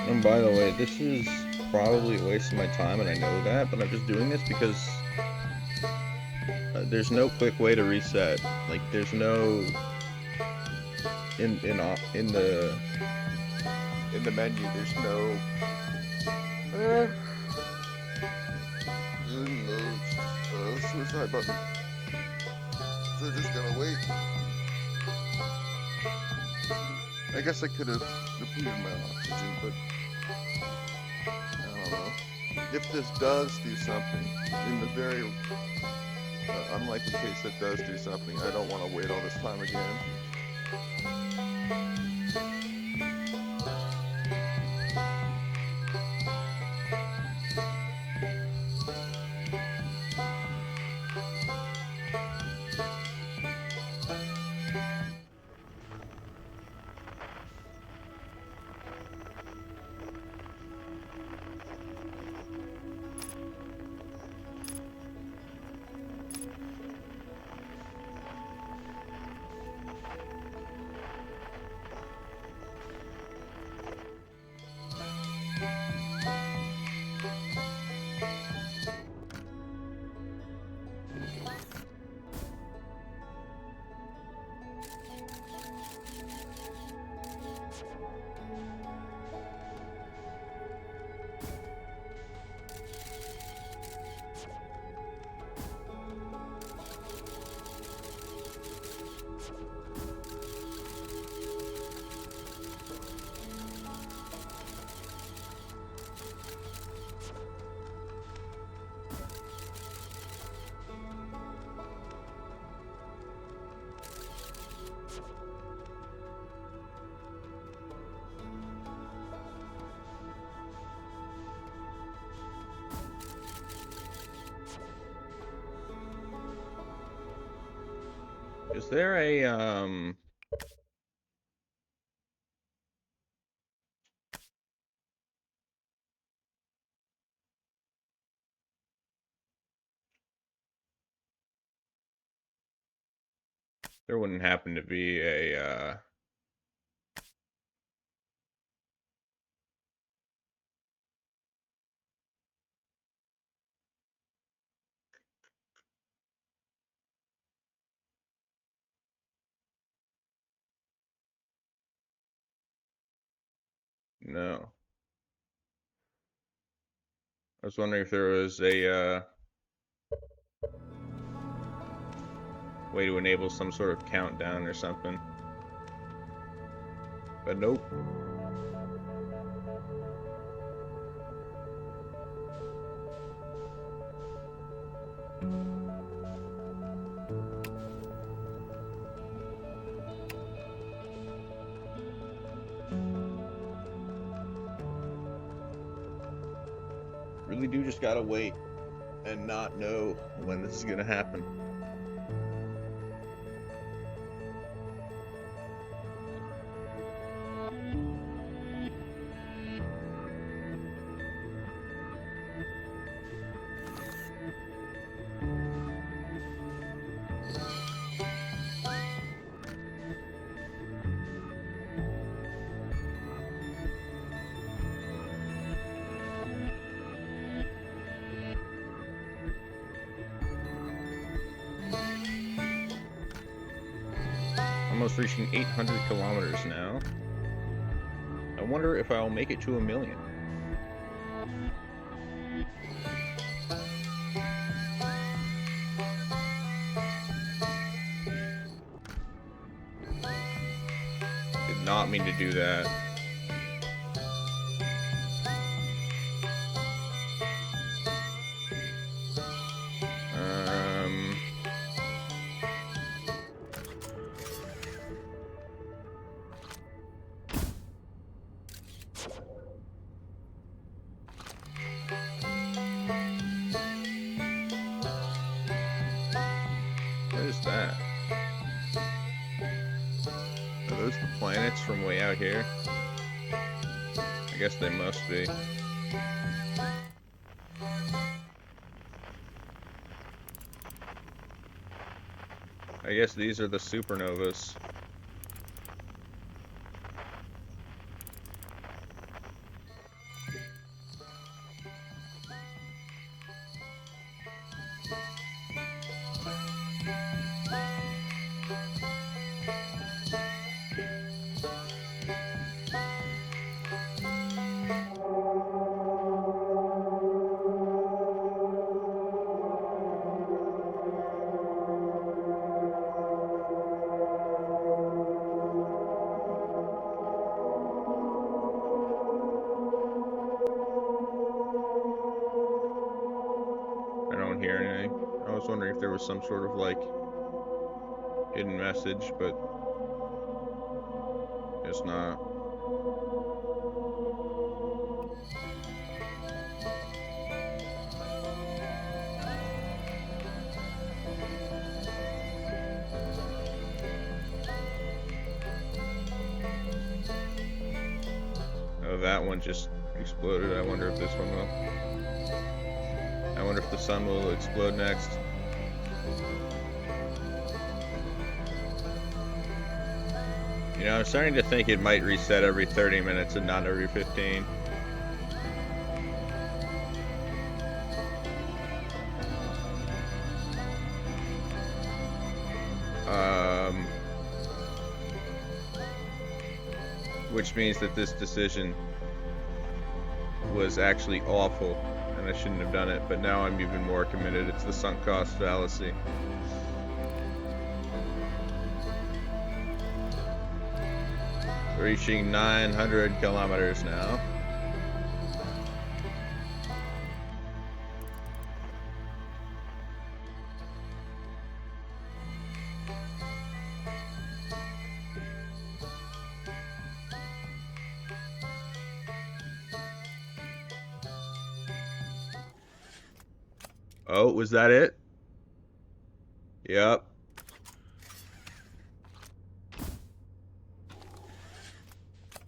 Speaker 1: And by the way, this is probably a waste of my time, and I know that, but I'm just doing this because there's no quick way to reset. Like, there's no in the menu. There's no suicide button. So just gonna wait. I guess I could have depleted my oxygen, but I don't know. If this does do something, in the very unlikely case that does do something, I don't want to wait all this time again. Is there a there wouldn't happen to be a no. I was wondering if there was a way to enable some sort of countdown or something. But nope. Really do just gotta wait and not know when this is gonna happen. Almost reaching 800 kilometers now. I wonder if I'll make it to 1,000,000. Did not mean to do that. What is that? Are those the planets from way out here? I guess they must be. I guess these are the supernovas. I don't hear anything. I was wondering if there was some sort of like hidden message, but it's not. Oh, that one just exploded. I wonder if this one will. I wonder if the sun will explode next. You know, I'm starting to think it might reset every 30 minutes and not every 15. Which means that this decision was actually awful and I shouldn't have done it, but now I'm even more committed. It's the sunk cost fallacy. Reaching 900 kilometers now. Oh, was that it? Yep.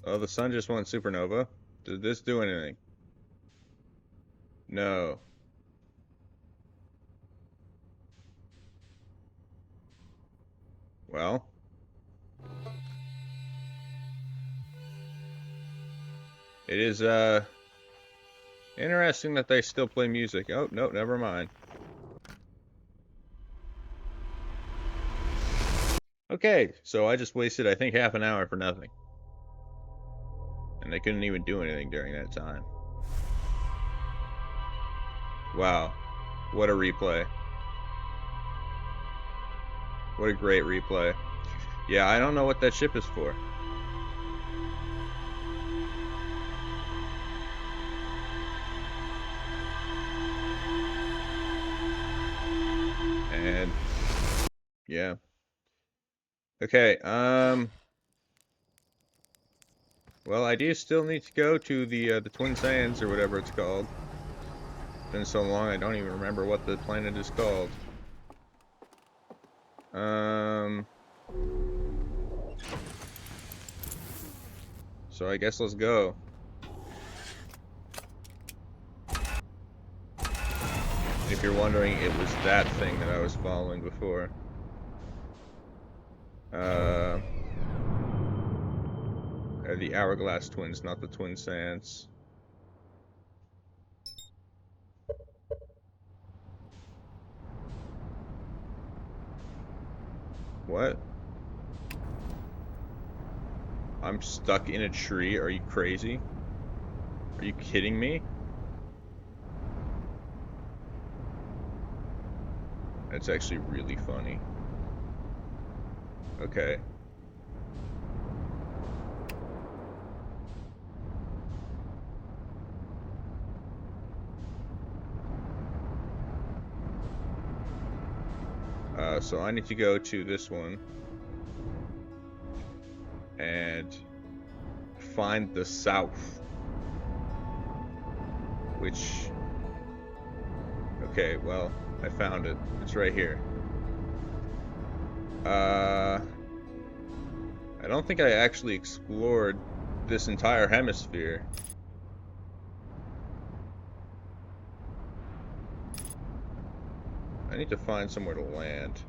Speaker 1: Oh, the sun just went supernova. Did this do anything? No. Well. It is, interesting that they still play music. Oh, no, never mind. Okay, so I just wasted, I think, half an hour for nothing. And they couldn't even do anything during that time. Wow. What a replay. What a great replay. Yeah, I don't know what that ship is for. And yeah. Okay, well, I do still need to go to the Twin Sands or whatever it's called. It's been so long I don't even remember what the planet is called. So I guess let's go. If you're wondering, it was that thing that I was following before. The Hourglass Twins, not the Twin Sands. What? I'm stuck in a tree? Are you crazy? Are you kidding me? That's actually really funny. Okay. So I need to go to this one and find the south, which, okay, well, I found it. It's right here. I don't think I actually explored this entire hemisphere. I need to find somewhere to land.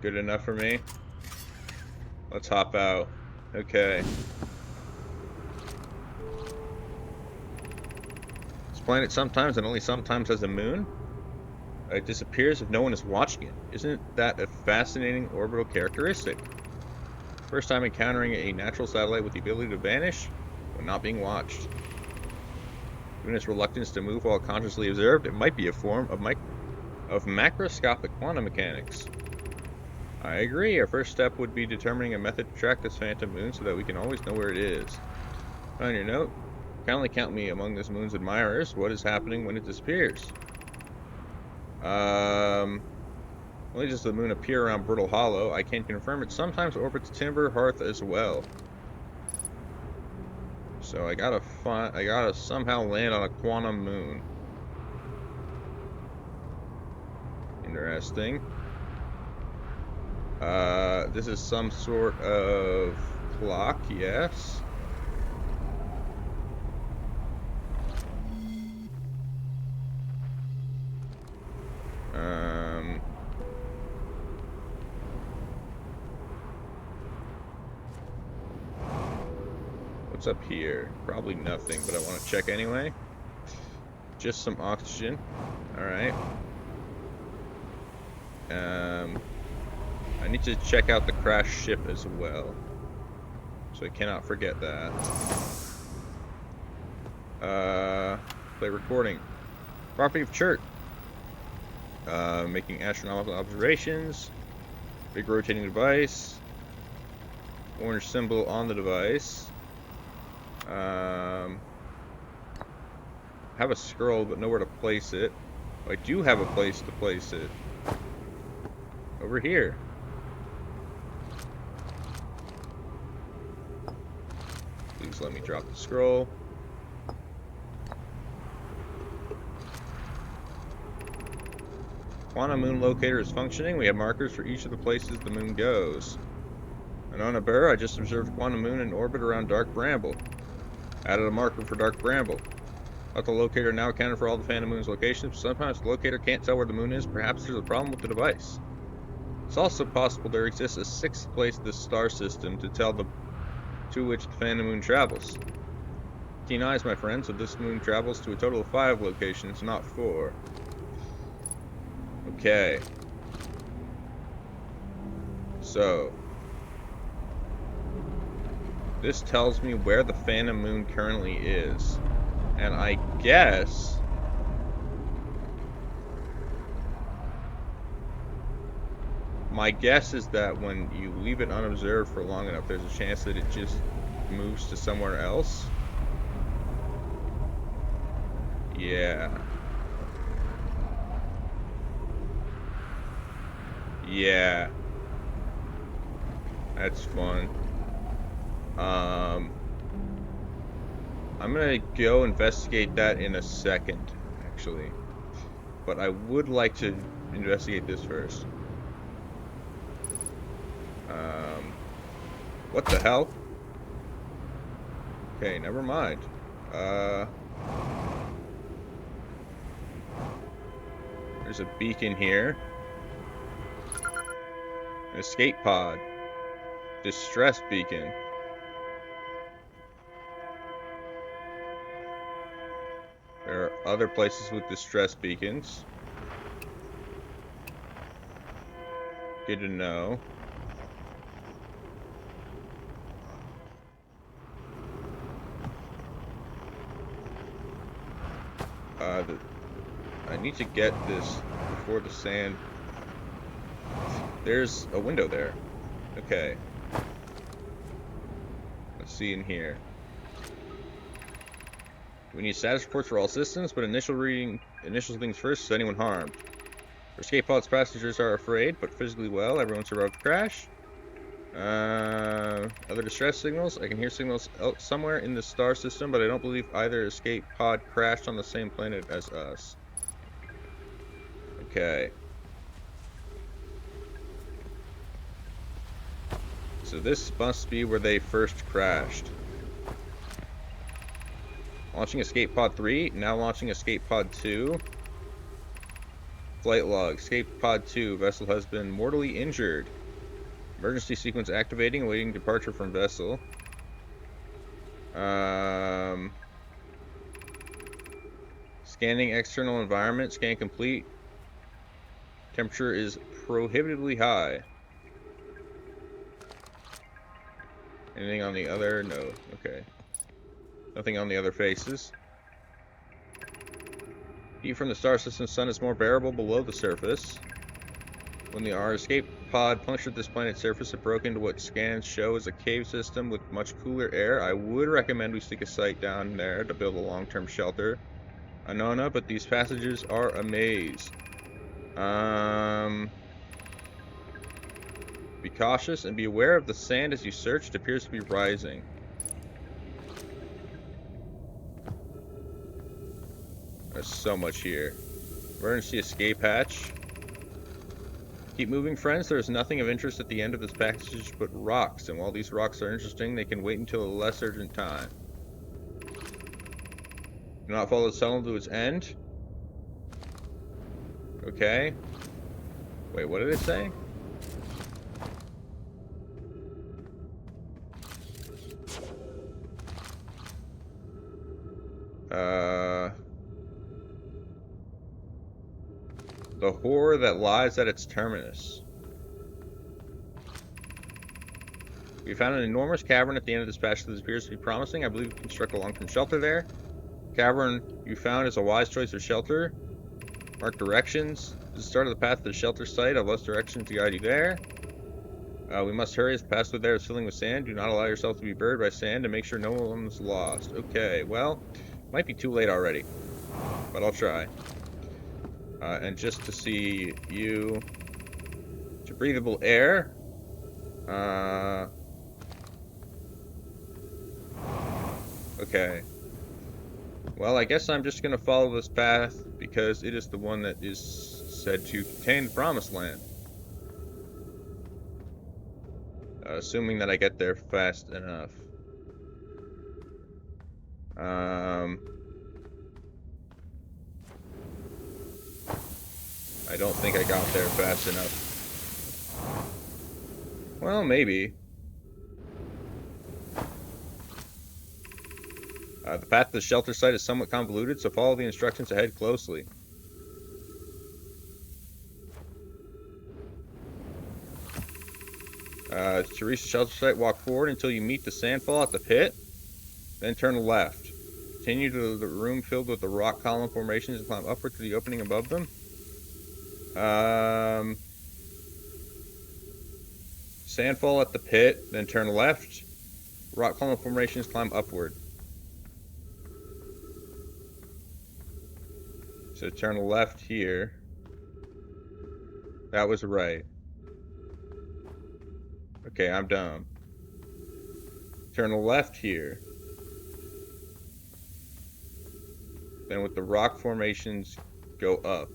Speaker 1: Good enough for me? Let's hop out. Okay. This planet sometimes and only sometimes has a moon. It disappears if no one is watching it. Isn't that a fascinating orbital characteristic? First time encountering a natural satellite with the ability to vanish when not being watched. Given its reluctance to move while consciously observed, it might be a form of macroscopic quantum mechanics. I agree. Our first step would be determining a method to track this phantom moon so that we can always know where it is. On your note, kindly count me among this moon's admirers. What is happening when it disappears? Only does the moon appear around Brittle Hollow. I can confirm it sometimes orbits Timber Hearth as well. So I gotta somehow land on a quantum moon. Interesting. This is some sort of clock, yes. What's up here? Probably nothing, but I want to check anyway. Just some oxygen. Alright. I need to check out the crashed ship as well. So I cannot forget that. Play recording. Property of Chert. Making astronomical observations. Big rotating device. Orange symbol on the device. Have a scroll, but nowhere to place it. Oh, I do have a place to place it. Over here. Please let me drop the scroll. Quantum moon locator is functioning. We have markers for each of the places the moon goes. And on a burr, I just observed quantum moon in orbit around Dark Bramble. Added a marker for Dark Bramble. Thought the locator now accounted for all the Phantom Moon's locations. Sometimes the locator can't tell where the moon is. Perhaps there's a problem with the device. It's also possible there exists a sixth place in the star system to which the Phantom Moon travels. Keen eyes, my friend, so this moon travels to a total of 5 locations, not 4. Okay. So, This tells me where the Phantom Moon currently is. And I guess... my guess is that when you leave it unobserved for long enough, there's a chance that it just moves to somewhere else. Yeah. Yeah. That's fun. I'm gonna go investigate that in a second, actually. But I would like to investigate this first. What the hell? Okay, never mind. There's a beacon here. An escape pod. Distress beacon. There are other places with distress beacons. Good to know. I need to get this before the sand. There's a window there. Okay. Let's see in here. We need status reports for all systems, but initial things first. Is anyone harmed? Escape pod's passengers are afraid, but physically well. Everyone survived the crash. Other distress signals. I can hear signals somewhere in the star system, but I don't believe either escape pod crashed on the same planet as us. Okay. So this must be where they first crashed. Launching Escape Pod 3, now launching Escape Pod 2. Flight log, Escape Pod 2, vessel has been mortally injured. Emergency sequence activating, awaiting departure from vessel. Scanning external environment, scan complete. Temperature is prohibitively high. Anything on the other? No. Okay. Nothing on the other faces. Heat from the star system's sun is more bearable below the surface. When our escape pod punctured this planet's surface, it broke into what scans show as a cave system with much cooler air. I would recommend we stick a site down there to build a long-term shelter. Anona, but these passages are a maze. Be cautious and be aware of the sand as you search. It appears to be rising. There's so much here. Emergency escape hatch. Keep moving, friends. There is nothing of interest at the end of this passage but rocks, and while these rocks are interesting, they can wait until a less urgent time. Do not follow the tunnel to its end. Okay. Wait, what did it say? The horror that lies at its terminus. We found an enormous cavern at the end of this passage that appears to be promising. I believe we can construct a long-term shelter there. Cavern you found is a wise choice of shelter. Mark directions. This is the start of the path to the shelter site. I've less directions to guide you there. We must hurry as the pathway there is filling with sand. Do not allow yourself to be buried by sand and make sure no one's lost. Okay, well, might be too late already, but I'll try. And just to see you, to breathable air. Okay. Well, I guess I'm just going to follow this path because it is the one that is said to contain the Promised Land. Assuming that I get there fast enough. I don't think I got there fast enough. Well, maybe. The path to the shelter site is somewhat convoluted, so follow the instructions ahead closely. To reach the shelter site, walk forward until you meet the sandfall at the pit, then turn left. Continue to the room filled with the rock column formations and climb upward to the opening above them. Sandfall at the pit, then turn left. Rock column formations, climb upward. So turn left here. That was right. Okay, I'm dumb. Turn left here. Then with the rock formations, go up.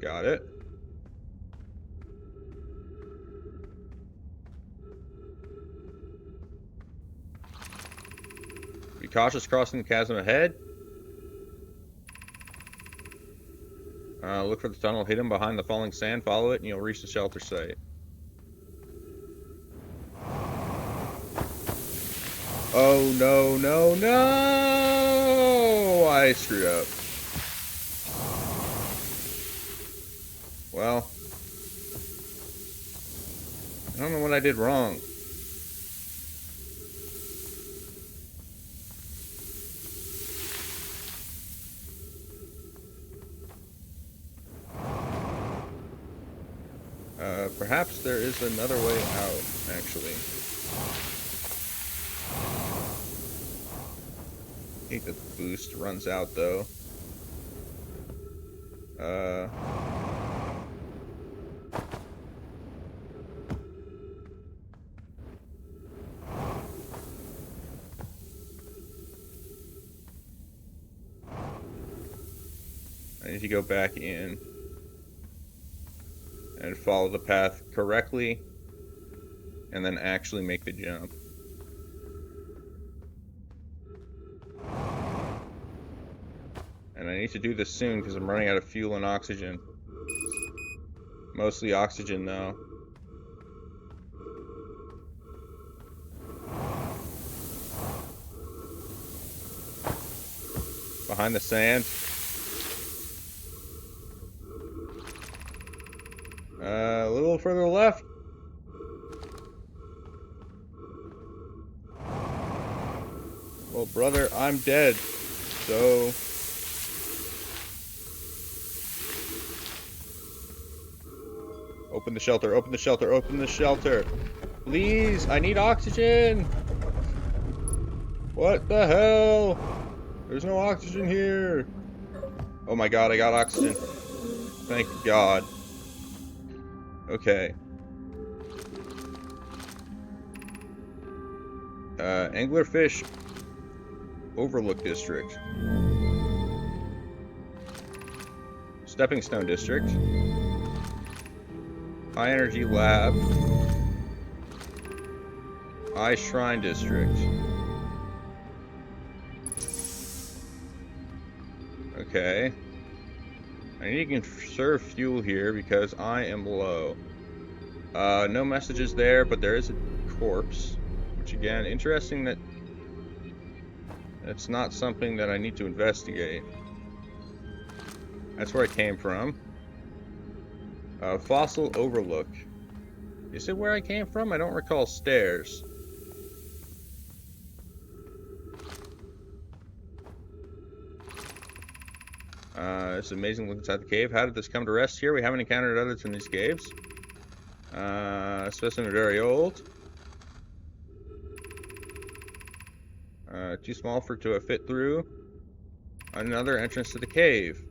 Speaker 1: Got it. Be cautious crossing the chasm ahead. Look for the tunnel hidden behind the falling sand. Follow it and you'll reach the shelter site. Oh, no, no, no! I screwed up. Well, I don't know what I did wrong. Perhaps there is another way out, actually. I think the boost runs out, though. I need to go back in and follow the path correctly and then actually make the jump. And I need to do this soon because I'm running out of fuel and oxygen. Mostly oxygen, though. Behind the sand. A little further left. Well, brother, I'm dead. So... Open the shelter, open the shelter, open the shelter. Please, I need oxygen. What the hell? There's no oxygen here. Oh my god, I got oxygen. Thank God. Okay. Anglerfish Overlook District. Stepping Stone District. High Energy Lab. High Shrine District. Okay. I need to conserve fuel here because I am low. No messages there, but there is a corpse. Which again, interesting that it's not something that I need to investigate. That's where I came from. Fossil Overlook. Is it where I came from? I don't recall stairs. It's amazing look inside the cave. How did this come to rest here? We haven't encountered others in these caves. Specimen very old. Too small for it to have fit through. Another entrance to the cave.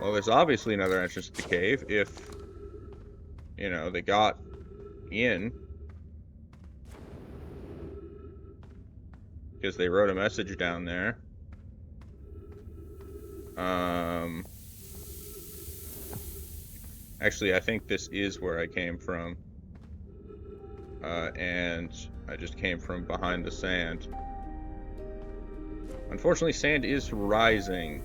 Speaker 1: Well, there's obviously another entrance to the cave if, you know, they got in. Because they wrote a message down there. Actually, I think this is where I came from. And I just came from behind the sand. Unfortunately, sand is rising.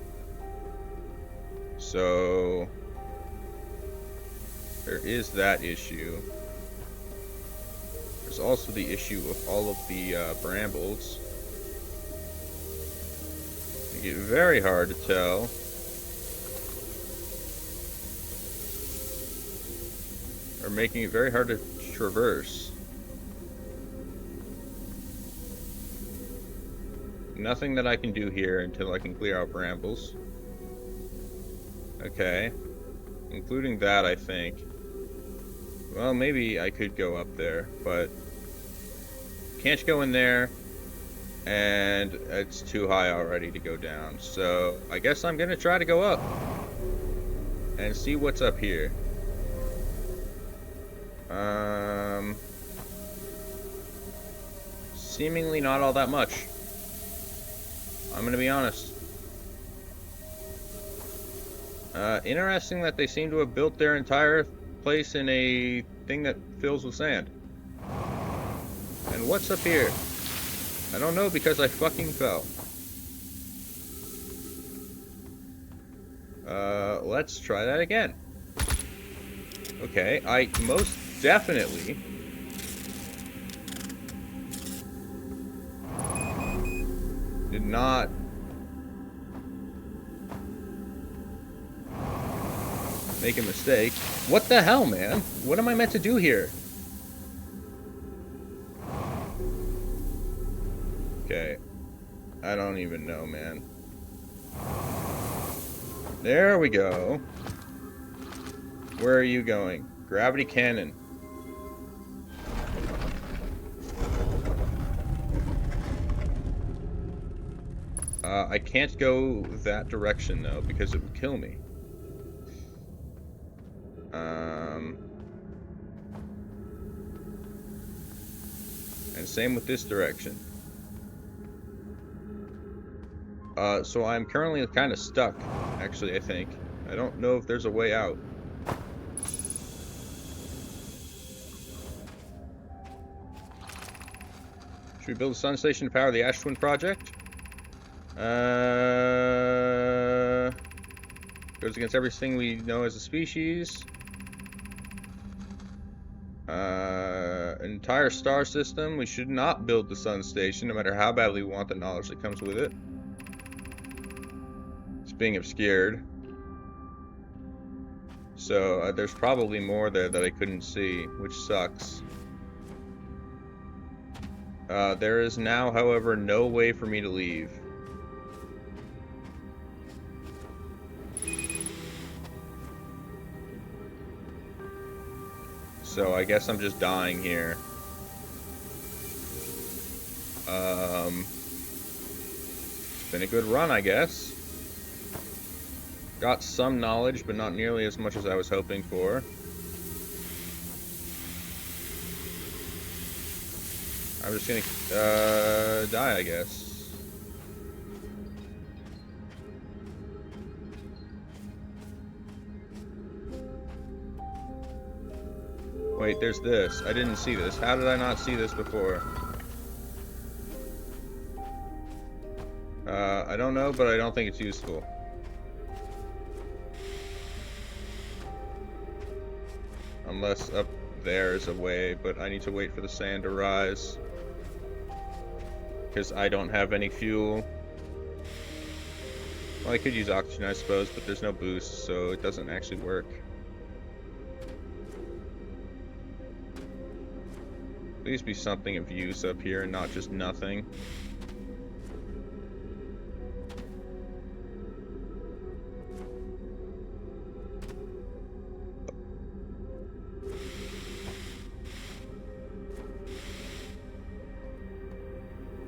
Speaker 1: So... There is that issue. There's also the issue of all of the brambles. Make it very hard to tell. Or making it very hard to traverse. Nothing that I can do here until I can clear out brambles. Okay. Including that, I think. Well, maybe I could go up there, but can't go in there, and it's too high already to go down. So I guess I'm gonna try to go up and see what's up here. Seemingly not all that much. I'm gonna be honest. Interesting that they seem to have built their entire place in a thing that fills with sand. And what's up here? I don't know because I fucking fell. Let's try that again. Okay, I most definitely did not make a mistake. What the hell, man? What am I meant to do here? Okay. I don't even know, man. There we go. Where are you going? Gravity cannon. I can't go that direction, though, because it would kill me. And same with this direction. So I'm currently kind of stuck, actually, I think. I don't know if there's a way out. Should we build a sun station to power the Ash Twin project? Goes against everything we know as a species. Entire star system. We should not build the sun station, no matter how badly we want the knowledge that comes with it. It's being obscured. So there's probably more there that I couldn't see, which sucks. There is now, however, no way for me to leave. So I guess I'm just dying here. It's been a good run, I guess. Got some knowledge, but not nearly as much as I was hoping for. I'm just gonna die, I guess. Wait, there's this. I didn't see this. How did I not see this before? I don't know, but I don't think it's useful. Unless up there is a way, but I need to wait for the sand to rise. Because I don't have any fuel. Well, I could use oxygen, I suppose, but there's no boost, so it doesn't actually work. Please be something of use up here and not just nothing.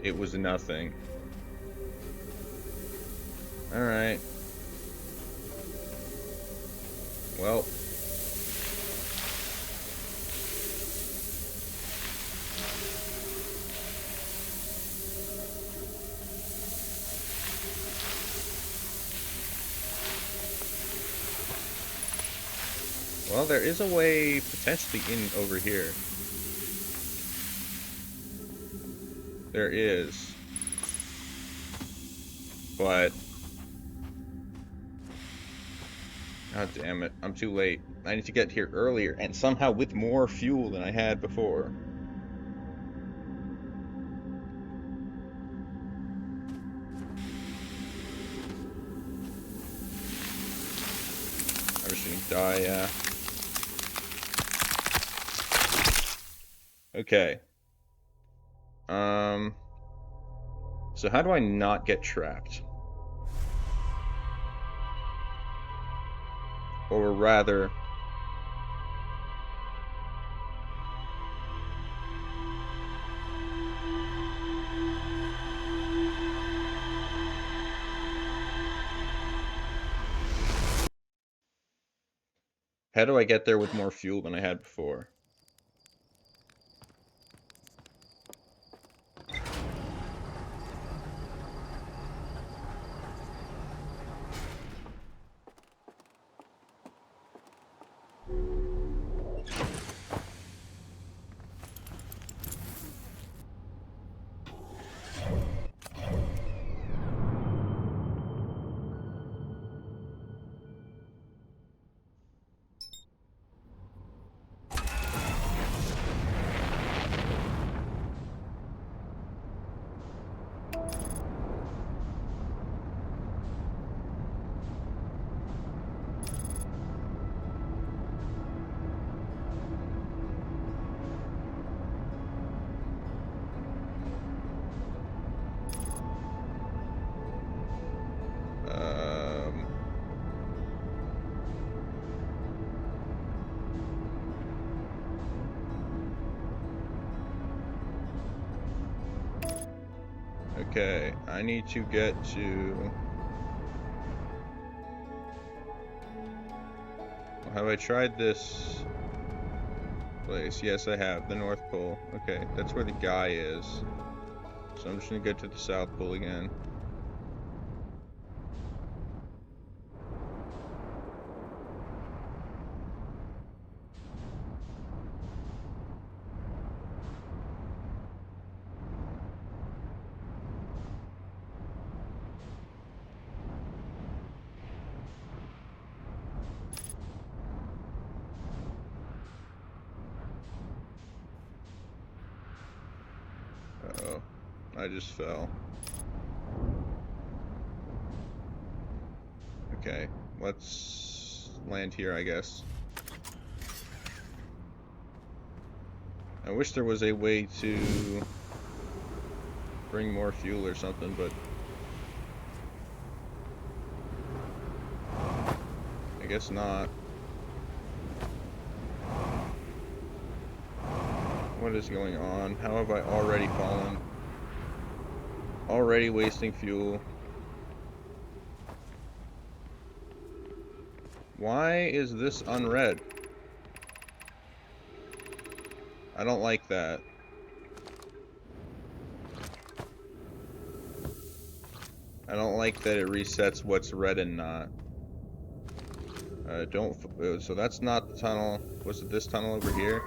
Speaker 1: It was nothing. Alright. Well. Well, there is a way potentially in over here. There is. But God damn it. I'm too late. I need to get here earlier and somehow with more fuel than I had before. I'm just gonna die, yeah. Okay. So how do I not get trapped? Or rather... How do I get there with more fuel than I had before? Okay, I need to get to... Have I tried this place? Yes, I have. The North Pole. Okay, that's where the guy is. So I'm just gonna get to the South Pole again. Uh-oh. I just fell. Okay, let's land here, I guess. I wish there was a way to bring more fuel or something, but I guess not. What is going on? How have I already fallen? Already wasting fuel. Why is this unread? I don't like that. I don't like that it resets what's red and not. So that's not the tunnel. Was it this tunnel over here?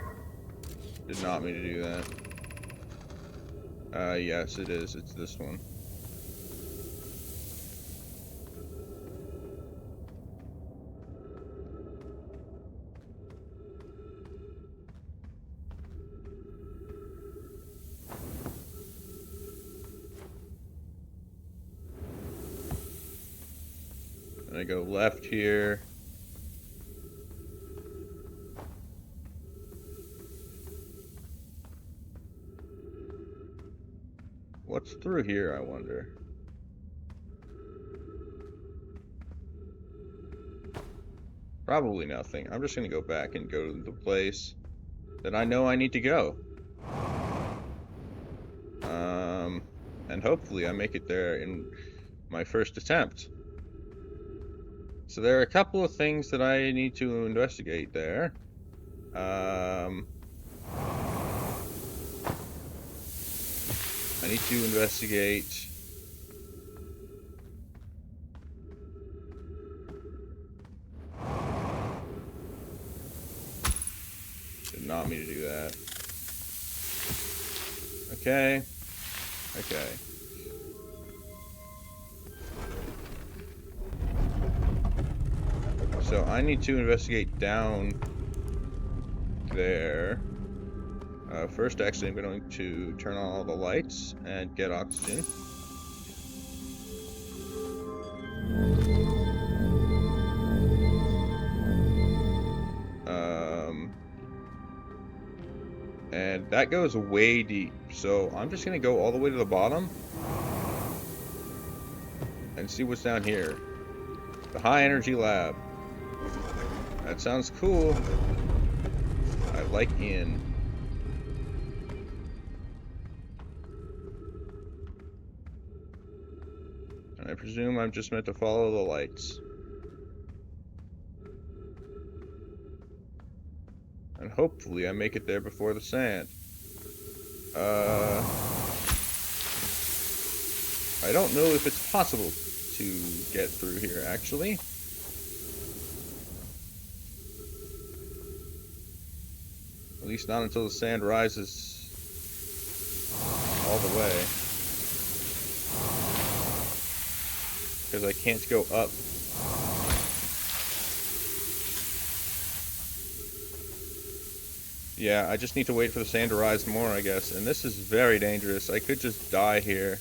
Speaker 1: Did not mean to do that. Yes it is. It's this one. And I go left here. What's through here, I wonder? Probably nothing. I'm just gonna go back and go to the place that I know I need to go. And hopefully I make it there in my first attempt. So there are a couple of things that I need to investigate there. I need to investigate did not mean to do that. Okay. Okay. So I need to investigate down there. First, actually, I'm going to turn on all the lights and get oxygen. And that goes way deep. So I'm just going to go all the way to the bottom and see what's down here. The High Energy Lab. That sounds cool. I like in. And I presume I'm just meant to follow the lights. And hopefully I make it there before the sand. I don't know if it's possible to get through here, actually. At least not until the sand rises all the way. Because I can't go up. Yeah, I just need to wait for the sand to rise more, I guess. And this is very dangerous. I could just die here.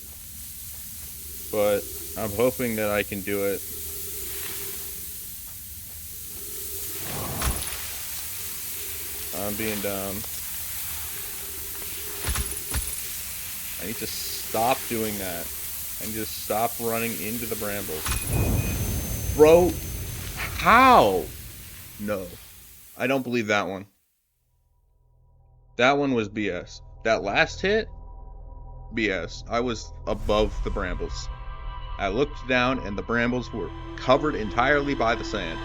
Speaker 1: But I'm hoping that I can do it. I'm being dumb. I need to stop doing that. I need to stop running into the brambles. Bro, how? No. I don't believe that one. That one was BS. That last hit? BS. I was above the brambles. I looked down and the brambles were covered entirely by the sand.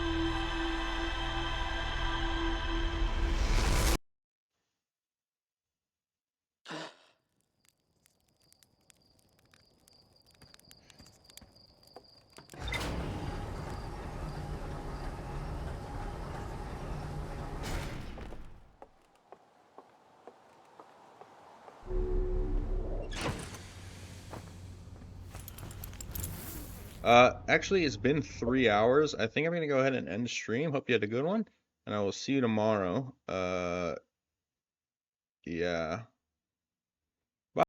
Speaker 1: Actually, it's been 3 hours. I think I'm gonna go ahead and end the stream. Hope you had a good one, and I will see you tomorrow. Yeah.